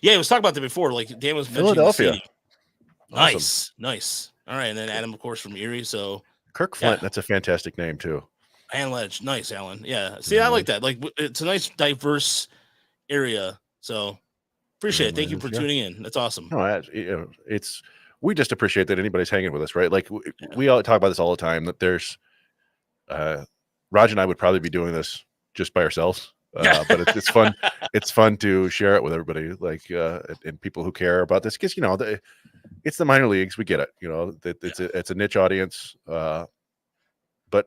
Yeah. I was talking about that before. Like Dan was mentioning Philadelphia. Awesome. Nice. All right. And then Adam, of course, from Erie. So Kirk Flint. That's a fantastic name too. And Ledge. Nice, Alan. Yeah. See, I like that. Like, it's a nice, diverse area. So appreciate it. Thank you for tuning in. That's awesome. No, we just appreciate that anybody's hanging with us, right? Like we all talk about this all the time, that there's Raj and I would probably be doing this just by ourselves. But it's fun. It's fun to share it with everybody, like and people who care about this, because it's the minor leagues. We get it. It's a niche audience. But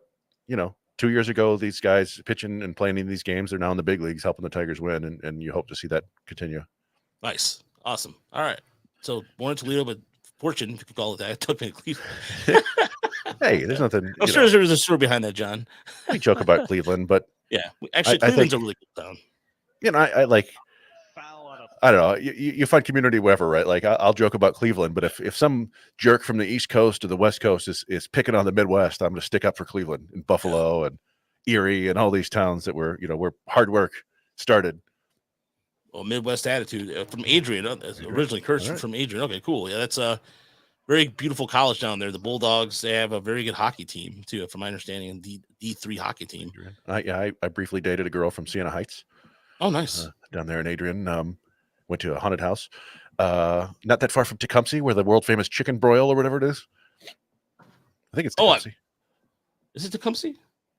2 years ago, these guys pitching and playing in these games, they're now in the big leagues, helping the Tigers win, and you hope to see that continue. Nice, awesome. All right, so born in Toledo, but fortune, if you could call it that, took me to Cleveland. Hey, there's nothing. I'm sure there was a story behind that, John. We joke about Cleveland, but yeah, actually, Cleveland's a really good town. I like. I don't know. You find community wherever, right? Like I'll joke about Cleveland, but if some jerk from the East Coast or the West Coast is picking on the Midwest, I'm going to stick up for Cleveland and Buffalo and Erie and all these towns that were where hard work started. Well, Midwest attitude from Adrian, originally Kirsten from Adrian. Okay, cool. Yeah, that's a very beautiful college down there. The Bulldogs, they have a very good hockey team too, from my understanding, D3 hockey team. I briefly dated a girl from Siena Heights. Oh, nice. Down there in Adrian. Went to a haunted house, not that far from Tecumseh, where the world famous chicken broil or whatever it is. I think it's Tecumseh. Is it Tecumseh?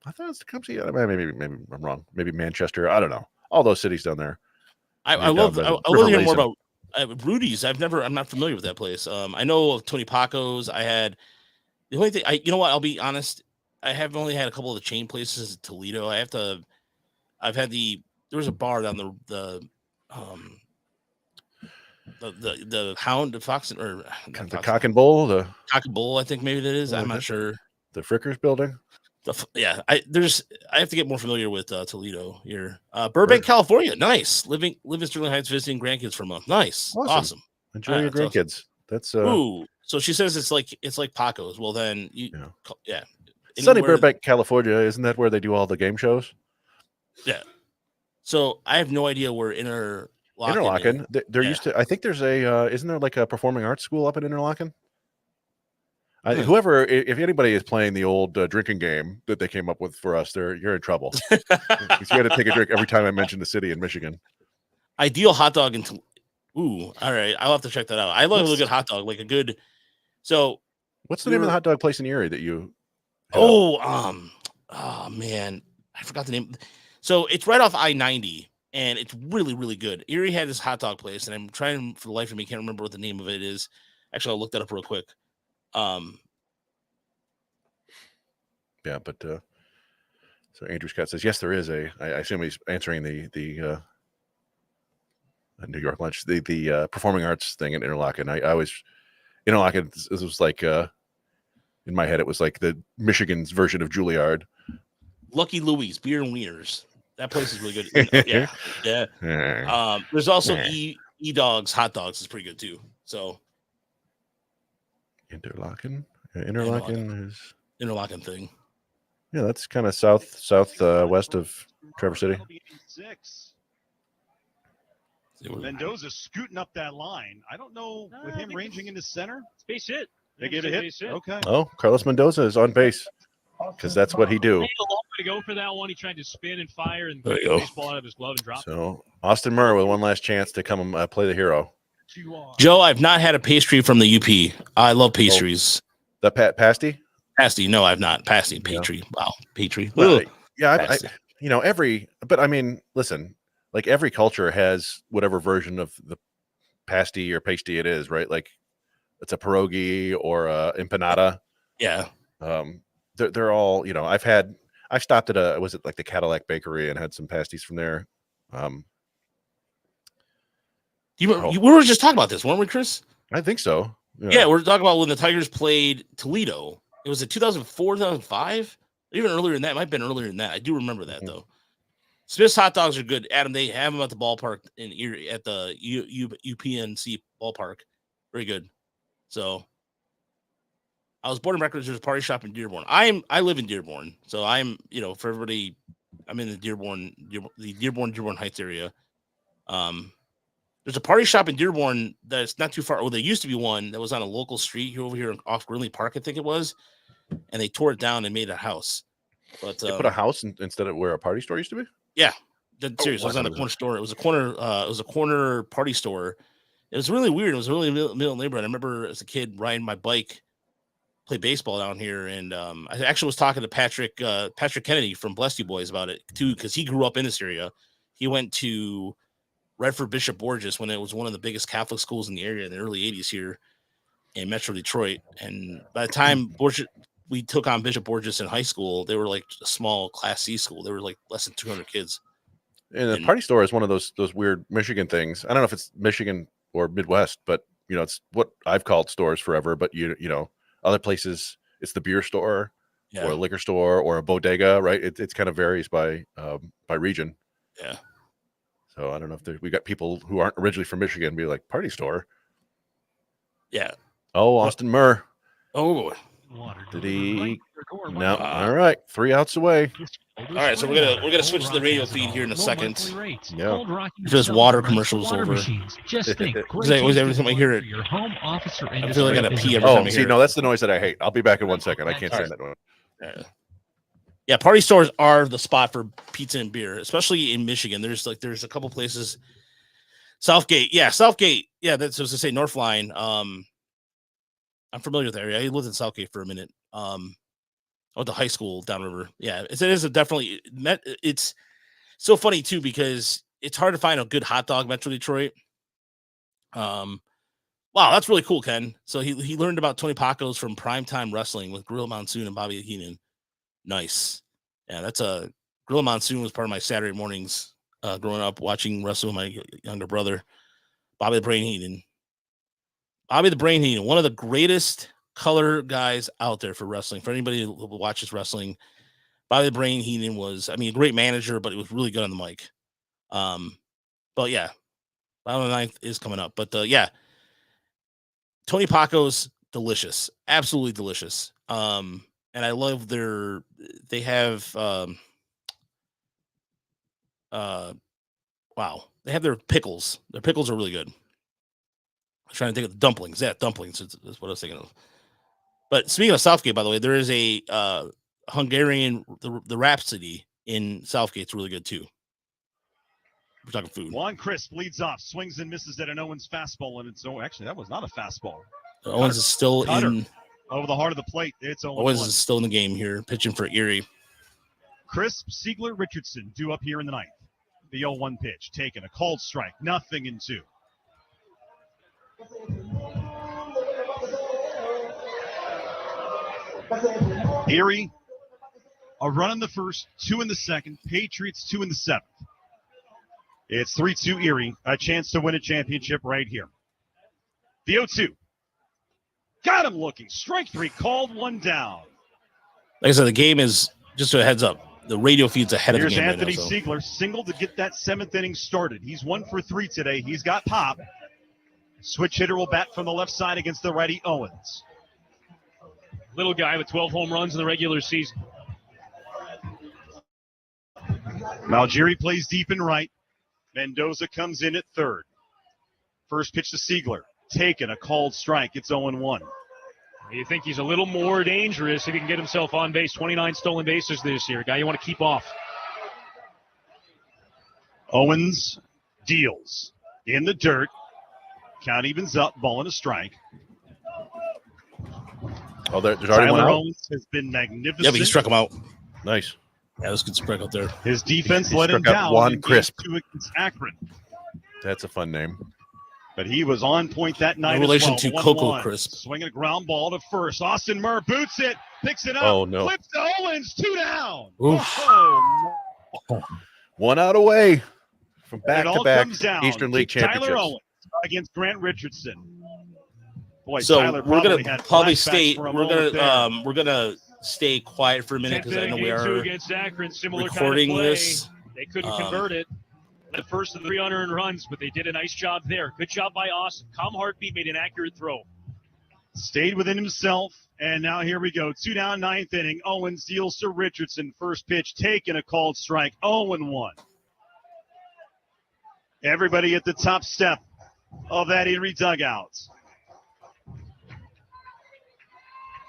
I thought it's Tecumseh. Maybe I'm wrong. Maybe Manchester. I don't know. All those cities down there. I love to hear more about Rudy's. I'm not familiar with that place. I know of Tony Paco's. I had the only thing. I'll be honest. I have only had a couple of the chain places in Toledo. There was a bar down the Hound, the Fox, or the Cock and Bull, Cock and Bull, I think maybe that is. I'm not sure. The Frickers building. I have to get more familiar with Toledo here. Burbank, California, nice. Live in Sterling Heights, visiting grandkids for a month. Nice, awesome. Enjoy your grandkids. Awesome. That's ooh. So she says it's like Paco's. Well, then Sunny Burbank, California. Isn't that where they do all the game shows? Yeah. So I have no idea where Interlaken. There used to. I think there's isn't there like a performing arts school up in Interlaken? Whoever, if anybody is playing the old drinking game that they came up with for us, you're in trouble. Because you got to take a drink every time I mention the city in Michigan. Ideal hot dog Ooh, all right. I'll have to check that out. I love a good hot dog, like a good. So, what's the name of the hot dog place in Erie that you? Oh man, I forgot the name. So it's right off I-90, and it's really, really good. Erie had this hot dog place, and I'm trying for the life of me, can't remember what the name of it is. Actually, I'll look that up real quick. Yeah, but so Andrew Scott says yes, there is a. I assume he's answering the New York lunch, the performing arts thing in Interlochen. I always Interlochen. This was like in my head, it was like the Michigan's version of Juilliard. Lucky Louie's Beer and Wieners. That place is really good. Yeah. There's also E Dogs hot dogs is pretty good too. So Interlochen is Interlochen thing. Yeah, that's kind of southwest of Traverse City. Mendoza scooting up that line. I don't know with him ranging into center. Base hit. They gave it a hit. Okay. Oh, Carlos Mendoza is on base because that's what he do. He had a long way to go for that one. He tried to spin and fire and There get you the go. baseball out of his glove and drop. So Austin Murr with one last chance to come play the hero. Joe, I've not had a pastry from the UP. I love pastries. The pasty? Pasty? No, I've not. Pasty, Patry. Yeah. Wow, Patry. Yeah, but I mean, listen, like every culture has whatever version of the pasty or pasty it is, right? Like it's a pierogi or a empanada. Yeah. They're all, I've stopped at was it like the Cadillac Bakery and had some pasties from there. We were just talking about this, weren't we, Chris? I think so. Yeah, we're talking about when the Tigers played Toledo. It was in 2004, 2005, even earlier than that. It might have been earlier than that. I do remember that though. Smith's hot dogs are good. Adam, they have them at the ballpark in Erie at the UPNC ballpark. Very good. So I was born in Records. There's a party shop in Dearborn. I live in Dearborn, so I'm for everybody. I'm in the Dearborn Heights area. There's a party shop in Dearborn that's not too far. Well, there used to be one that was on a local street over here off Grinley Park, I think it was, and they tore it down and made a house. But they put a house instead of where a party store used to be. Yeah, seriously, it was on a corner store. It was a corner party store. It was really weird. It was really middle neighborhood. I remember as a kid riding my bike, play baseball down here, and I actually was talking to Patrick Kennedy from Bless You Boys about it too, because he grew up in this area. He went to Redford Bishop Borges when it was one of the biggest Catholic schools in the area in the early 80s here in Metro Detroit. And by the time we took on Bishop Borges in high school, they were like a small Class C school. They were like less than 200 kids. And the party store is one of those weird Michigan things. I don't know if it's Michigan or Midwest, but it's what I've called stores forever. But other places it's the beer store or a liquor store or a bodega, right? It's kind of varies by region. Yeah. So I don't know if we got people who aren't originally from Michigan be like party store. Yeah. Oh, Austin Murr. Oh boy. Did he? No. All right. 3 outs away. All right, so we're gonna switch to the radio feed here in a second. Yeah. Just water commercials over. Just think. Every time I hear it, I feel like I gotta pee every time I hear it. No, that's the noise that I hate. I'll be back in 1 second. I can't stand that noise. Yeah, party stores are the spot for pizza and beer, especially in Michigan. There's a couple places. Southgate. Yeah, that's what I say. North Line. I'm familiar with the area. I lived in Southgate for a minute. I went to high school downriver. Yeah, it is definitely. It's so funny too because it's hard to find a good hot dog in Metro Detroit. Wow, that's really cool, Ken. So he learned about Tony Pacos from Primetime Wrestling with Gorilla Monsoon and Bobby Heenan. Nice. Yeah, that's a Gorilla Monsoon was part of my Saturday mornings growing up watching wrestle with my younger brother, Bobby the Brain Heenan. Bobby the Brain Heenan, one of the greatest color guys out there for wrestling. For anybody who watches wrestling, Bobby the Brain Heenan was, a great manager, but it was really good on the mic. But yeah, Battle of the 9th is coming up. But yeah, Tony Pacos, delicious, absolutely delicious. And I love they have they have their pickles. Their pickles are really good. I'm trying to think of the dumplings. Yeah, dumplings is what I was thinking of. But speaking of Southgate, by the way, there is a Hungarian, the Rhapsody in Southgate. It's really good too. talking food. Juan Crisp leads off, swings and misses at an Owens fastball, and it's actually that was not a fastball. Owens is still in. Over the heart of the plate. It's Owens is still in the game here, pitching for Erie. Crisp, Siegler, Richardson due up here in the ninth. The 0-1 pitch taken, a called strike, 0-2. Erie, a run in the first, 2 in the second. Patriots 2 in the seventh. It's 3-2 Erie, a chance to win a championship right here. The 0-2. Got him looking. Strike 3 called, 1 down. Like I said, the game is, just a heads up, the radio feed's ahead of the Here's game Anthony right now, Siegler, single to get that 7th inning started. He's 1 for 3 today. He's got pop. Switch hitter will bat from the left side against the righty Owens. Little guy with 12 home runs in the regular season. Managerial plays deep and right. Mendoza comes in at third. First pitch to Siegler. Taken, a called strike. It's 0-1. You think he's a little more dangerous if he can get himself on base. 29 stolen bases this year. A guy you want to keep off. Owens deals in the dirt. Count evens up. Ball and a strike. Oh, there's already one Tyler out. Owens has been magnificent. Yeah, but he struck him out. Nice. Yeah, that was a good strike out there. His defense He let him struck out down. Juan in game Crisp. 2 against Akron. That's a fun name. But he was on point that night. In relation as well. to Coco 1-1. Crisp. Swinging a ground ball to first. Austin Murr boots it, picks it up. Oh, no. Flips to Owens, 2 down. Oof. Oh, 1 out away from it all back-to-back comes down Eastern to League championships. Tyler Owens against Grant Richardson. Boy, So Tyler we're probably gonna had probably flashbacks stay. for a We're moment there. gonna stay quiet for a minute because I know we Game 2 are against Akron. Similar recording kind of play. this. They couldn't convert it. The first of the 3 unearned runs, but they did a nice job there. Good job by Austin. Calm heartbeat, made an accurate throw. Stayed within himself, and now here we go. 2 down, 9th inning. Owens deals to Richardson. First pitch taken, a called strike. 0-1. Everybody at the top step of that Erie dugout.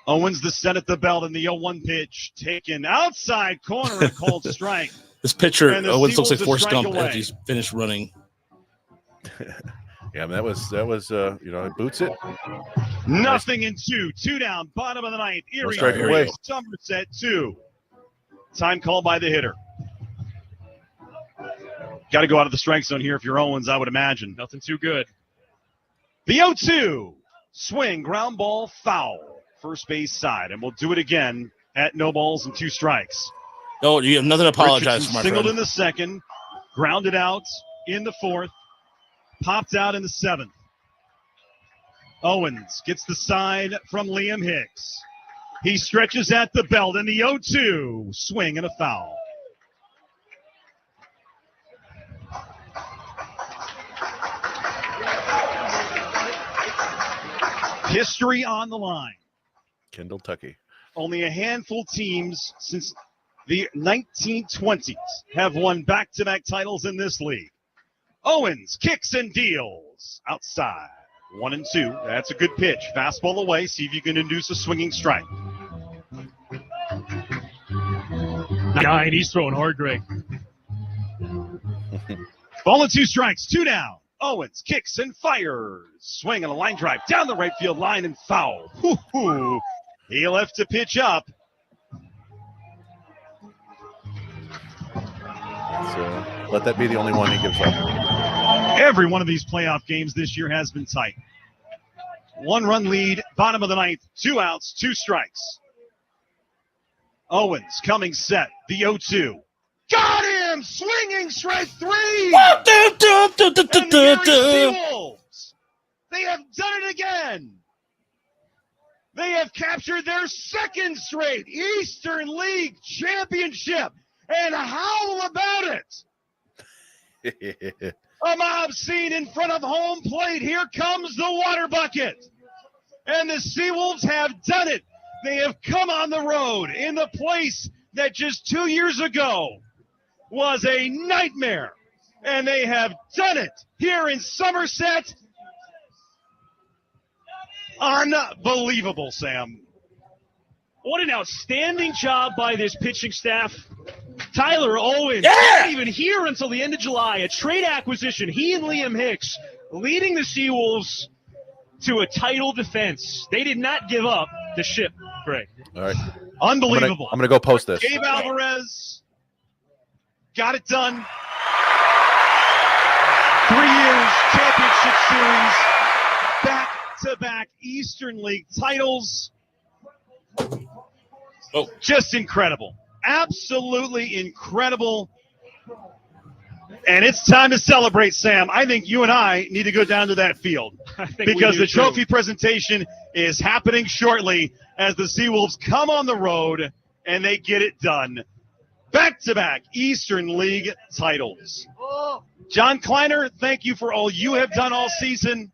Owens the set at the belt, and the 0-1 pitch taken outside corner, a called strike. This pitcher And the Owens looks like Seawolves a Forrest strike Gump away. after he's finished running. Yeah, that was it boots it. Nothing in 2. 2 down, bottom of the ninth. Erie strike 3, away. Somerset 2. Time called by the hitter. Got to go out of the strike zone here if you're Owens, I would imagine. Nothing too good. The 0-2. Swing, ground ball, foul. First base side, and we'll do it again at no balls and 2 strikes. No, you have nothing to apologize Richardson for, my singled friend. in the second, grounded out in the 4th, popped out in the 7th. Owens gets the side from Liam Hicks. He stretches at the belt, and the 0-2. Swing and a foul. History on the line. Kendall Tucky. Only a handful teams since the 1920s have won back-to-back titles in this league. Owens kicks and deals outside. 1-2. That's a good pitch. Fastball away. See if you can induce a swinging strike. Guy, and he's throwing hard, Greg. Ball and 2 strikes. 2 down. Owens kicks and fires. Swing on a line drive down the right field line and foul. Hoo-hoo. He left to pitch up. So let that be the only one he gives up. Every one of these playoff games this year has been tight. 1-run lead, bottom of the ninth, 2 outs, 2 strikes. Owens coming set, the 0-2. Got him! Swinging strike 3! And the Erie SeaWolves, they have done it again. They have captured their 2nd straight Eastern League championship. And howl about it. A mob scene in front of home plate. Here comes the water bucket. And the SeaWolves have done it. They have come on the road in the place that just 2 years ago was a nightmare. And they have done it here in Somerset. Unbelievable, Sam. What an outstanding job by this pitching staff. Tyler Owens, not even here until the end of July. A trade acquisition. He and Liam Hicks leading the SeaWolves to a title defense. They did not give up the ship, Greg. All right. Unbelievable. I'm gonna go post this. Gabe Alvarez got it done. 3 years, championship series, back-to-back Eastern League titles. Oh. Just incredible. Absolutely incredible. And it's time to celebrate, Sam. I think you and I need to go down to that field because the trophy presentation is happening shortly as the SeaWolves come on the road and they get it done. Back-to-back Eastern League titles. John Kleiner, thank you for all you have done all season.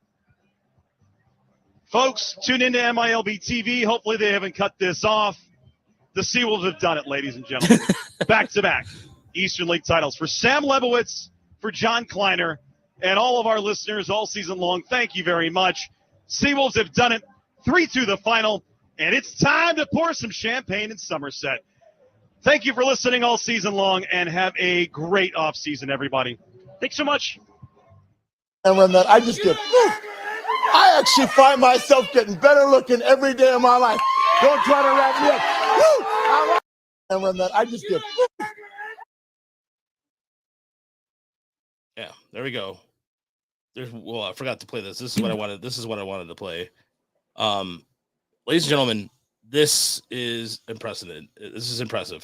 Folks, tune into MILB TV. Hopefully they haven't cut this off. The SeaWolves have done it, ladies and gentlemen. Back-to-back Eastern League titles. For Sam Lebowitz, for John Kleiner, and all of our listeners all season long, thank you very much. SeaWolves have done it. 3-2 the final, and it's time to pour some champagne in Somerset. Thank you for listening all season long, and have a great offseason, everybody. Thanks so much. And when that, I just get, I actually find myself getting better looking every day of my life. Don't try to wrap me up. And when that, I just get. Yeah, there we go. Well, I forgot to play this. This is what I wanted. This is what I wanted to play. Ladies and gentlemen, this is unprecedented. This is impressive.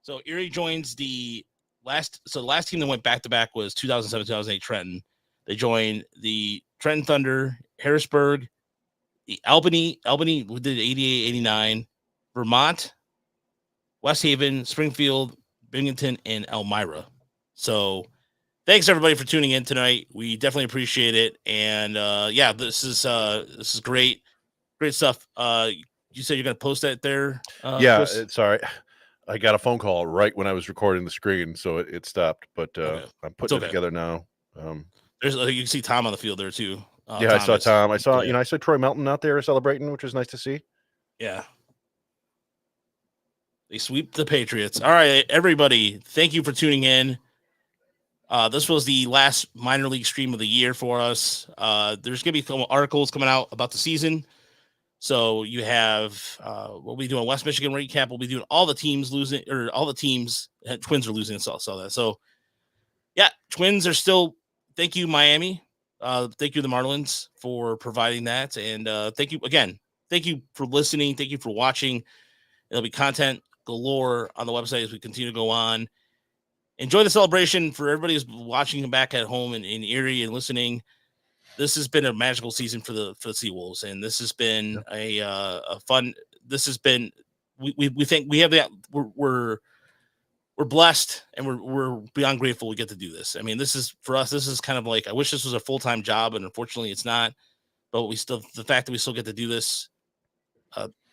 So Erie joins the last team that went back-to-back was 2007-2008 Trenton. They joined the Trenton Thunder, Harrisburg, the Albany who did 88-89, Vermont, West Haven, Springfield, Binghamton, and Elmira. So thanks everybody for tuning in tonight. We definitely appreciate it. And this is great stuff. You said you're gonna post that there. Chris? Sorry. I got a phone call right when I was recording the screen, so it stopped. But Okay. I'm putting it together now. There's you can see Tom on the field there too. I saw Tom. I saw Troy Melton out there celebrating, which was nice to see. Yeah. They sweep the Patriots. All right, everybody. Thank you for tuning in. This was the last minor league stream of the year for us. There's going to be some articles coming out about the season. So you have, we'll be doing West Michigan recap. We'll be doing all the teams losing, or all the teams. Twins are losing. So I saw that. So yeah, Twins are still. Thank you, Miami. Thank you, the Marlins, for providing that. And thank you again. Thank you for listening. Thank you for watching. There'll be content galore on the website as we continue to go on. Enjoy the celebration for everybody who's watching back at home in Erie and listening. This has been a magical season for the SeaWolves, and this has been a fun. This has been we think we have that we're blessed and we're beyond grateful we get to do this. I mean, this is for us. This is kind of like I wish this was a full-time job, and unfortunately, it's not. But the fact that we still get to do this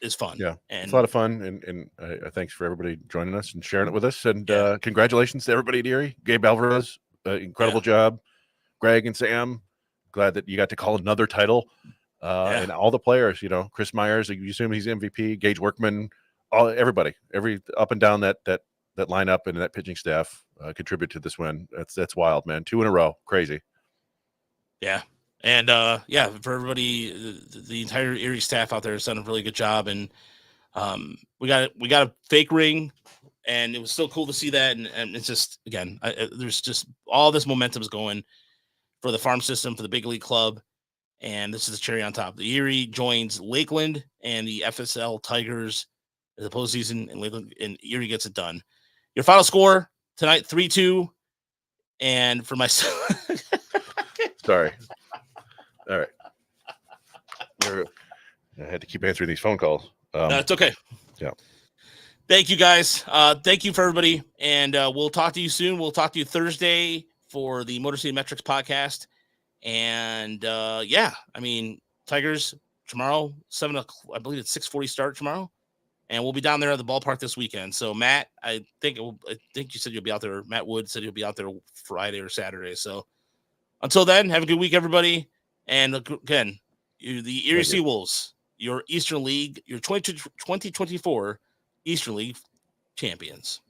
is fun. Yeah, and it's a lot of fun, and thanks for everybody joining us and sharing it with us. And congratulations to everybody at Erie. Gabe Alvarez, incredible job. Greg and Sam, glad that you got to call another title. And all the players, Chris Myers, you assume he's MVP. Gage Workman, everybody, every up and down that lineup and that pitching staff contribute to this win. That's wild, man. 2 in a row, crazy. Yeah. And for everybody, the entire Erie staff out there has done a really good job. And we got a fake ring, and it was still cool to see that. And it's just, again, there's just all this momentum is going for the farm system, for the big league club. And this is the cherry on top. The Erie joins Lakeland and the FSL Tigers in the postseason, and Lakeland and Erie gets it done. Your final score tonight, 3-2. And for myself, sorry. All right. I had to keep answering these phone calls. No, it's okay. Yeah. Thank you, guys. Thank you for everybody. And we'll talk to you soon. We'll talk to you Thursday for the Motor City Metrics podcast. And Tigers tomorrow, 7 o'clock. I believe it's 6:40 start tomorrow. And we'll be down there at the ballpark this weekend. So Matt, I think you said you'll be out there. Matt Wood said he'll be out there Friday or Saturday. So until then, have a good week, everybody. And again, the Erie SeaWolves, your Eastern League, your 2024 Eastern League champions.